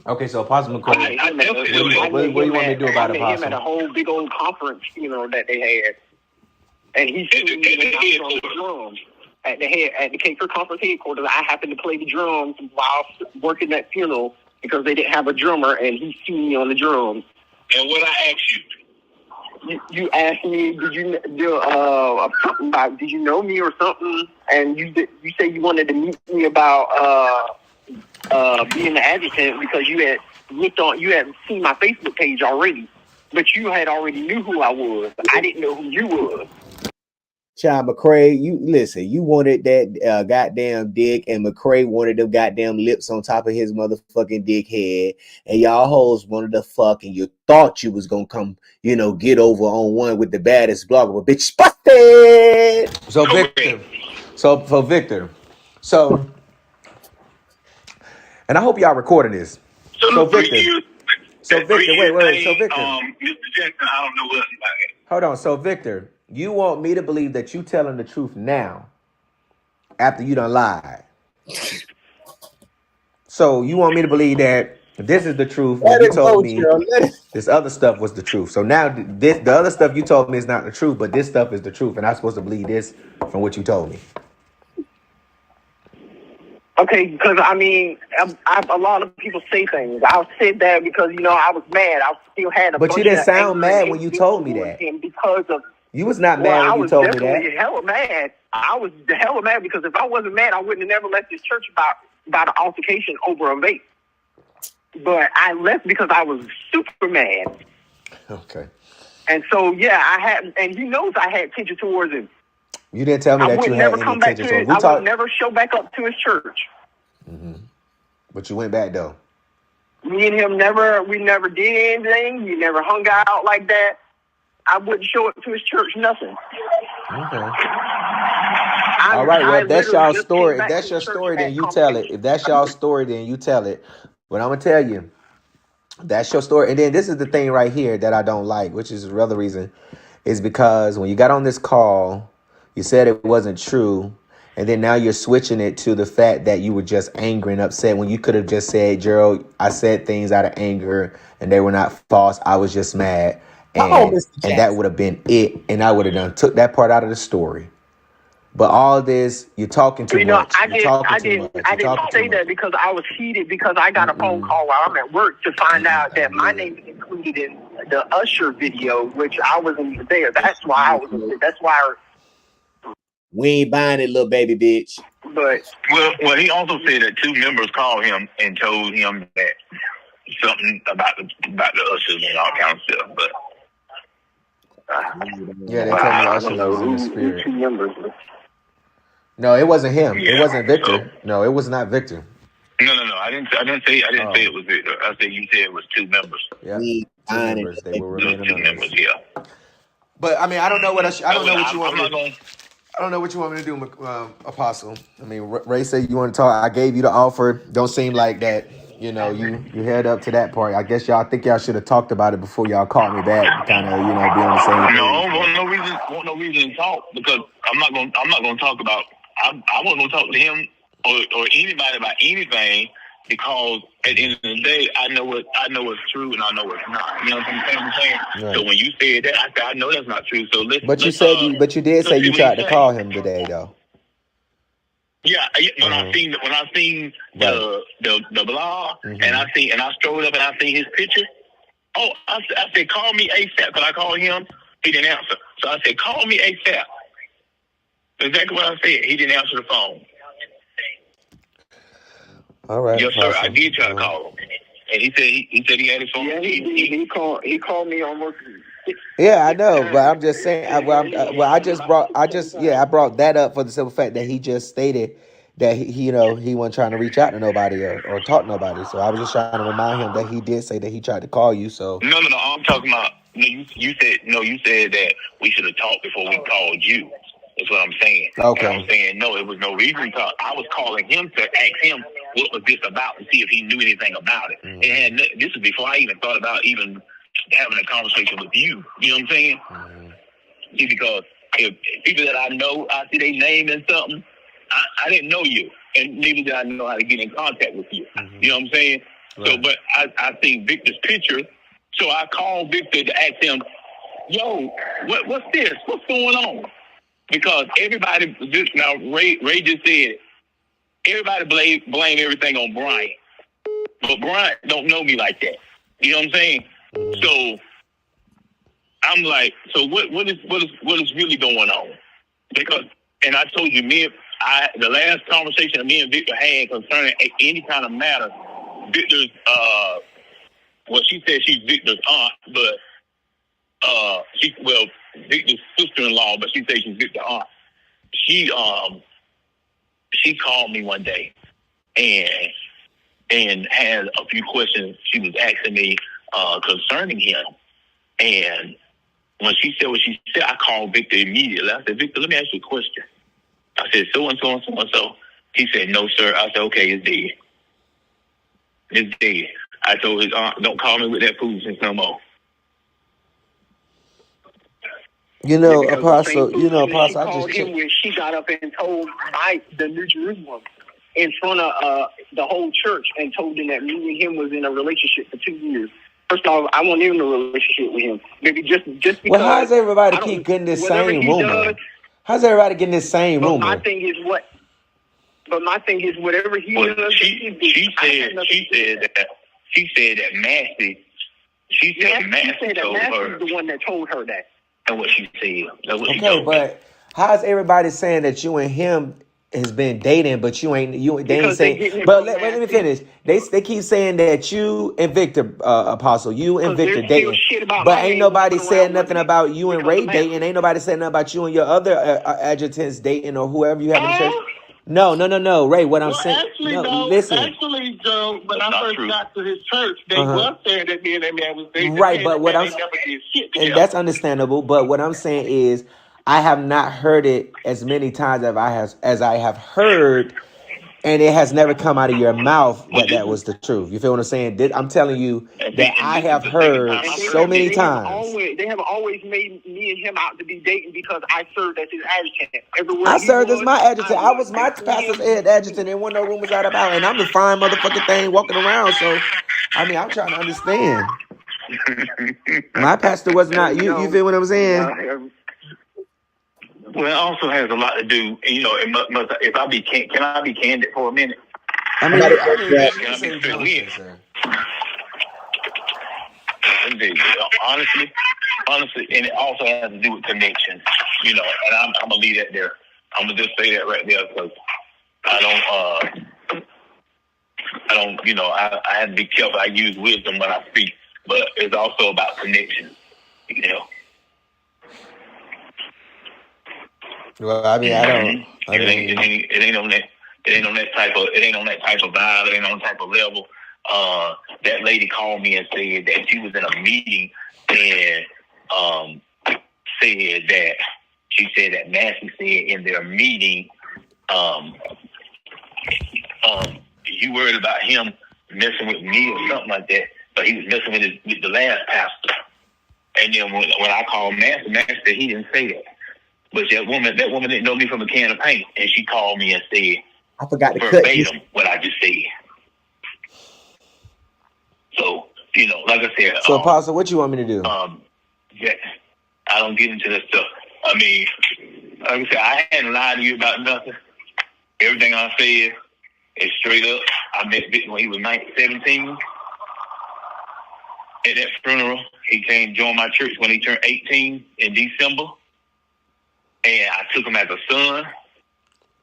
Okay, so Apostle McCrae, what do you want me to do about Apostle? I met him at a whole big old conference, that they had, and he threw me on the drums at the Cape Conference headquarters. I happened to play the drums while working that funeral because they didn't have a drummer, and he threw me on the drums. And what I asked you? You asked me, did you something about, did you know me or something? And you say you wanted to meet me about being the adjutant because you had seen my Facebook page already, but you had already knew who I was. I didn't know who you was. Child, McCrae, you wanted that goddamn dick, and McCrae wanted them goddamn lips on top of his motherfucking dick head, and y'all hoes wanted to fuck, and you thought you was gonna come, get over on one with the baddest blogger, but bitch, busted. So Victor, and I hope y'all recording this. So Victor, wait. So Victor, Mr. Jackson, I don't know what about it. Hold on. So Victor, you want me to believe that you telling the truth now, after you done lied? So you want me to believe that this is the truth when you told me this other stuff was the truth. So now the other stuff you told me is not the truth, but this stuff is the truth, and I'm supposed to believe this from what you told me. Okay, because a lot of people say things. I said that because I was mad. I still had a. But you didn't sound mad when you told me that. Because of you was not mad when you told me that. I was definitely hella mad. I was hella mad because if I wasn't mad, I wouldn't have never left this church about an altercation over a vape. But I left because I was super mad. Okay. And so I had, and he knows I had tension towards him. You didn't tell me that you had any intention. I would never show back up to his church. Mm-hmm. But you went back though. Me and him we never did anything. We never hung out like that. I wouldn't show it to his church, nothing. Okay. All right, well, if that's y'all story, if that's your story, then you tell it. If that's y'all story, then you tell it. But I'm going to tell you, that's your story. And then this is the thing right here that I don't like, which is the other reason, is because when you got on this call, you said it wasn't true. And then now you're switching it to the fact that you were just angry and upset when you could have just said, Gerald, I said things out of anger and they were not false. I was just mad. And that would have been it. And I would have took that part out of the story. But all this, you're talking too much. I didn't say that because I was heated because I got a phone call while I'm at work to find out that my name is included in the Usher video, which I wasn't even there. That's why we ain't buying it, little baby bitch. But well, he also said that 2 members called him and told him that something about the Ushers and all kinds of stuff. But yeah, they told me Usher was in the spirit. 2 members. No, it wasn't him. Yeah, it wasn't Victor. No, it was not Victor. No. I didn't say it was Victor. I said you said it was 2 members. Yeah, 2 members. They were remaining 2 members. Yeah. But I mean, I don't know what you want me to do, Apostle. I mean, Ray said you want to talk. I gave you the offer. Don't seem like that. You know, you head up to that part. I guess y'all think y'all should have talked about it before y'all called me back. Kind of, be on the same page. No, want no reason to talk because I'm not gonna talk about. I wasn't gonna talk to him or anybody about anything because at the end of the day, I know what's true and I know what's not. You know what I'm saying? Right. So when you said that, I said I know that's not true. So But you did say you tried to call him today, though. Yeah. When I seen the blog and I strolled up and I seen his picture. Oh, I said call me ASAP. But I called him, he didn't answer. So I said call me ASAP. Exactly what I said. He didn't answer the phone. All right. Yes, sir. I did try to call him, and he said he had his phone. Yeah, he called me almost. Yeah, I know, but I'm just saying. I brought that up for the simple fact that he just stated that he wasn't trying to reach out to nobody or talk to nobody. So I was just trying to remind him that he did say that he tried to call you. So no. I'm talking about. You said that we should have talked before we called you. That's what I'm saying. Okay. And I'm saying no, it was no reason to talk. I was calling him to ask him what was this about to see if he knew anything about it. Mm-hmm. And this was before I even thought about even having a conversation with you. You know what I'm saying? Mm-hmm. See, because if people that I know, I see their name and something, I didn't know you, and neither did I know how to get in contact with you. Mm-hmm. You know what I'm saying? Right. So, but I seen Victor's picture, so I called Victor to ask him, "Yo, what's this? What's going on?" Because everybody just now, Ray just said, everybody blame everything on Brian, but Brian don't know me like that. You know what I'm saying? Mm-hmm. So I'm like, so what is really going on? Because, and I told you, the last conversation that me and Victor had concerning any kind of matter, Victor's, she said she's Victor's aunt, but Victor's sister-in-law, but she says she's Victor's aunt. She called me one day and had a few questions she was asking me concerning him. And when she said what she said, I called Victor immediately. I said, Victor, let me ask you a question. I said, so-and-so and so-and-so. He said, no, sir. I said, okay, it's dead. It's dead. I told his aunt, don't call me with that foolishness no more. Apostle, she called him when she got up and told the New Jerusalem in front of the whole church and told him that me and him was in a relationship for 2 years. First off, I wasn't even in a relationship with him. Maybe just because. Well, how's everybody keep getting this same rumor? How's everybody getting this same rumor? My thing is whatever he does. She said that Massey. She said Massey told her. The one that told her that. That's what she said. That's what she told me. How's everybody saying that you and him has been dating, but they ain't saying. But let me finish. They keep saying that you and Victor, Apostle, you and Victor dating, but ain't nobody saying nothing about you and Ray dating. Ain't nobody saying nothing about you and your other adjutants dating or whoever you have in church. No, Ray. What I'm Well, saying. actually, No, though, listen. Joe, when I first got to his church, they was saying that me and that man was dating. Right, but what they I'm never did shit and together. that's understandable. But what I'm saying is, I have not heard it as many times as I have heard, and it has never come out of your mouth that was the truth. You feel what I'm saying? I'm telling you that I have heard so many times. They have always made me and him out to be dating because I served as his adjutant. Everywhere I he served as was, my adjutant. I was my pastor's head adjutant. There wasn't no rumors out about, and I'm the fine motherfucking thing walking around. So, I mean, I'm trying to understand. My pastor was not you. You feel what I'm saying? Well, it also has a lot to do. You know, if I be can I be candid for a minute? I mean, can I be straight? Honestly, and it also has to do with connections. You know, and I'm gonna leave that there. I'm gonna just say that right there because I don't. You know, I have to be careful. I use wisdom when I speak, but it's also about connections. You know. Well, I mean, I don't. It ain't on that. It ain't on that type of. It ain't on that type of vibe. It ain't on that type of level. That lady called me and said that she was in a meeting and she said that Massey said in their meeting, you worried about him messing with me or something like that, but he was messing with the last pastor. And then when I called Massey said he didn't say that. But that woman didn't know me from a can of paint, and she called me and said, I forgot to verbatim what I just said. So, you know, like I said. So, Apostle, what you want me to do? Yeah, I don't get into that stuff. I mean, like I said, I hadn't lied to you about nothing. Everything I said is straight up. I met Victor when he was 17. At that funeral, he came join my church when he turned 18 in December. And I took him as a son.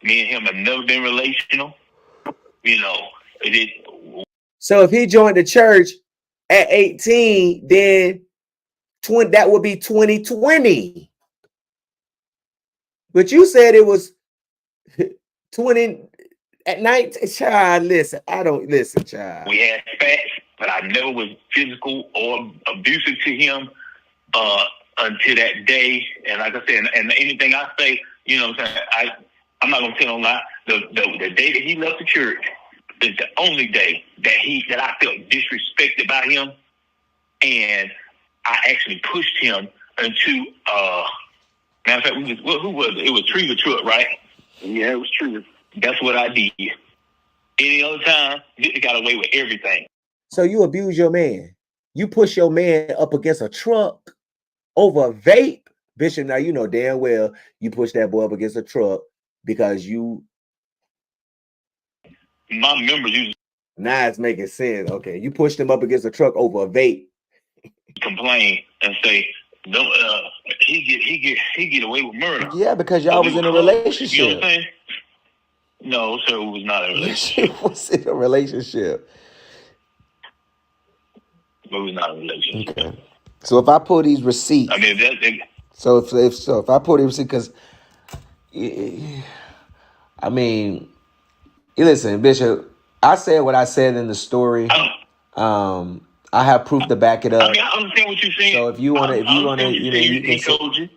Me and him have never been relational. You know, So if he joined the church at 18, then that would be 2020. But you said it was 20 at 19. Child, listen, I don't listen, child. We had facts, but I never was physical or abusive to him until that day. And like I said, and anything I say, you know what I'm saying, I'm not gonna tell no lie. The day that he left the church is the only day that I felt disrespected by him, and I actually pushed him into matter of fact, who was it? It was Trigger Truck, right? Yeah, it was Trigger. That's what I did. Any other time, Victor got away with everything. So you abuse your man. You push your man up against a truck over a vape. Bishop, now you know damn well you push that boy up against a truck because you. My members used. Now it's making sense. Okay, you pushed him up against a truck over a vape. Complain and say, "Don't he get away with murder?" Yeah, because y'all was in a relationship. You know what I'm saying? No, sir, it was not a relationship. It was in a relationship. But it was not a relationship. Okay. So if I pull these receipts, I mean, if I pull these receipts, because I mean, listen, Bishop, I said what I said in the story. I have proof to back it up. I mean, I understand what you're saying. So if you want to, you know, you can. Told you.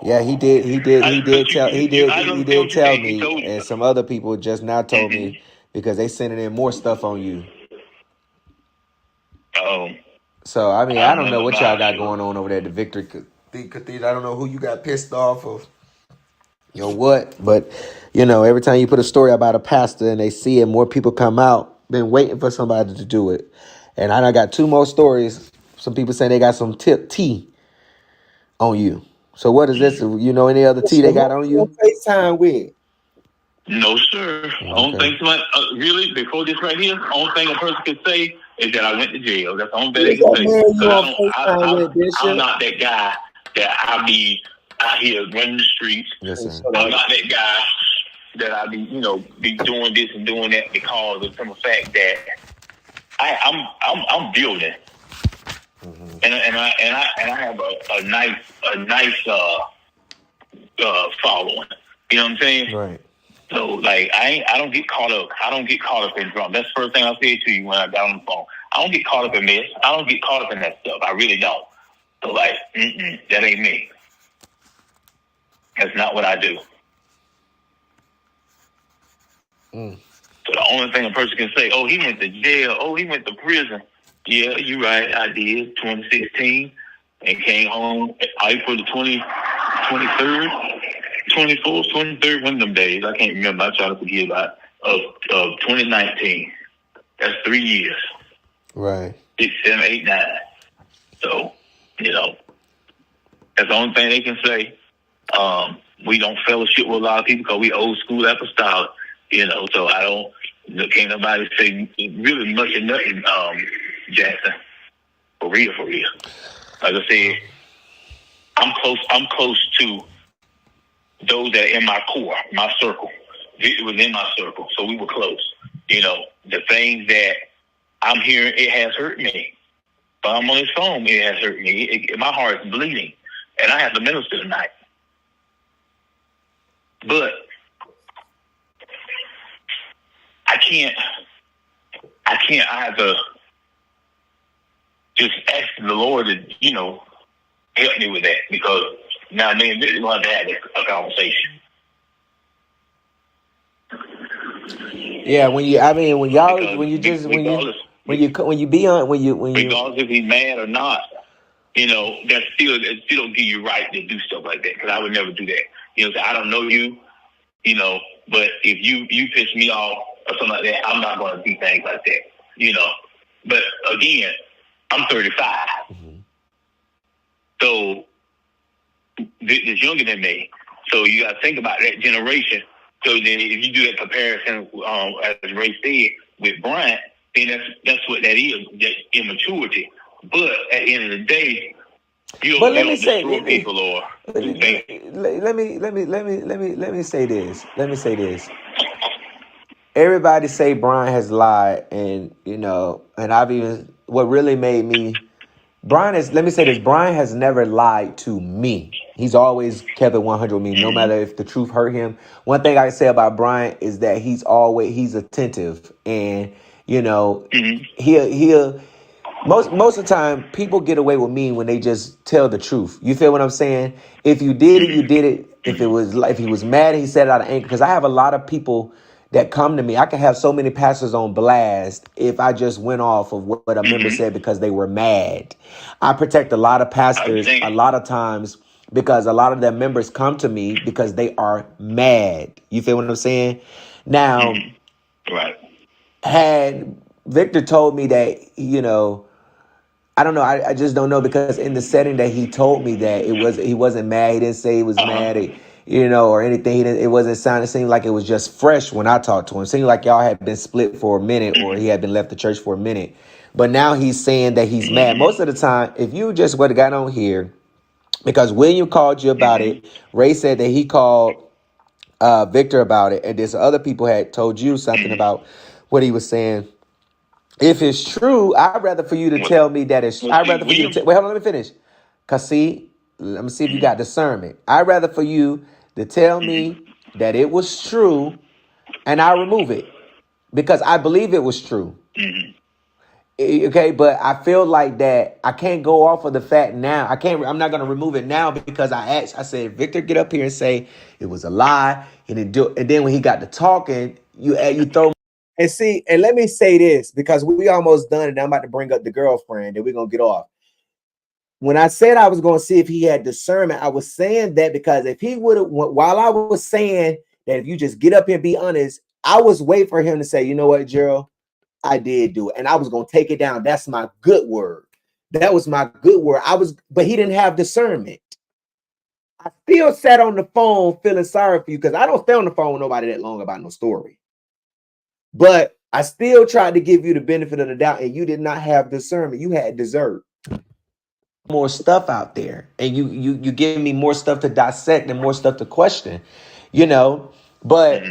Yeah, he did tell me, and some other people just now told me because they sending in more stuff on you. Oh. So I mean, I don't know what y'all got going on over there at the Victory Cathedral. I don't know who you got pissed off of, what, but you know, every time you put a story about a pastor and they see it, more people come out. Been waiting for somebody to do it, and I got two more stories. Some people saying they got some tea on you. So what is this? You know any other tea they got on you? FaceTime with? No, sir. Okay. Only thing somebody, really, before this right here, only thing a person can say is that I went to jail. That's the only thing they can say. I'm not that guy that I be out here running the streets. Yes, I'm not that guy that I be, be doing this and doing that because of some fact that I'm building. Mm-hmm. And I have a nice following. You know what I'm saying? Right. So like I don't get caught up. I don't get caught up in drama. That's the first thing I said to you when I got on the phone. I don't get caught up in mess. I don't get caught up in that stuff. I really don't. So like, that ain't me. That's not what I do. So the only thing a person can say, oh, he went to jail. Oh, he went to prison. Yeah, you're right. I did. 2016 and came home April the 23rd, 24th, 23rd, one of them days. I can't remember. I try to forget about of 2019. That's 3 years. Right. 6, 7, 8, 9. So, that's the only thing they can say. We don't fellowship with a lot of people because we old school apostolic, so can't nobody say really much of nothing, Jackson. For real. Like I said, I'm close to those that are in my core, my circle. It was in my circle, so we were close. The things that I'm hearing, it has hurt me. But I'm on this phone, it has hurt me. My heart is bleeding, and I have to minister tonight. But I can't. I have to just ask the Lord to, help me with that, because now me and Billy going to have a conversation. Yeah, when you be on, regardless if he's mad or not, it still don't give you right to do stuff like that, because I would never do that. I don't know you, but if you piss me off or something like that, I'm not going to do things like that, But again, I'm 35. So it's younger than me. So you got to think about that generation. So then if you do that comparison, as Ray said, with Bryant, then that's what that is, that immaturity. But at the end of the day, you don't destroy people or do things. Let me say this. Let me say this. Everybody say Brian has lied, and and I've even, what really made me, Brian has never lied to me. He's always kept it 100 with me, no matter if the truth hurt him. One thing I can say about Brian is that he's attentive, and he'll most of the time people get away with me when they just tell the truth. You feel what I'm saying? If you did it, you did it. If he was mad, he said it out of anger. Because I have a lot of people that come to me. I can have so many pastors on blast if I just went off of what a member said because they were mad. I protect a lot of pastors a lot of times because a lot of their members come to me because they are mad. You feel what I'm saying? Now, right. Had Victor told me that, I don't know. I just don't know, because in the setting that he told me that he wasn't mad. He didn't say he was mad, or anything. It seemed like it was just fresh when I talked to him. It seemed like y'all had been split for a minute, or he had been left the church for a minute. But now he's saying that he's mad. Most of the time, if you just would have got on here, because William called you about it, Ray said that he called Victor about it, and there's other people had told you something about what he was saying. If it's true, I'd rather for you to tell me that it's. I'd rather for you to wait. Hold on, let me finish. Cause see, let me see if you got discernment. I'd rather for you to tell me that it was true, and I remove it because I believe it was true. Okay, but I feel like that I can't go off of the fact now. I'm not gonna remove it now because I said, Victor, get up here and say it was a lie, and then when he got to talking, you throw. And see, and let me say this, because we almost done, and I'm about to bring up the girlfriend, and we're gonna get off. When I said I was going to see if he had discernment, I was saying that because if he would have, while I was saying that if you just get up here and be honest, I was waiting for him to say, you know what, Gerald, I did do it, and I was going to take it down. That's my good word. That was my good word. But he didn't have discernment. I still sat on the phone feeling sorry for you, because I don't stay on the phone with nobody that long about no story. But I still tried to give you the benefit of the doubt, and you did not have discernment. You had dessert. More stuff out there, and you give me more stuff to dissect and more stuff to question, But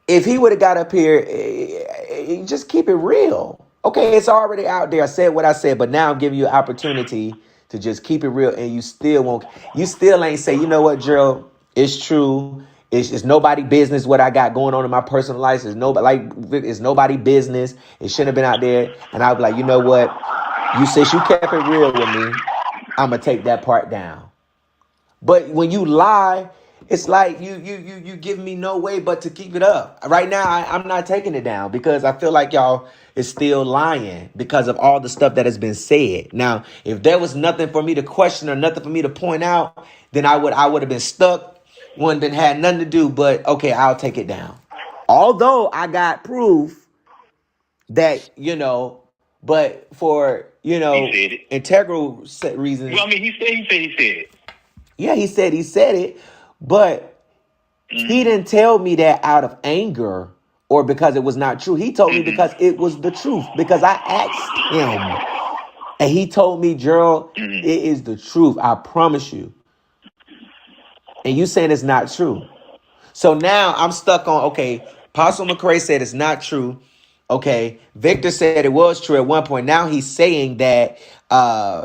if he would have got up here, just keep it real. Okay, it's already out there. I said what I said, but now I'm giving you an opportunity to just keep it real, and you still ain't say, you know what, Gerald, it's true. It's nobody business what I got going on in my personal life. It's nobody business. It shouldn't have been out there. And I'll be like, you know what? Since you kept it real with me, I'm gonna take that part down. But when you lie, it's like you give me no way but to keep it up. Right now, I'm not taking it down because I feel like y'all is still lying because of all the stuff that has been said. Now, if there was nothing for me to question or nothing for me to point out, then I would have been stuck. One that had nothing to do. But okay, I'll take it down. Although I got proof that but for integral reasons. Well, I mean, he said it. Yeah, he said it, but he didn't tell me that out of anger or because it was not true. He told me because it was the truth. Because I asked him, and he told me, Gerald, it is the truth. I promise you. And you saying it's not true. So now I'm stuck on, okay, Apostle McCrae said it's not true. Okay, Victor said it was true at one point. Now he's saying that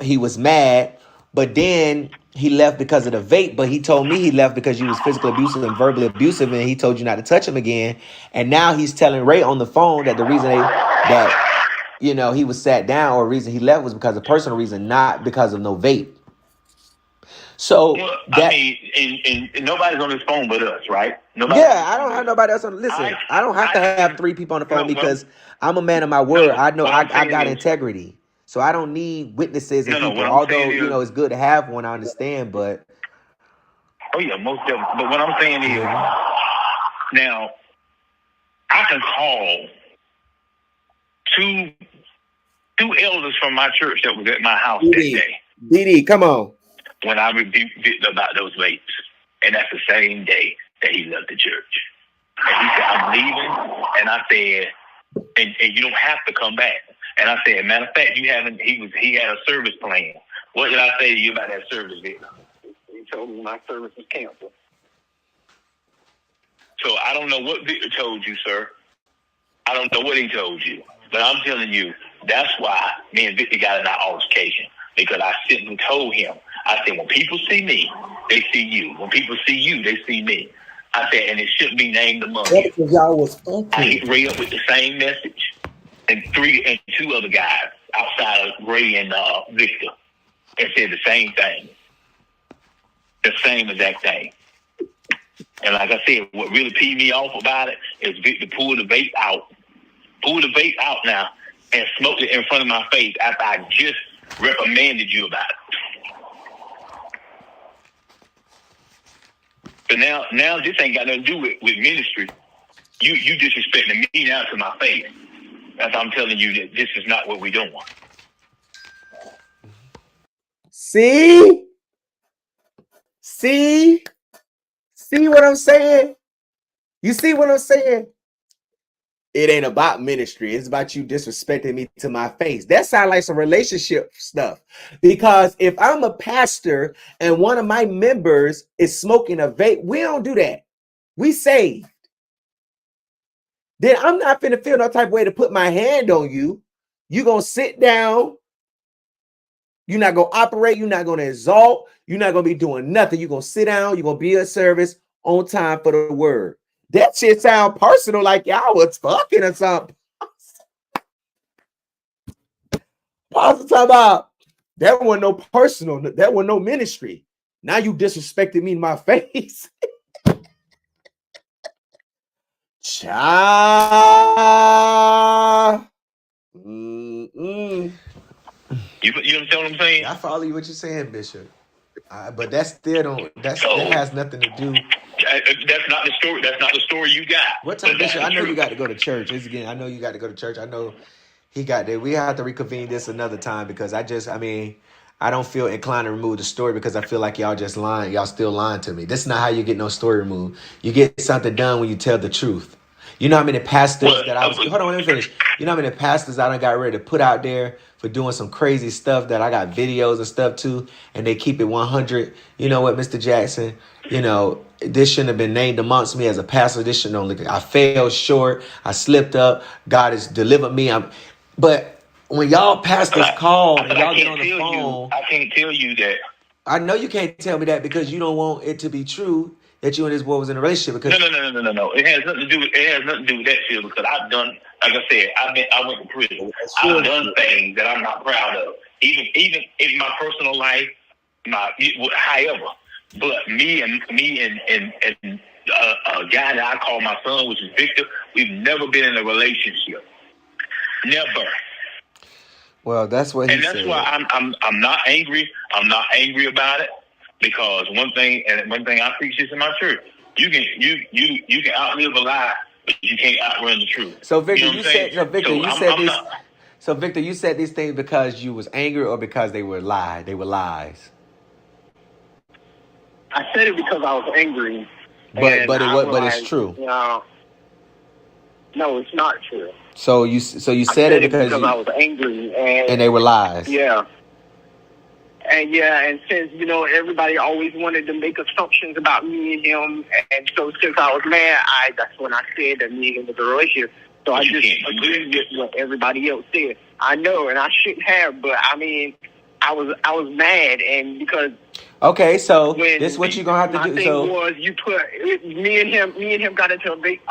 he was mad, but then he left because of the vape. But he told me he left because you was physically abusive and verbally abusive, and he told you not to touch him again. And now he's telling Ray on the phone that the reason he was sat down or reason he left was because of personal reason, not because of no vape. So and nobody's on this phone but us, right? I don't have nobody else on. Listen, I don't have to have 3 people on the phone because I'm a man of my word. I know I got integrity, so I don't need witnesses and people. Although it's good to have one, I understand. But most definitely. But what I'm saying is, now I can call two elders from my church that was at my house that day. DD, come on. When I rebuked Victor about those vapes. And that's the same day that he left the church. And he said, I'm leaving. And I said, and you don't have to come back. And I said, matter of fact, he had a service plan. What did I say to you about that service, Victor? He told me my service was canceled. So I don't know what Victor told you, sir. I don't know what he told you. But I'm telling you, that's why me and Victor got in our altercation. Because I simply told him, I said, when people see me, they see you. When people see you, they see me. I said, and it shouldn't be named among you. Because y'all was fucking. I hit Ray up with the same message, and 2 other guys outside of Ray and Victor, and said the same thing, the same exact thing. And like I said, what really peed me off about it is Victor pulled the vape out now, and smoked it in front of my face after I just reprimanded you about it. But now this ain't got nothing to do with ministry. You disrespecting me now to my face. As I'm telling you that this is not what we're doing. See what I'm saying? You see what I'm saying? It ain't about ministry. It's about you disrespecting me to my face. That sounds like some relationship stuff. Because if I'm a pastor and one of my members is smoking a vape, we don't do that. We saved. Then I'm not finna feel no type of way to put my hand on you. You're going to sit down. You're not going to operate. You're not going to exalt. You're not going to be doing nothing. You're going to sit down. You're going to be at service on time for the word. That shit sound personal, like y'all was fucking or something. Pastor talking about that wasn't no personal, that wasn't no ministry. Now you disrespected me in my face. Child. You understand what I'm saying? I follow you what you're saying, Bishop. But that still don't. That has nothing to do. That's not the story. That's not the story you got. What time, Bishop? I know you got to go to church. I know you got to go to church. I know he got there. We have to reconvene this another time because I don't feel inclined to remove the story because I feel like y'all just lying. Y'all still lying to me. This is not how you get no story removed. You get something done when you tell the truth. You know how many pastors hold on, let me finish. You know how many pastors I done got ready to put out there for doing some crazy stuff that I got videos and stuff too, and they keep it 100. You know what, Mr. Jackson? You know, this shouldn't have been named amongst me as a pastor. This shouldn't only. I fell short. I slipped up. God has delivered me. But when y'all pastors call and y'all get on the phone, I can't tell you that. I know you can't tell me that because you don't want it to be true. that you and this boy was in a relationship? Because no. It has nothing to do with that shit, because I've done, like I said, I went to prison. I've done things that I'm not proud of. Even in my personal life, however. But me and a guy that I call my son, which is Victor, we've never been in a relationship. Never. Well, that's what he said. And that's why I'm not angry. I'm not angry about it, because one thing I preach this in my church: you can outlive a lie, but you can't outrun the truth. So Victor, you know Victor, you said these things because you was angry or because they were lies? They were lies. I said it because I was angry. But it's true. No, it's not true. So you said it because I was angry and they were lies. Yeah. And since everybody always wanted to make assumptions about me and him, and so since I was mad, that's when I said that me and him was a relationship. So I just agreed with what everybody else said. I know, and I shouldn't have, but I mean, I was mad, and because. Okay, so this is what you're gonna have to do. My thing was, you put me and him got into a big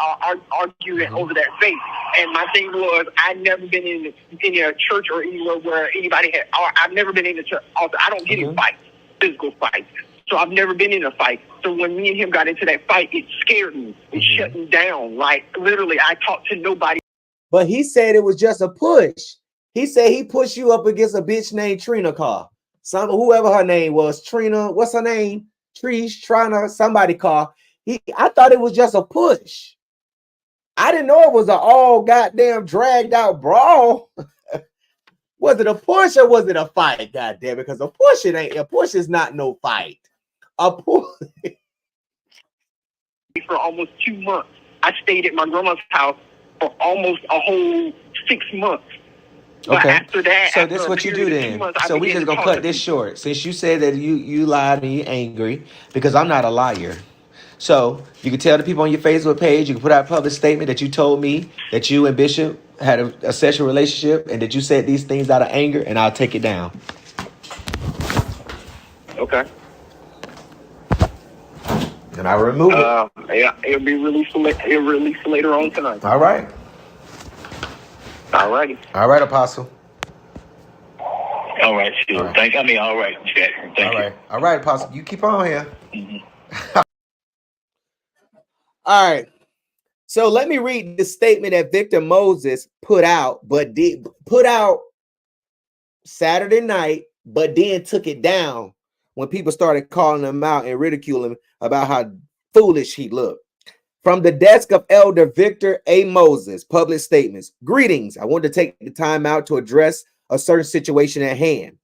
argument over that faith, and my thing was, I'd never been in a church or anywhere where anybody had. I've never been in a church. I don't get in fights, physical fights. So I've never been in a fight. So when me and him got into that fight, it scared me. It shut me down. Like literally, I talked to nobody. But he said it was just a push. He said he pushed you up against a bitch named Trina car. Whoever her name was, Trina, what's her name? Trina, somebody car. I thought it was just a push. I didn't know it was an all goddamn dragged out brawl. Was it a push or was it a fight? Goddamn, because a push is not no fight. A push. For almost 2 months. I stayed at my grandma's house for almost a whole 6 months. But okay. After that, so this is what you do then. So we just gonna cut this short. Since you said that you lied and you're angry, because I'm not a liar. So you can tell the people on your Facebook page, you can put out a public statement that you told me that you and Bishop had a sexual relationship and that you said these things out of anger, and I'll take it down. Okay. And I remove it. Yeah, it'll be released later on tonight. All right. All righty. All right, Apostle. All right, sure. All right. All right, Jack. Thank you. All right, Apostle. You keep on here. All right. So let me read the statement that Victor Moses put out Saturday night, but then took it down when people started calling him out and ridiculing him about how foolish he looked. From the desk of Elder Victor A. Moses, public statements. Greetings. I want to take the time out to address a certain situation at hand.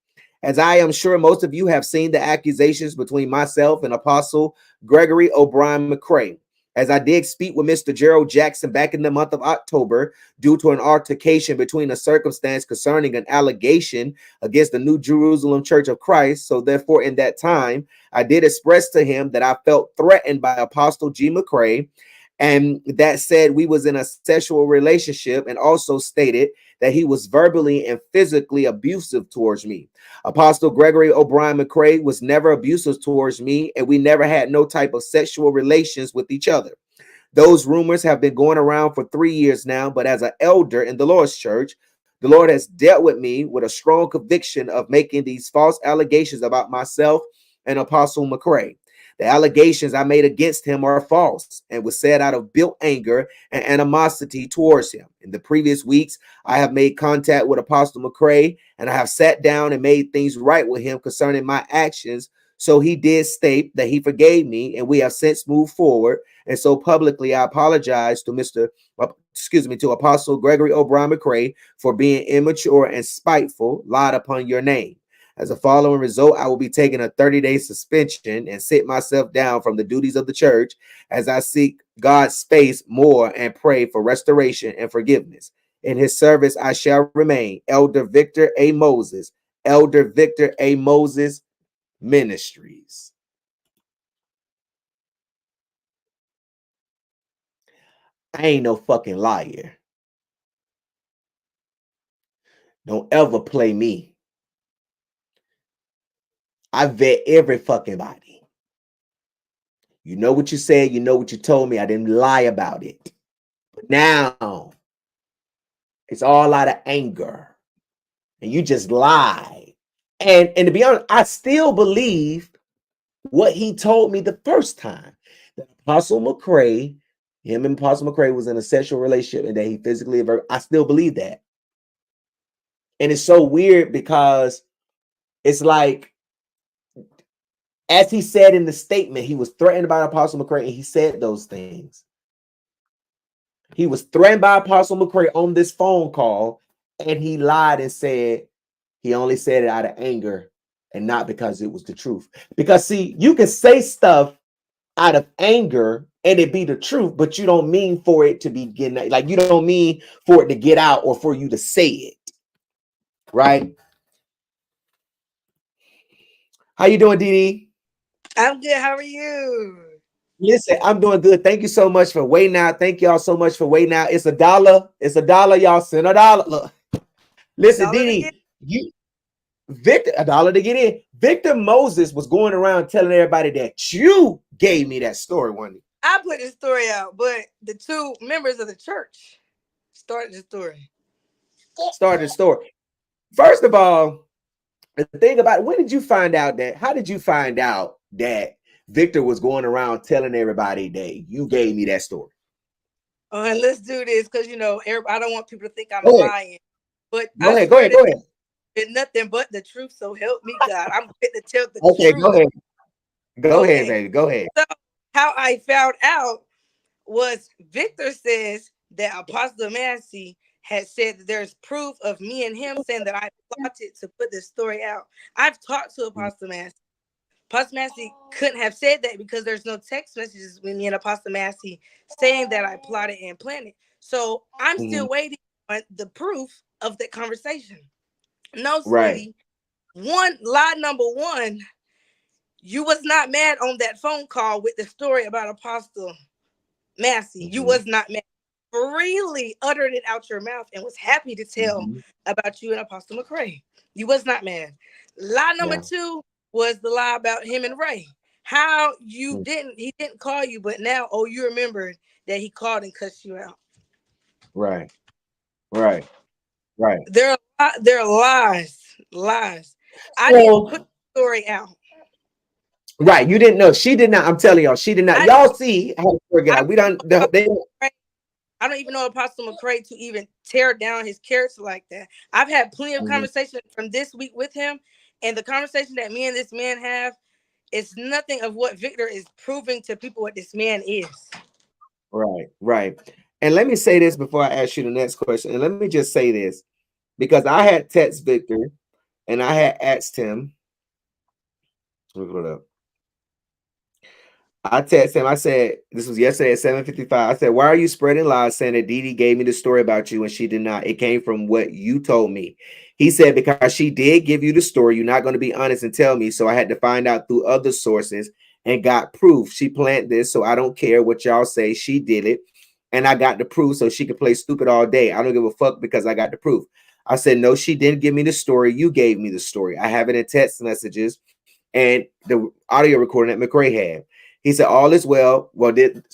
As I am sure most of you have seen the accusations between myself and Apostle Gregory O'Brien McCrae. As I did speak with Mr. Gerald Jackson back in the month of October due to an altercation between a circumstance concerning an allegation against the New Jerusalem Church of Christ. So therefore, in that time, I did express to him that I felt threatened by Apostle G. McCrae, and that said we was in a sexual relationship, and also stated that he was verbally and physically abusive towards me. Apostle Gregory O'Brien McCrae was never abusive towards me, and we never had no type of sexual relations with each other. Those rumors have been going around for 3 years now, but as an elder in the Lord's church, the Lord has dealt with me with a strong conviction of making these false allegations about myself and Apostle McCrae. The allegations I made against him are false and was said out of built anger and animosity towards him. In the previous weeks, I have made contact with Apostle McCrae, and I have sat down and made things right with him concerning my actions. So he did state that he forgave me, and we have since moved forward. And so publicly, I apologize to Apostle Gregory O'Brien McCrae for being immature and spiteful, lied upon your name. As a following result, I will be taking a 30-day suspension and sit myself down from the duties of the church as I seek God's face more and pray for restoration and forgiveness. In his service, I shall remain. Elder Victor A. Moses, Elder Victor A. Moses Ministries. I ain't no fucking liar. Don't ever play me. I vet every fucking body. You know what you said. You know what you told me. I didn't lie about it. But now it's all out of anger. And you just lied. And to be honest, I still believe what he told me the first time. That Apostle McCrae, him and Apostle McCrae was in a sexual relationship and that he physically averted. I still believe that. And it's so weird because it's like, as he said in the statement, he was threatened by Apostle McCrae and he said those things. He was threatened by Apostle McCrae on this phone call and he lied and said he only said it out of anger and not because it was the truth. Because see, you can say stuff out of anger and it be the truth, but you don't mean for it to be getting, like, you don't mean for it to get out or for you to say it. Right? How you doing, Dee? I'm good. How are you? Listen, I'm doing good. Thank you so much for waiting out. Thank y'all so much for waiting out. It's $1. It's $1. Y'all send $1. Look, listen, Dee, you Victor, $1 to get in. Victor Moses was going around telling everybody that you gave me that story one day. I put the story out, but the two members of the church started the story. Started the story. First of all, the thing about it, when did you find out that? How did you find out that Victor was going around telling everybody that you gave me that story? Oh, and let's do this because I don't want people to think I'm lying. But Go ahead. It's nothing but the truth. So help me, God. I'm fit to tell the truth. Okay, go ahead, baby. Go ahead. So how I found out was Victor says that Apostle Massey had said that there's proof of me and him saying that I plotted to put this story out. I've talked to Apostle Massey. Apostle Massey couldn't have said that because there's no text messages with me and Apostle Massey saying that I plotted and planned it. So I'm still waiting on the proof of that conversation. No, sweetie. Lie number one, you was not mad on that phone call with the story about Apostle Massey. You was not mad. Freely uttered it out your mouth and was happy to tell about you and Apostle McCrae. You was not mad. Lie number two was the lie about him and Ray. How he didn't call you, but now, you remembered that he called and cussed you out. Right. There are lies. I didn't put the story out. Right. You didn't know. She did not. I'm telling y'all, she did not. Y'all see how the story got out. I don't even know Apostle McCrae to even tear down his character like that. I've had plenty of conversation from this week with him, and the conversation that me and this man have is nothing of what Victor is proving to people what this man is. Right. And let me say this before I ask you the next question. And let me just say this, because I had text Victor and I had asked him. Look it up. I texted him. I said, this was yesterday at 7:55. I said, why are you spreading lies saying that Dee gave me the story about you and she did not? It came from what you told me. He said, because she did give you the story, you're not going to be honest and tell me. So I had to find out through other sources and got proof. She planned this, so I don't care what y'all say. She did it. And I got the proof so she could play stupid all day. I don't give a fuck because I got the proof. I said, no, she didn't give me the story. You gave me the story. I have it in text messages and the audio recording that McCrae had. He said, all is well. Then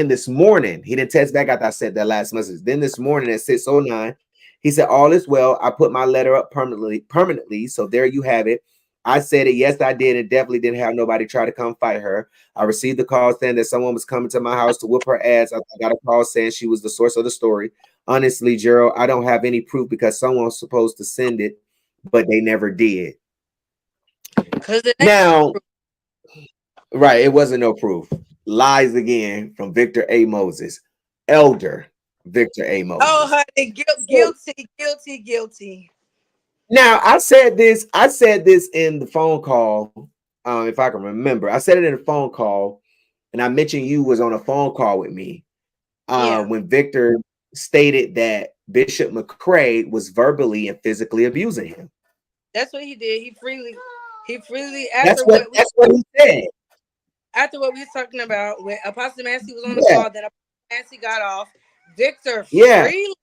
this morning, he didn't text back after I said that last message. Then this morning at 6:09, he said, all is well. I put my letter up permanently. So there you have it. I said it. Yes, I did. And definitely didn't have nobody try to come fight her. I received the call saying that someone was coming to my house to whoop her ass. I got a call saying she was the source of the story. Honestly, Gerald, I don't have any proof because someone was supposed to send it, but they never did. Now, right, it wasn't no proof. Lies again from Victor A. Moses, Elder Victor A. Moses. Oh, honey, guilty. Now, I said this in the phone call, if I can remember. I said it in the phone call, and I mentioned you was on a phone call with me when Victor stated that Bishop McCrae was verbally and physically abusing him. That's what he did. He freely that's what he said. After what we were talking about, when Apostle Massey was on the call, then Apostle Massey got off. Victor freely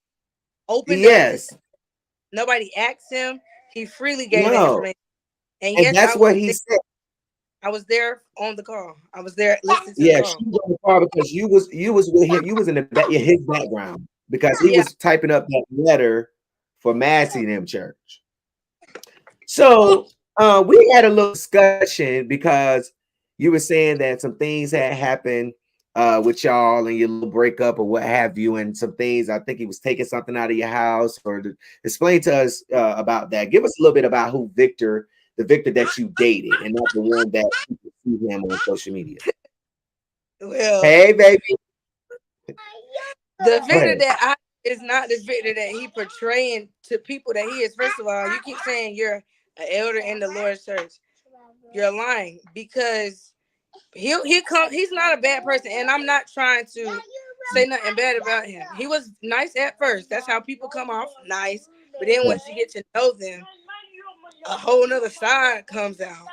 opened up. Nobody asked him. He freely gave that information. And that's what he said. I was there on the call. I was there listening to the Yeah, call. she was on the call because you was with him. You was in his background because he Yeah. was typing up that letter for Massey and them church. So we had a little discussion because you were saying that some things had happened with y'all and your little breakup or what have you, and some things. I think he was taking something out of your house. Or explain to us about that. Give us a little bit about who Victor, the Victor that you dated, and not the one that you could see him on social media. Well, Hey, baby. the Go Victor ahead. that I is not the Victor that he portraying to people that he is. First of all, you keep saying you're an elder in the Lord's church. You're lying because he's not a bad person, and I'm not trying to say nothing bad about him. He was nice at first. That's how people come off, nice. But then once you get to know them, a whole nother side comes out.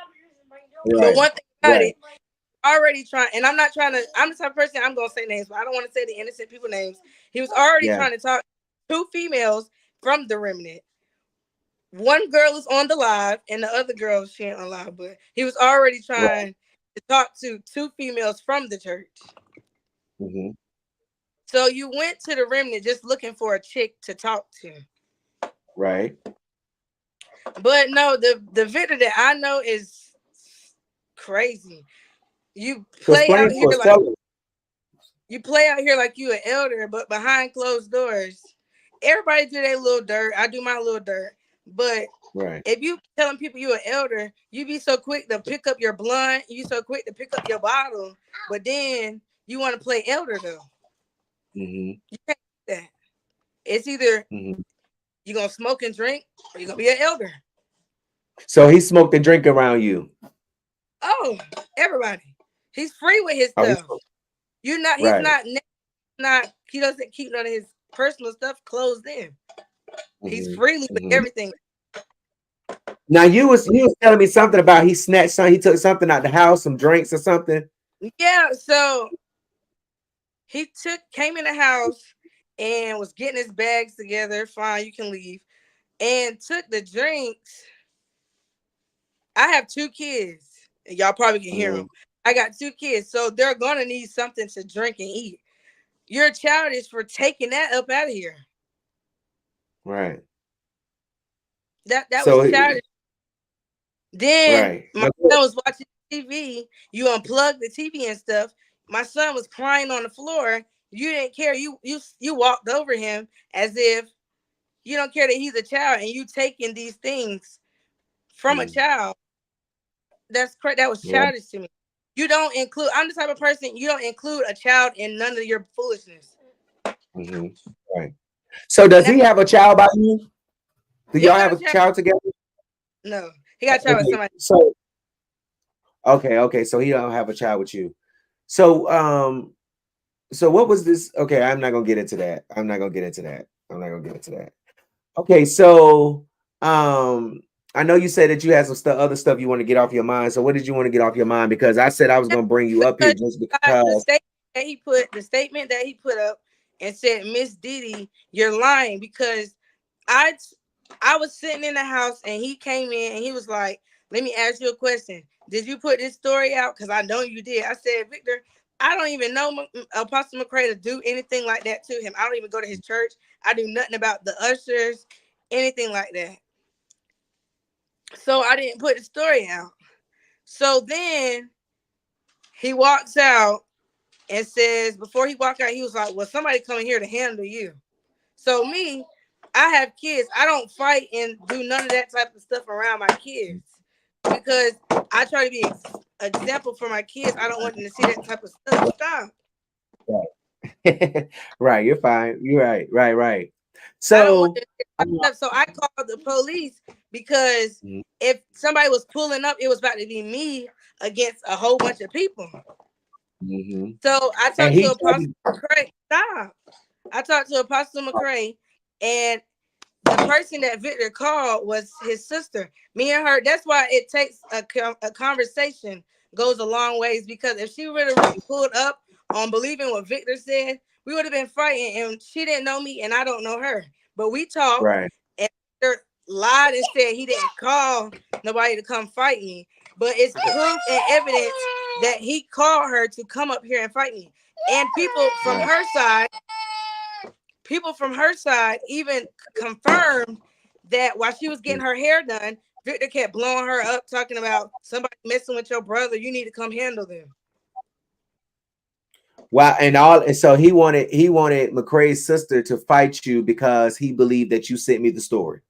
But Right. one thing about Right. it, already trying, and I'm not trying to, I'm the type of person, I'm gonna say names, but I don't want to say the innocent people names. He was already Yeah. trying to talk to 2 females from the remnant. One girl is on the live, and the other girl, she ain't on live, but he was already Right. trying to talk to 2 females from the church. Mm-hmm. So you went to the remnant just looking for a chick to talk to. Right. But no, the Victor that I know is crazy. You So play explain out it here to us. like Tell us. you play out here like you an elder, but behind closed doors, everybody do their little dirt. I do my little dirt. But Right. if you telling people you an elder, you be so quick to pick up your blunt, you so quick to pick up your bottle, but then you want to play elder though. Mm-hmm. You can't do that. It's either Mm-hmm. you're gonna smoke and drink or you're gonna be an elder. So he smoked and drink around you. Oh, everybody. He's free with his Oh, stuff. He's right. not he doesn't keep none of his personal stuff closed in. He's Mm-hmm. freely with Mm-hmm. everything. Now you was telling me something about he snatched something, he took something out the house, some drinks or something. Yeah, so he came in the house and was getting his bags together. Fine, you can leave. And took the drinks. I have 2 kids. And y'all probably can hear them. I got 2 kids, so they're gonna need something to drink and eat. You're childish for taking that up out of here. Right. That was So childish. Then right. my son was watching TV. You unplugged the TV and stuff. My son was crying on the floor. You didn't care. You walked over him as if you don't care that he's a child, and you taking these things from a child. That's correct. That was Right. childish to me. You don't include. I'm the type of person you don't include a child in none of your foolishness. Mm-hmm. Right. So does he have a child by you? Do y'all have a child together? No, he got a child with somebody. So okay, so he don't have a child with you. So so what was this? Okay, I'm not gonna get into that. Okay, so I know you said that you had some other stuff you want to get off your mind. So what did you want to get off your mind? Because I said I was gonna bring you up here just because. The statement that he put up and said, Miss Didi, you're lying, because I was sitting in the house and he came in and he was like, let me ask you a question. Did you put this story out? Because I know you did. I said, Victor, I don't even know Apostle McCrae to do anything like that to him. I don't even go to his church. I do nothing about the ushers, anything like that. So I didn't put the story out. So then he walks out and says, before he walked out, he was like, well, somebody coming here to handle you. So me, I have kids. I don't fight and do none of that type of stuff around my kids because I try to be an example for my kids. I don't want them to see that type of stuff. Stop. Right. Right, you're fine. You're right. I don't want So them to see that stuff. So I called the police because if somebody was pulling up, it was about to be me against a whole bunch of people. So I talked to Apostle McCrae. Stop. I talked to Apostle McCrae, and the person that Victor called was his sister. Me and her. That's why it takes a conversation goes a long ways, because if she really pulled up on believing what Victor said, we would have been fighting, and she didn't know me and I don't know her. But we talked, right. and Victor lied and said he didn't call nobody to come fight me. but it's proof and evidence that he called her to come up here and fight me. And people from her side even confirmed that while she was getting her hair done, Victor kept blowing her up, talking about somebody messing with your brother. You need to come handle them. Wow, and so he wanted McCrae's sister to fight you because he believed that you sent me the story.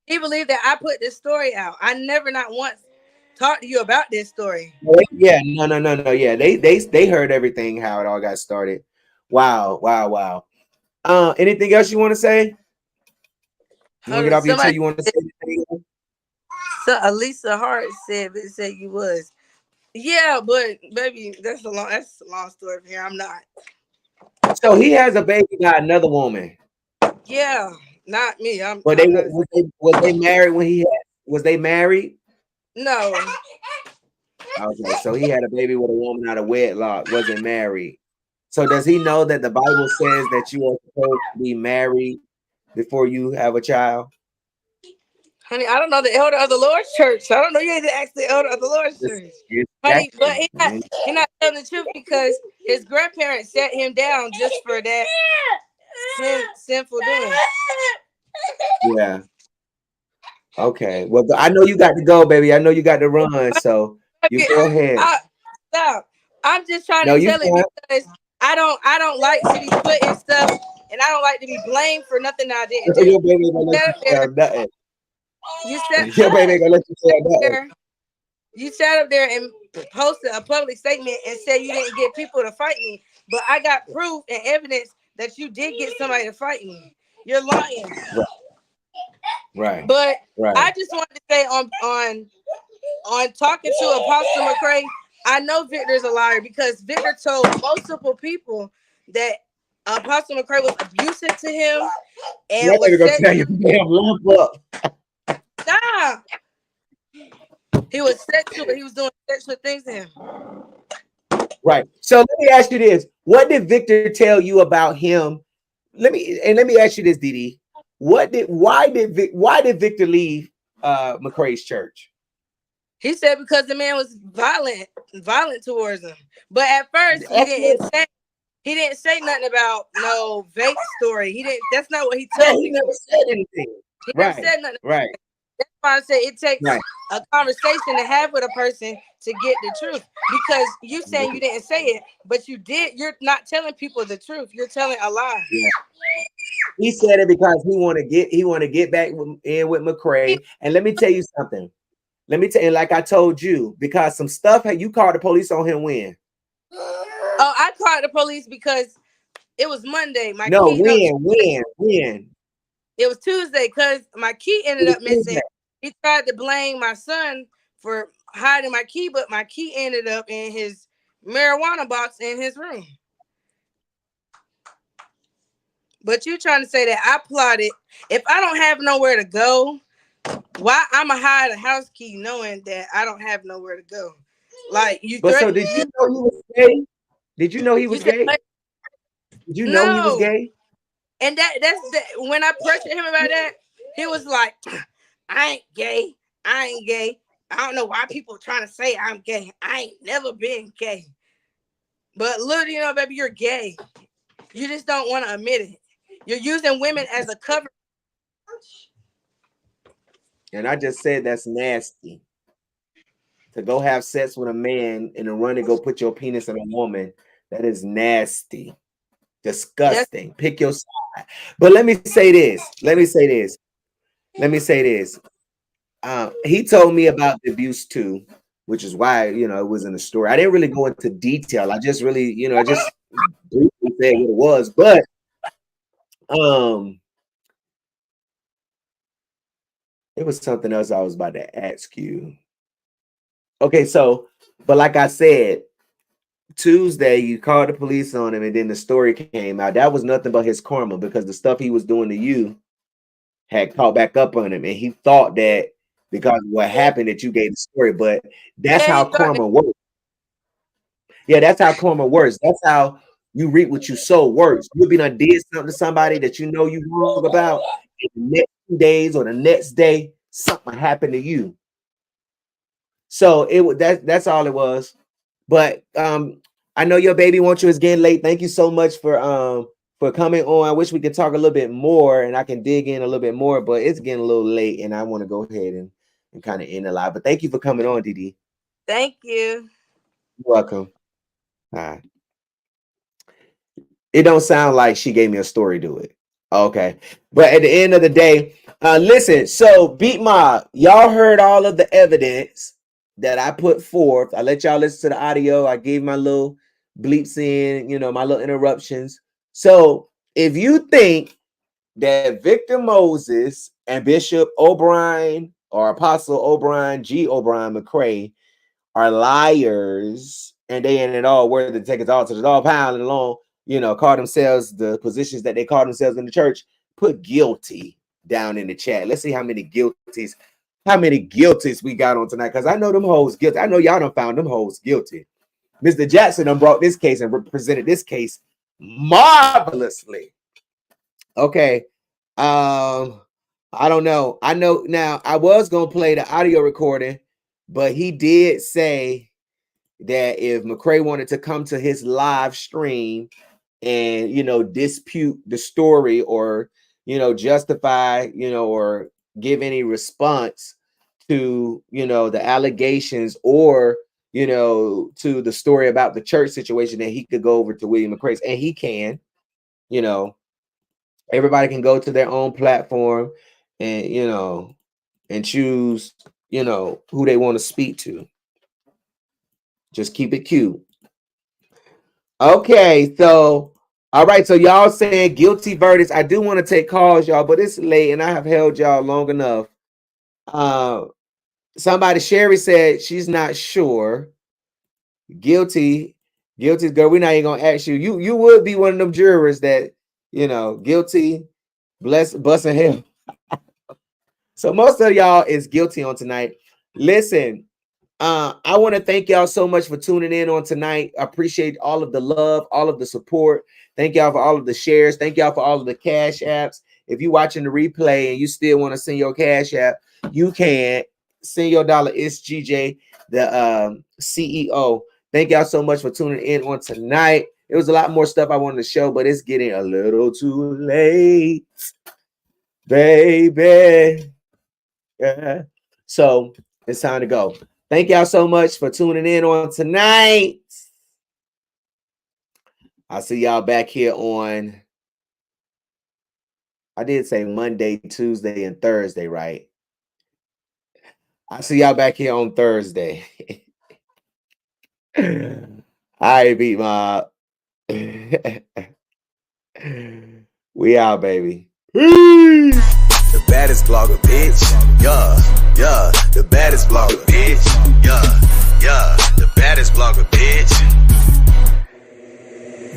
He believed that I put this story out. I never not once talked to you about this story. Yeah, no. Yeah, they heard everything, how it all got started. Wow. Anything else you want to say? You want to get off your chest? You want to say anything? So Elisa Hart said you was. Yeah, but baby, that's a long story from here. I'm not. So he has a baby by another woman. Yeah, not me. Was they married when was they married? No. Okay, so he had a baby with a woman out of wedlock, wasn't married. So does he know that the Bible says that you are supposed to be married before you have a child? Honey, I don't know the elder of the Lord's church. I don't know. You need to ask the elder of the Lord's church. Honey, but he not telling the truth because his grandparents set him down just for that sinful doing. Yeah. Okay. Well, I know you got to go, baby. I know you got to run. So you go ahead. Stop. I'm just trying to tell it because I don't like to be put in stuff, and I don't like to be blamed for nothing that I didn't do. Your baby gonna let you say nothing. Your baby ain't gonna let you say nothing. You sat up there and posted a public statement and said you didn't get people to fight me, but I got proof and evidence that you did get somebody to fight me. You're lying. Right. But I just wanted to say on talking to Apostle McCrae, I know Victor's a liar because Victor told multiple people that Apostle McCrae was abusive to him and was gonna tell you damn lump up. Stop. He was sexual. He was doing sexual things to him. Right. So let me ask you this: what did Victor tell you about him? Let me ask you this, Didi. Why did Victor leave McCrae's church? He said because the man was violent towards him. But at first he didn't say nothing about no vape story. He didn't. That's not what he told me. He never said anything. He never said nothing. Right. That's why I said it takes a conversation to have with a person to get the truth. Because you saying you didn't say it, but you did. You're not telling people the truth. You're telling a lie. Yeah. He said it because he want to get back in with McCrae. And let me tell you something. Like I told you, because some stuff you called the police on him when? Oh, I called the police because it was Monday. When? It was Tuesday because my key ended up missing. He tried to blame my son for hiding my key, but my key ended up in his marijuana box in his room. But you trying to say that I plotted? If I don't have nowhere to go, why I'ma hide a house key knowing that I don't have nowhere to go? Like you. But so did you know he was gay? Did you know he was gay? Did you know he was gay? And when I pressured him about that, he was like, I ain't gay. I don't know why people are trying to say I'm gay. I ain't never been gay. But little do you know, baby, you're gay. You just don't want to admit it. You're using women as a cover. And I just said that's nasty. To go have sex with a man and to run and go put your penis in a woman, that is nasty. Disgusting. Yes. Pick your side. But let me say this. He told me about the abuse too, which is why, it was in the story. I didn't really go into detail. I just really, I just briefly said what it was. But it was something else I was about to ask you. Okay, so, but like I said, Tuesday, you called the police on him, and then the story came out. That was nothing but his karma because the stuff he was doing to you had caught back up on him, and he thought that because of what happened that you gave the story. But that's how karma works. Yeah, that's how karma works. That's how you reap what you sow works. You'll be done did something to somebody that you know you wrong about, and the next 2 days or the next day, something happened to you. So that's all it was. But I know your baby wants you. It's getting late. Thank you so much for coming on. I wish we could talk a little bit more and I can dig in a little bit more, but it's getting a little late and I want to go ahead and kind of end the live. But thank you for coming on, Didi. Thank you. You're welcome. All right. It don't sound like she gave me a story to it. Okay. But at the end of the day, listen, so Beat Mob, y'all heard all of the evidence that I put forth. I let y'all listen to the audio. I gave my little bleeps in, my little interruptions. So if you think that Victor Moses and Bishop O'Brien or Apostle O'Brien, G. O'Brien McCrae are liars and they ain't at all worthy to take it all to the dog pound and along, call themselves the positions that they call themselves in the church, put guilty down in the chat. Let's see how many guilties we got on tonight. Because I know them hoes guilty. I know y'all done found them hoes guilty. Mr. Jackson done brought this case and represented this case marvelously. Okay. I don't know. I know now I was gonna play the audio recording, but he did say that if McCrae wanted to come to his live stream and dispute the story or justify or give any response to the allegations or to the story about the church situation, that he could go over to William McCrae's, and he can. Everybody can go to their own platform and and choose who they want to speak to. Just keep it cute. Okay, so all right, so y'all saying guilty verdicts. I do want to take calls, y'all, but it's late and I have held y'all long enough. Somebody, Sherry said she's not sure. Guilty, girl. We're not even gonna ask you. You would be one of them jurors that guilty, busting hell. So most of y'all is guilty on tonight. Listen, I want to thank y'all so much for tuning in on tonight. I appreciate all of the love, all of the support. Thank y'all for all of the shares. Thank y'all for all of the cash apps. If you're watching the replay and you still want to send your cash app, you can send your dollar. It's GJ, the CEO. Thank y'all so much for tuning in on tonight. It was a lot more stuff I wanted to show, but it's getting a little too late, baby. Yeah. So it's time to go. Thank y'all so much for tuning in on tonight. I'll see y'all back here on, I did say Monday, Tuesday, and Thursday, right? I'll see y'all back here on Thursday. I beat my we out, baby. Peace. The baddest blogger, bitch. Yeah. The baddest blogger, bitch. Yeah. The baddest blogger, bitch.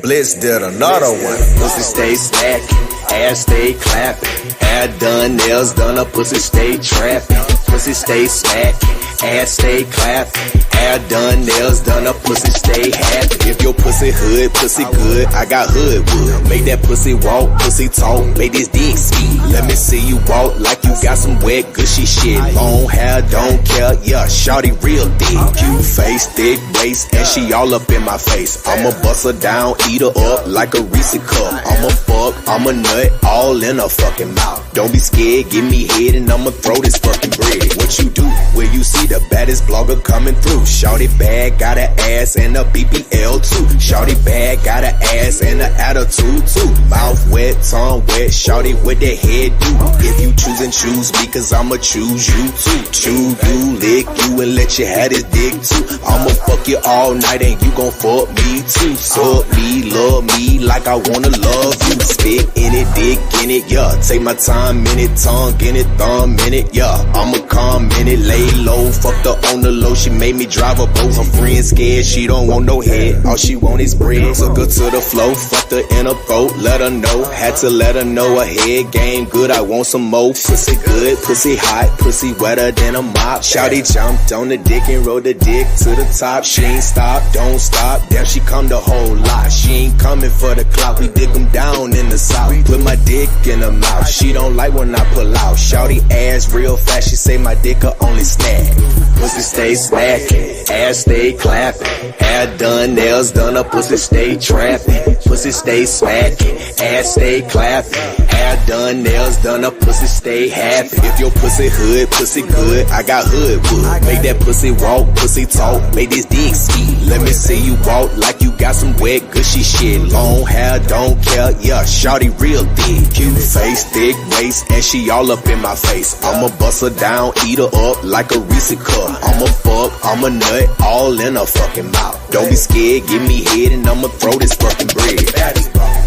Blitz did another one. Pussy stay stacking, ass stay clapping. Hair done, nails done, a pussy stay trapping. Pussy stay smacking, ass stay clapping. Hair done, nails done, a pussy stay happy. If your pussy hood, pussy good, I got hood wood. Make that pussy walk, pussy talk, make this dick ski. Let me see you walk like you got some wet gushy shit. Long hair, don't care, yeah, shawty real thick. Cute face, thick waist, and she all up in my face. I'ma bust her down, eat her up like a Reese cup. I'ma fuck, I'ma nut, all in her fucking mouth. Don't be scared, give me head and I'ma throw this fucking bread. What you do, where you see the baddest blogger coming through. Shawty bad, got an ass and a BBL too. Shawty bad, got an ass and an attitude too. Mouth wet, tongue wet, shawty with that head do. If you choose me, cause I'ma choose you too. Chew you, lick you, and let you have this dick too. I'ma fuck you all night and you gon' fuck me too. Suck me, love me like I wanna love you. Spit in it, dick in it, yeah. Take my time in it, tongue in it, thumb in it, yeah. I'ma come in it, lay low, fucked her on the low. She made me drive a boat. Her friend scared, she don't want no head. All she want is bread. Took her to the flow, fucked her in a boat. Let her know, had to let her know her head game good. I want some more. Pussy good, pussy hot, pussy wetter than a mop. Shawty jumped on the dick and rode the dick to the top. She ain't stop, don't stop. Damn, she come the whole lot. She ain't coming for the clout. We dig them down in the south. Put my dick in her mouth. She don't like when I pull out. Shawty ass real fast. She say my dick her only snack. pussy stay smacking, ass stay clapping, hair done, nails done, a pussy stay trapping, pussy stay smacking, ass stay clapping, hair done, nails done, a pussy stay happy. If your pussy hood, pussy good, I got hood wood. Make that pussy walk, pussy talk, make this dick ski. Let me see you walk like you got some wet gushy shit. Long hair, don't care, yeah, shawty real thick. Cute face, thick waist, and she all up in my face. I'ma bust her down, eat her up like a Reese cup. I'ma fuck, I'ma nut, all in her fucking mouth. Don't be scared, give me head and I'ma throw this fucking bread.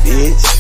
Bitch.